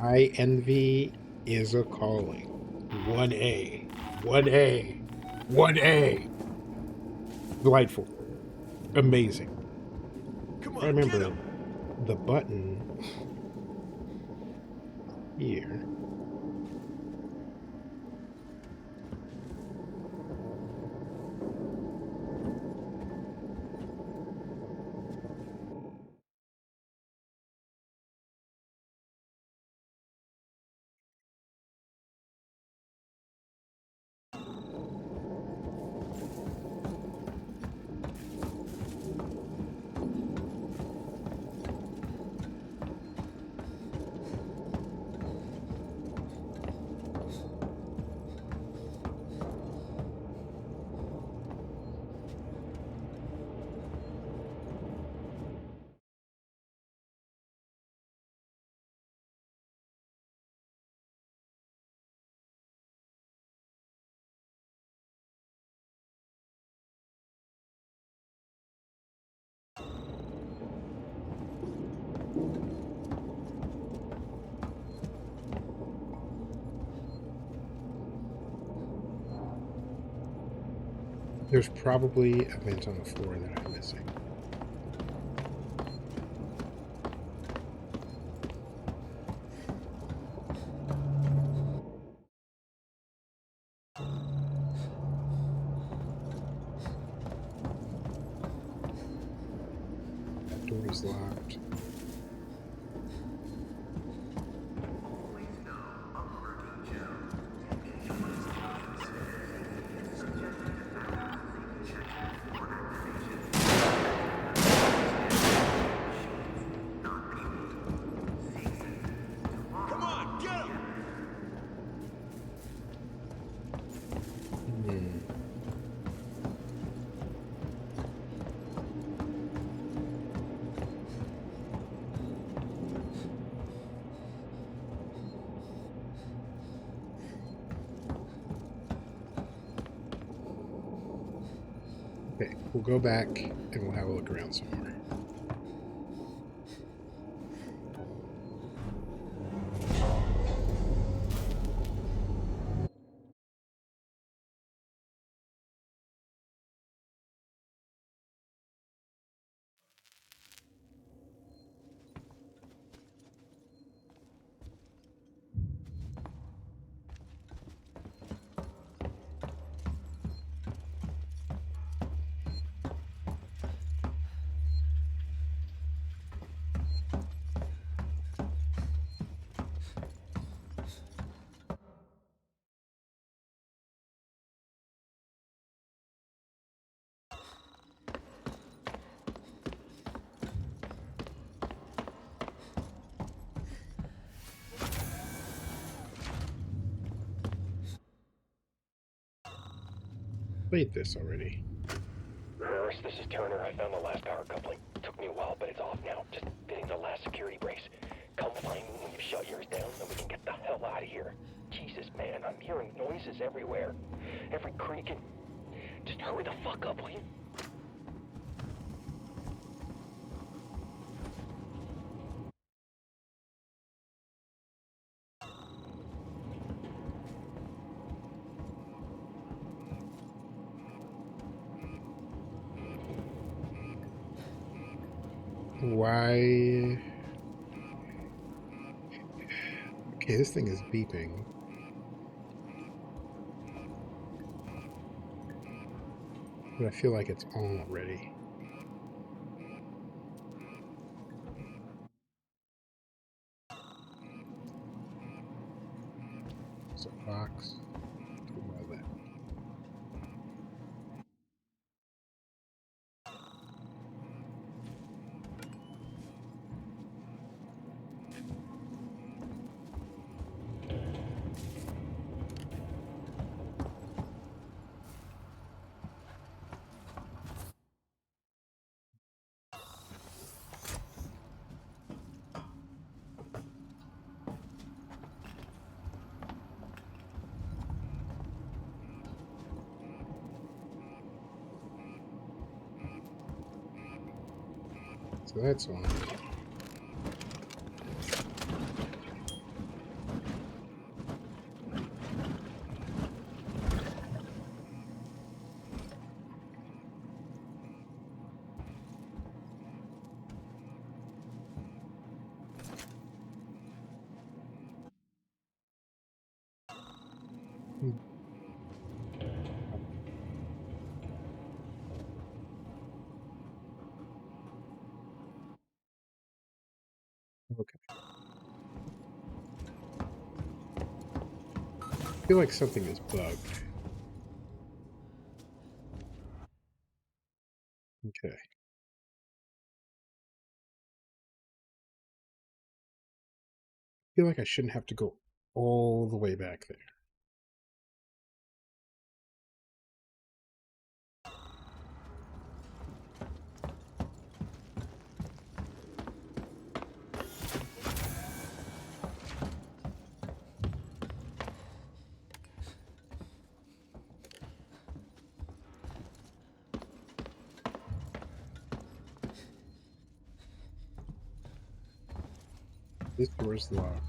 My envy is a calling. 1A. 1A. 1A. Delightful. Amazing. Come I on, remember get him. the button here. There's probably a vent on the floor that I'm missing. That door is locked. Come on, get him. Okay, we'll go back and we'll have a look around some more. Played this already. Reverse, this is Turner. I found the last power coupling. Took me a while, but it's off now. Just fitting the last security brace. Come find me when you've shut yours down, and we can get the hell out of here. Jesus, man, I'm hearing noises everywhere. Every creak and... Just hurry the fuck up, will you? Why? Okay, this thing is beeping. But I feel like it's on already. It's a box. Don't know that. So that's on. I feel like something is bugged. Okay. I feel like I shouldn't have to go all the way back there. This door's locked.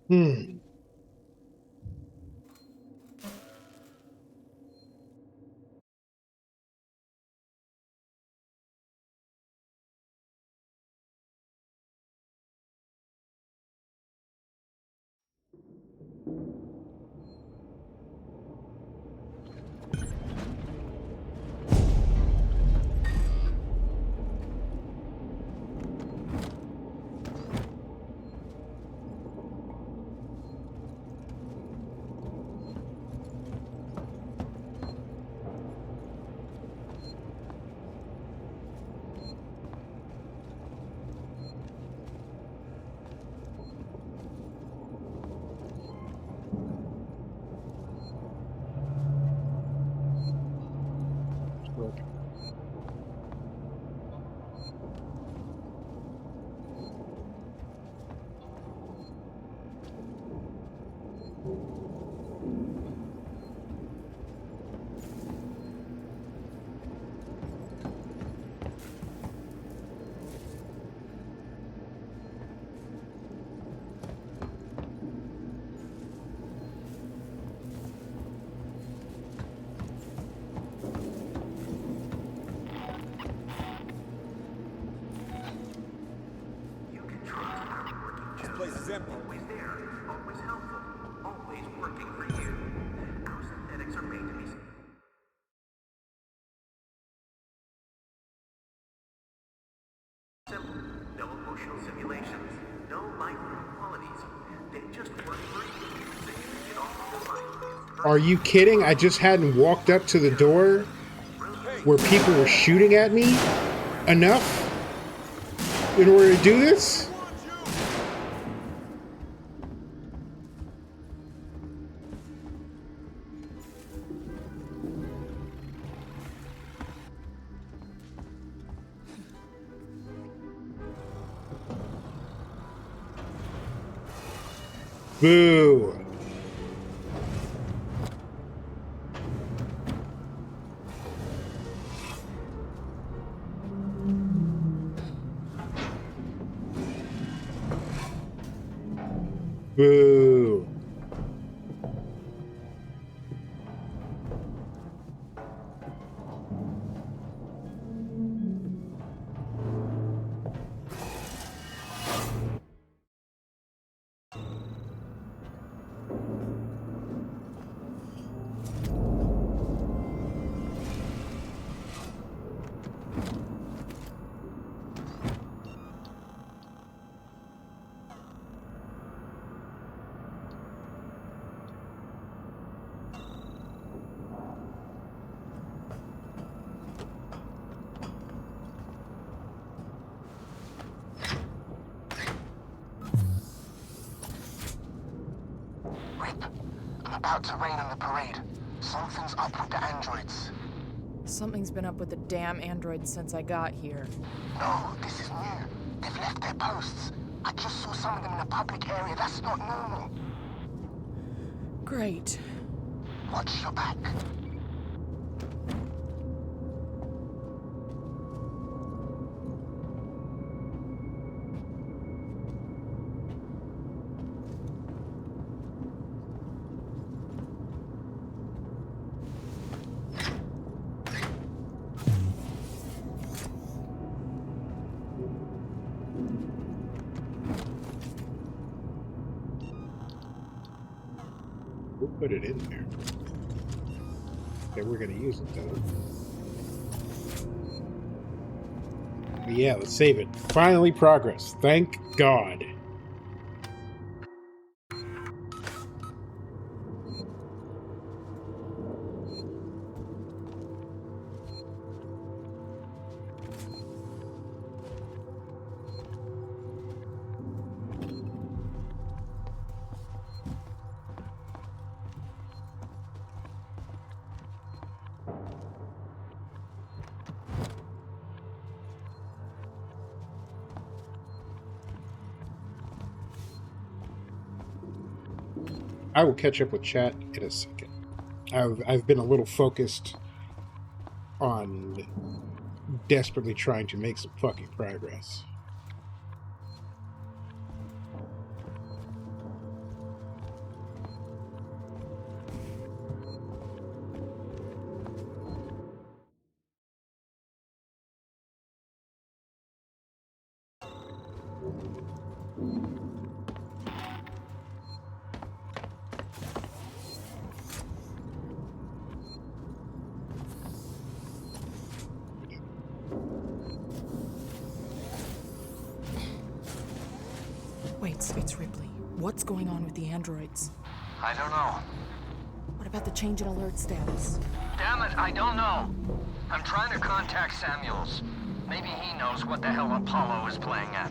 Hmm. This place is empty. Always there, always helpful, always working for you. Our synthetics are made to be simple. No emotional simulations, no life qualities. They just work for you. So you can get off of the line. Are you kidding? I just hadn't walked up to the door where people were shooting at me enough in order to do this? Boo. Boo. About to rain on the parade. Something's up with the androids. Something's been up with the damn androids since I got here. No, this is new. They've left their posts. I just saw some of them in a public area. That's not normal. Great. Watch your back. put it in there. Okay, we're gonna use it though. But yeah, let's save it. Finally progress. Thank God. I will catch up with chat in a second. I've been a little focused on desperately trying to make some fucking progress. Wait, it's Ripley. What's going on with the androids? I don't know. What about the change in alert status? Damn it, I don't know. I'm trying to contact Samuels. Maybe he knows what the hell Apollo is playing at.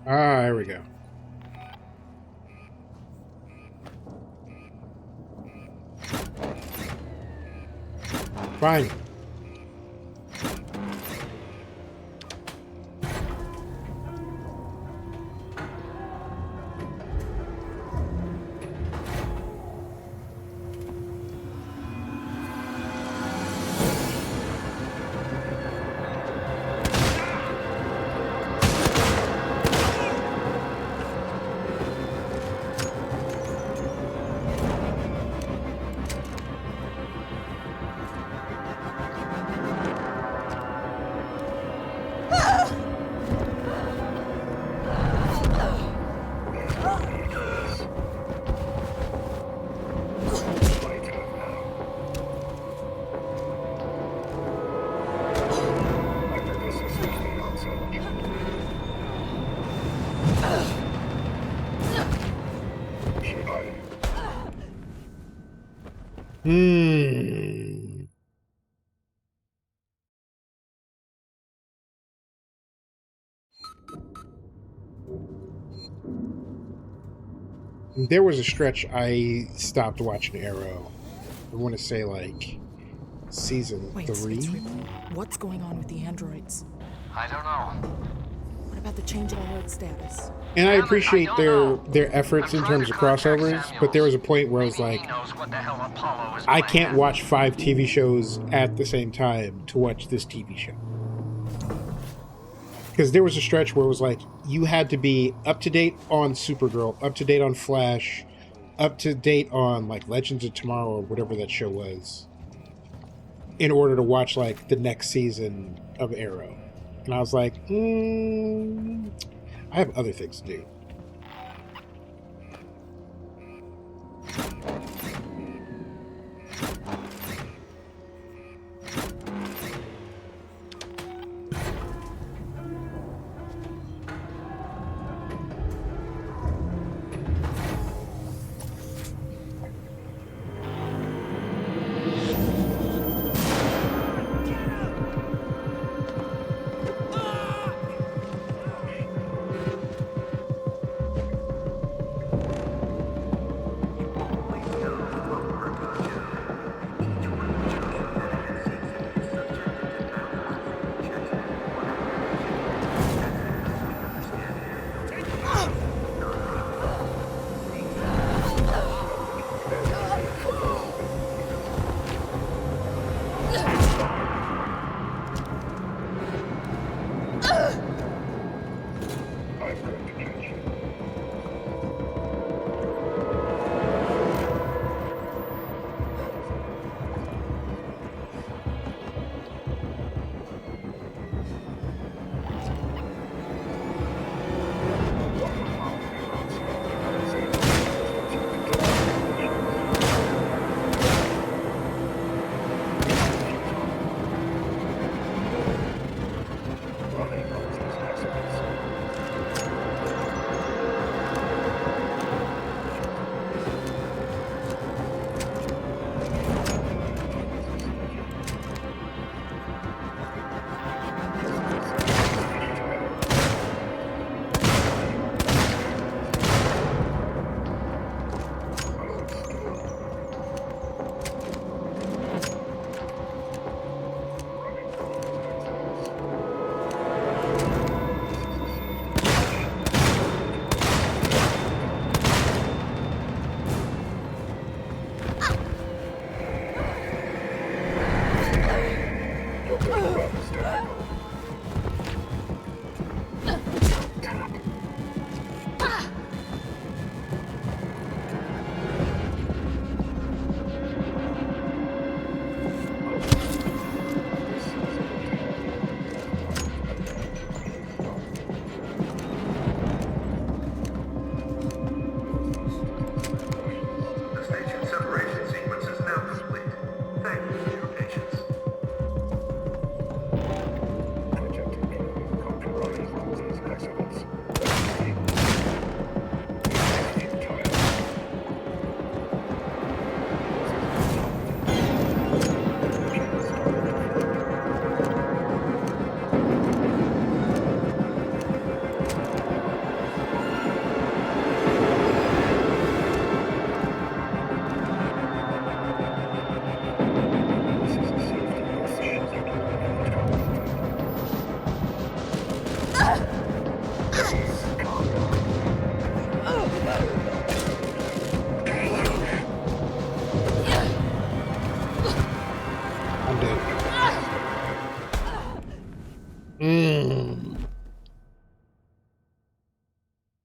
Ah, there we go. Fine. There was a stretch I stopped watching Arrow. I want to say like season 3. What's going on with the androids? I don't know. What about the change in alert status? And I appreciate their efforts in terms of crossovers, but there was a point where I was like, I can't watch 5 TV shows at the same time to watch this TV show. Because there was a stretch where it was like, you had to be up to date on Supergirl, up to date on Flash, up to date on like Legends of Tomorrow or whatever that show was, in order to watch like the next season of Arrow. And I was like, I have other things to do.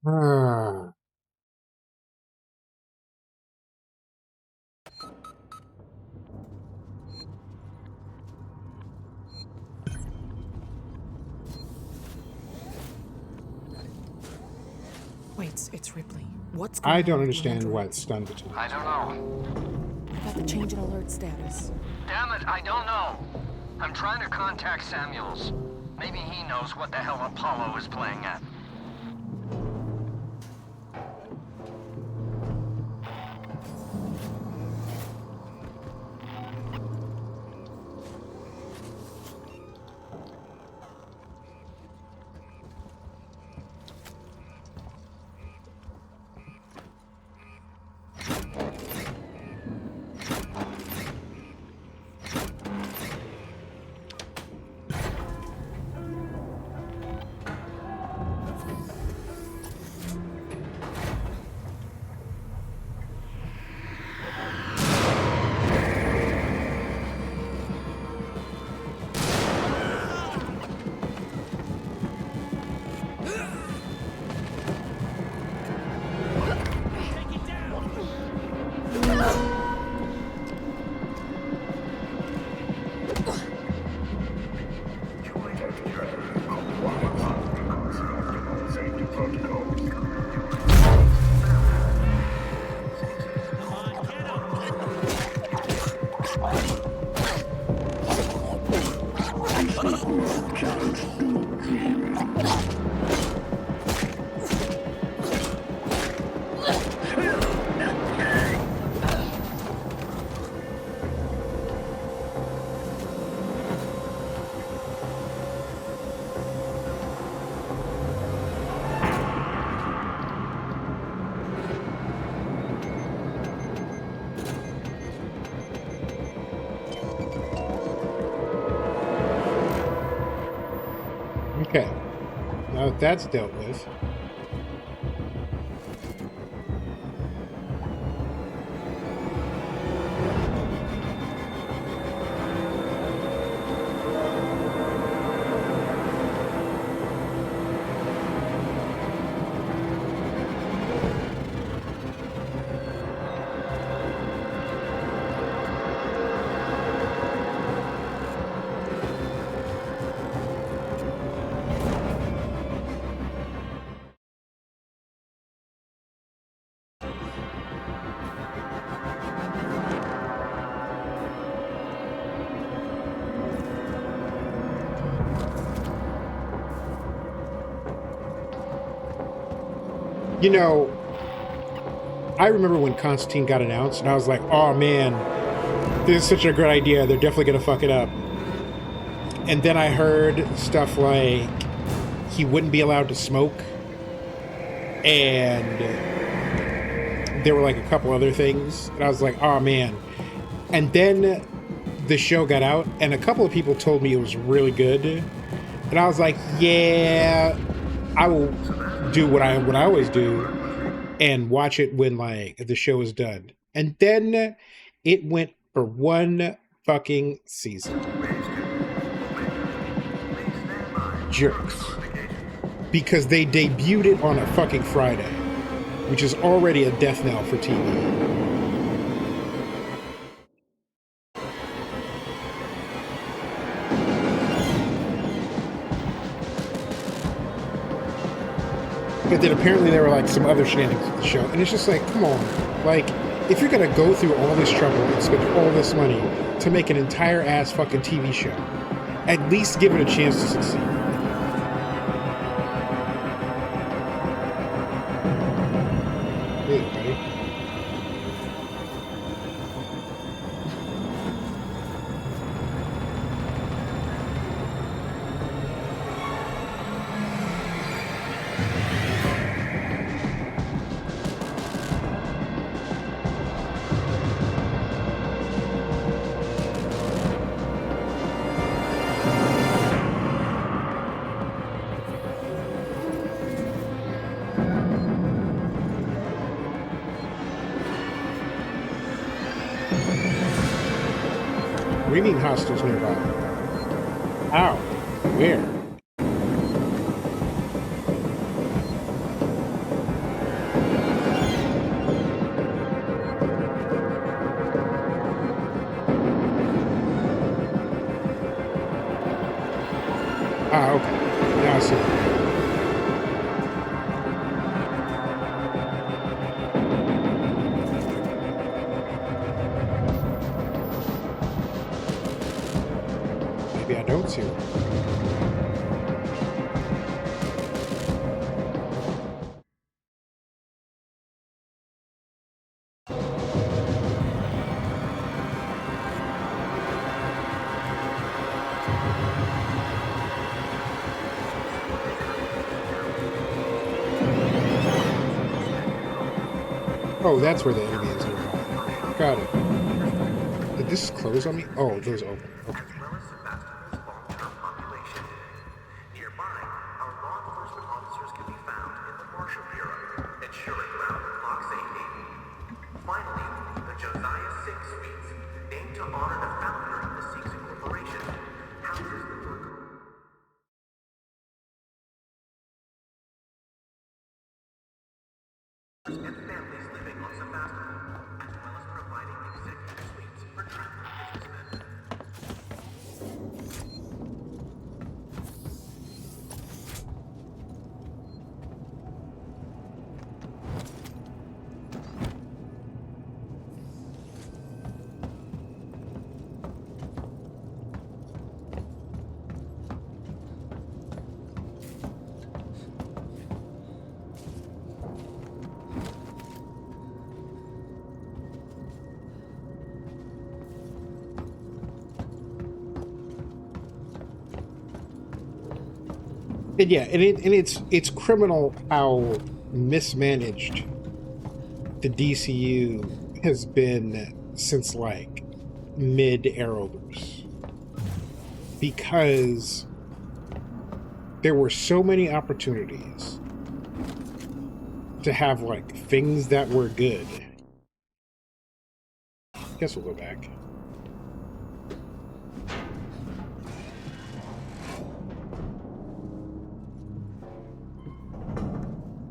Ah. Wait, it's Ripley. What's going on? I don't with the understand android? why it's stunned between. I don't know. I got the change in alert status. Damn it, I don't know. I'm trying to contact Samuels. Maybe he knows what the hell Apollo is playing at. Okay. Now that that's dealt with. You know, I remember when Constantine got announced, and I was like, oh man, this is such a great idea. They're definitely going to fuck it up. And then I heard stuff like he wouldn't be allowed to smoke. And there were like a couple other things. And I was like, oh man. And then the show got out, and a couple of people told me it was really good. And I was like, yeah, I will do what I always do and watch it when like the show is done. And then it went for one fucking season. Jerks. Because they debuted it on a fucking Friday, which is already a death knell for TV. But then apparently there were like some other shenanigans with the show. And it's just like, come on. Like, if you're going to go through all this trouble and spend all this money to make an entire ass fucking TV show, at least give it a chance to succeed. Hey, buddy. We need hostiles nearby. Ow. Where? too. Oh, that's where the enemy is. Got it. Did this close on me? Oh, it was open. Okay. As well as Sevastopol's long-term population. Nearby, our law enforcement officers can be found in the Marshal Bureau, ensuring round-the-clock safety. Finally, the Josiah 6 Suites, named to honor the founder of the Six Corporation, houses the worker. And families living on Sevastopol, as well as providing executive suites for traveling businessmen. And yeah, and it's criminal how mismanaged the DCU has been since like mid-Arrowverse, because there were so many opportunities to have like things that were good. Guess we'll go back.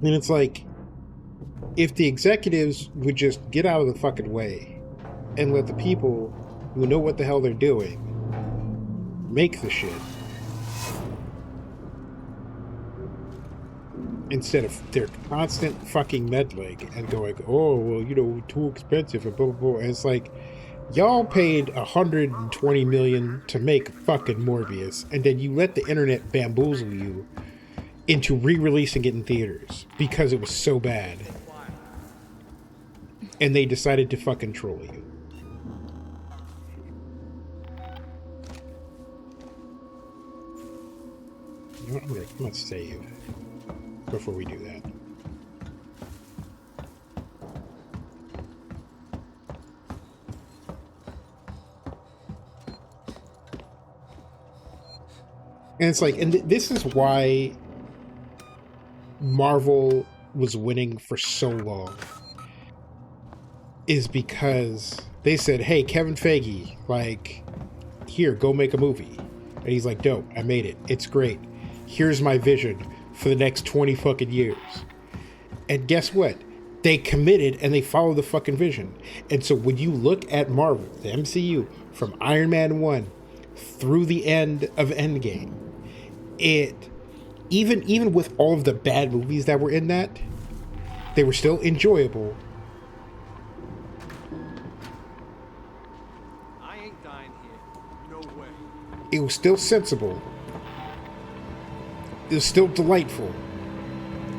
And it's like, if the executives would just get out of the fucking way and let the people who know what the hell they're doing make the shit, instead of their constant fucking meddling and going, oh, well, you know, too expensive and blah, blah, blah. And it's like, y'all paid $120 million to make fucking Morbius, and then you let the internet bamboozle you into re-releasing it in theaters because it was so bad. And they decided to fucking troll you. You know what, I'm gonna save before we do that. And it's like, and this is why Marvel was winning for so long, is because they said, hey, Kevin Feige, like, here, go make a movie. And he's like, dope, I made it. It's great. Here's my vision for the next 20 fucking years. And guess what? They committed and they followed the fucking vision. And so when you look at Marvel, the MCU, from Iron Man 1 through the end of Endgame, it, even with all of the bad movies that were in that, they were still enjoyable. I ain't dying here. No way. It was still sensible. It was still delightful.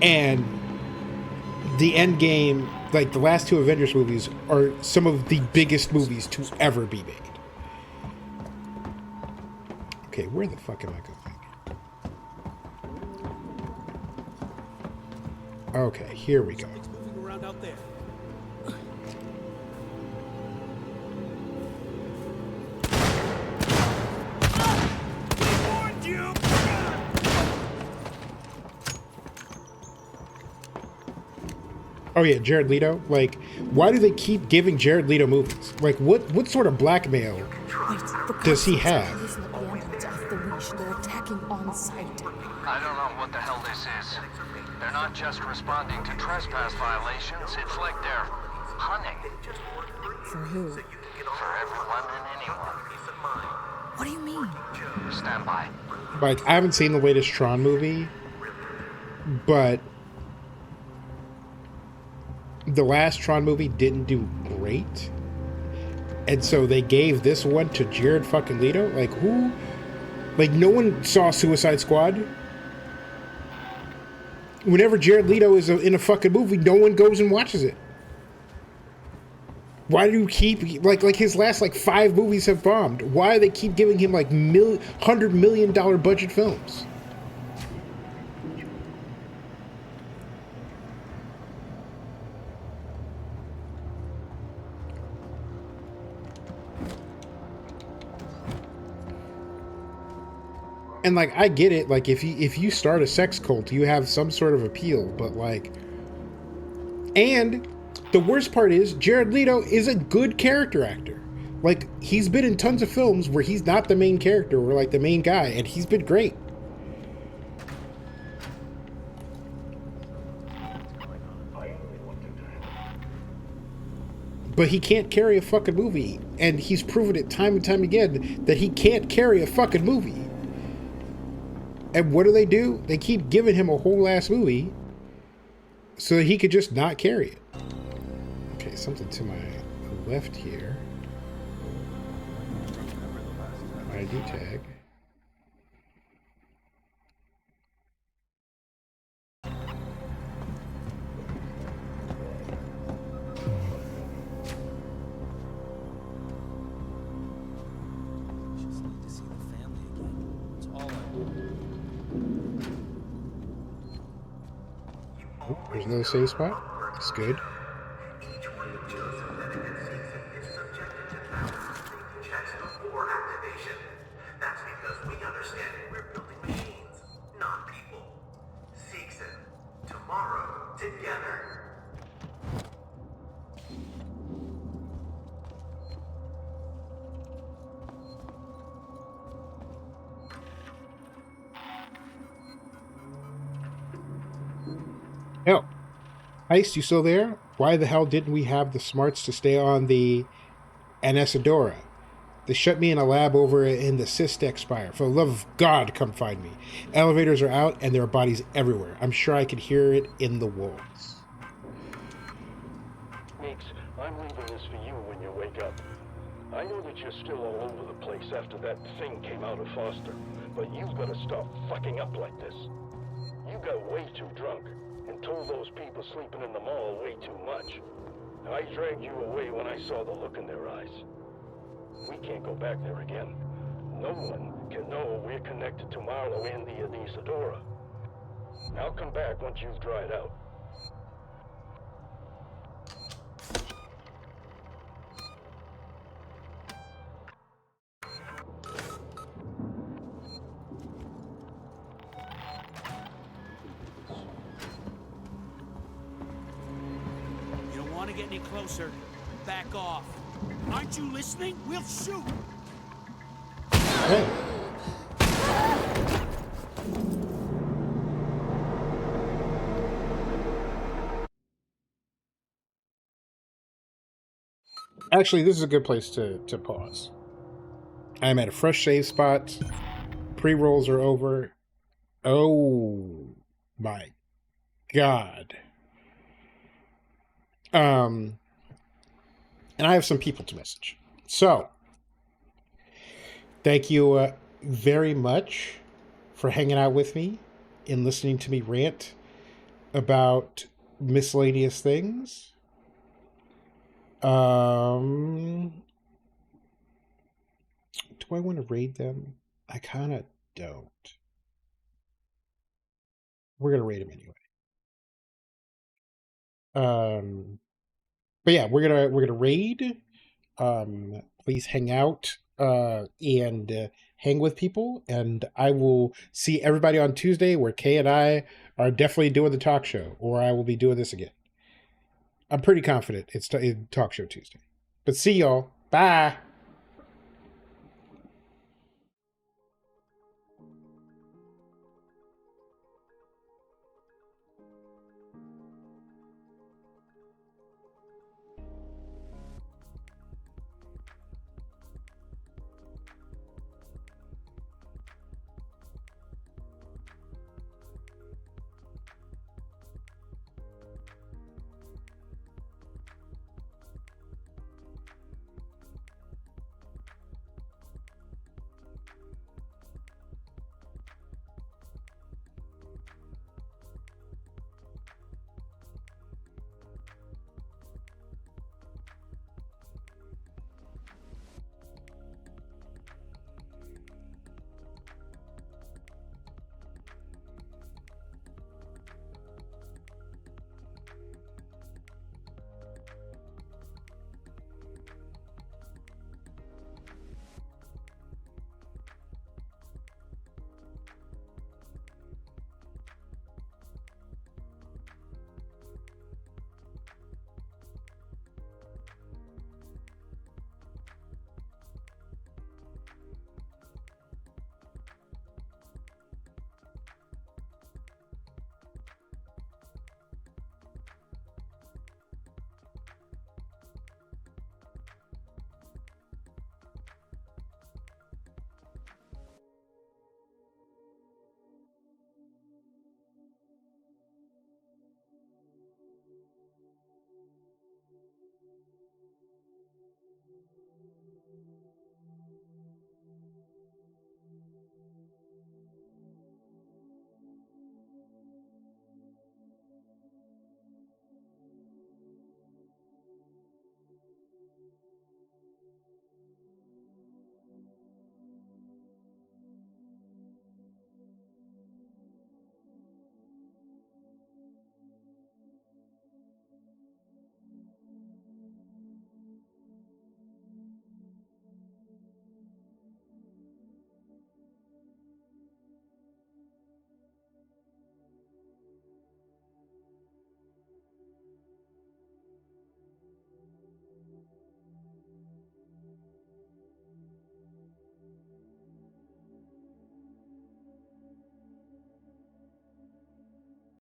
And the Endgame, like the last two Avengers movies, are some of the biggest movies to ever be made. Okay, where the fuck am I going? Okay, here we go. Something's moving around out there. Oh yeah, Jared Leto. Like, why do they keep giving Jared Leto movies? Like, what sort of blackmail does he have? They're attacking on sight. I don't know what the hell this is. They're not just responding to trespass violations, it's like they're hunting. For who? For everyone and anyone. What do you mean? Stand by. Like, I haven't seen the latest Tron movie, but the last Tron movie didn't do great. And so they gave this one to Jared fucking Leto? Like, Like, no one saw Suicide Squad. Whenever Jared Leto is in a fucking movie, no one goes and watches it. Why do you keep, like his last, 5 movies have bombed? Why do they keep giving him, $100 million budget films? And I get it. If you start a sex cult, you have some sort of appeal. But and the worst part is Jared Leto is a good character actor. He's been in tons of films where he's not the main character or the main guy, and he's been great. But he can't carry a fucking movie, and he's proven it time and time again that he can't carry a fucking movie. And what do? They keep giving him a whole ass movie so that he could just not carry it. Okay, something to my left here. My ID tag. Oh, there's another save spot. That's good. Each radio synthetic and Seegson is subjected to thousands of safety checks before activation. That's because we understand we're building machines, not people. Seegson, tomorrow, together. Oh, Heist, you still there? Why the hell didn't we have the smarts to stay on the Anesidora? They shut me in a lab over in the Systech Spire. For the love of God, come find me. Elevators are out and there are bodies everywhere. I'm sure I could hear it in the walls. Meeks, I'm leaving this for you when you wake up. I know that you're still all over the place after that thing came out of Foster, but you've got to stop fucking up like this. You got way too drunk and told those people sleeping in the mall way too much. I dragged you away when I saw the look in their eyes. We can't go back there again. No one can know we're connected to Marlowe and the Anesidora. I'll come back once you've dried out. You don't want to get any closer. Back off. Aren't you listening? We'll shoot. Hey. Actually, this is a good place to pause. I'm at a fresh save spot. Pre-rolls are over. Oh my God. And I have some people to message. So, thank you very much for hanging out with me and listening to me rant about miscellaneous things. Do I want to raid them? I kind of don't. We're going to raid them anyway. But yeah, we're gonna raid. Please hang out and hang with people, and I will see everybody on Tuesday, where Kay and I are definitely doing the talk show, or I will be doing this again. I'm pretty confident it's talk show Tuesday. But see y'all. Bye.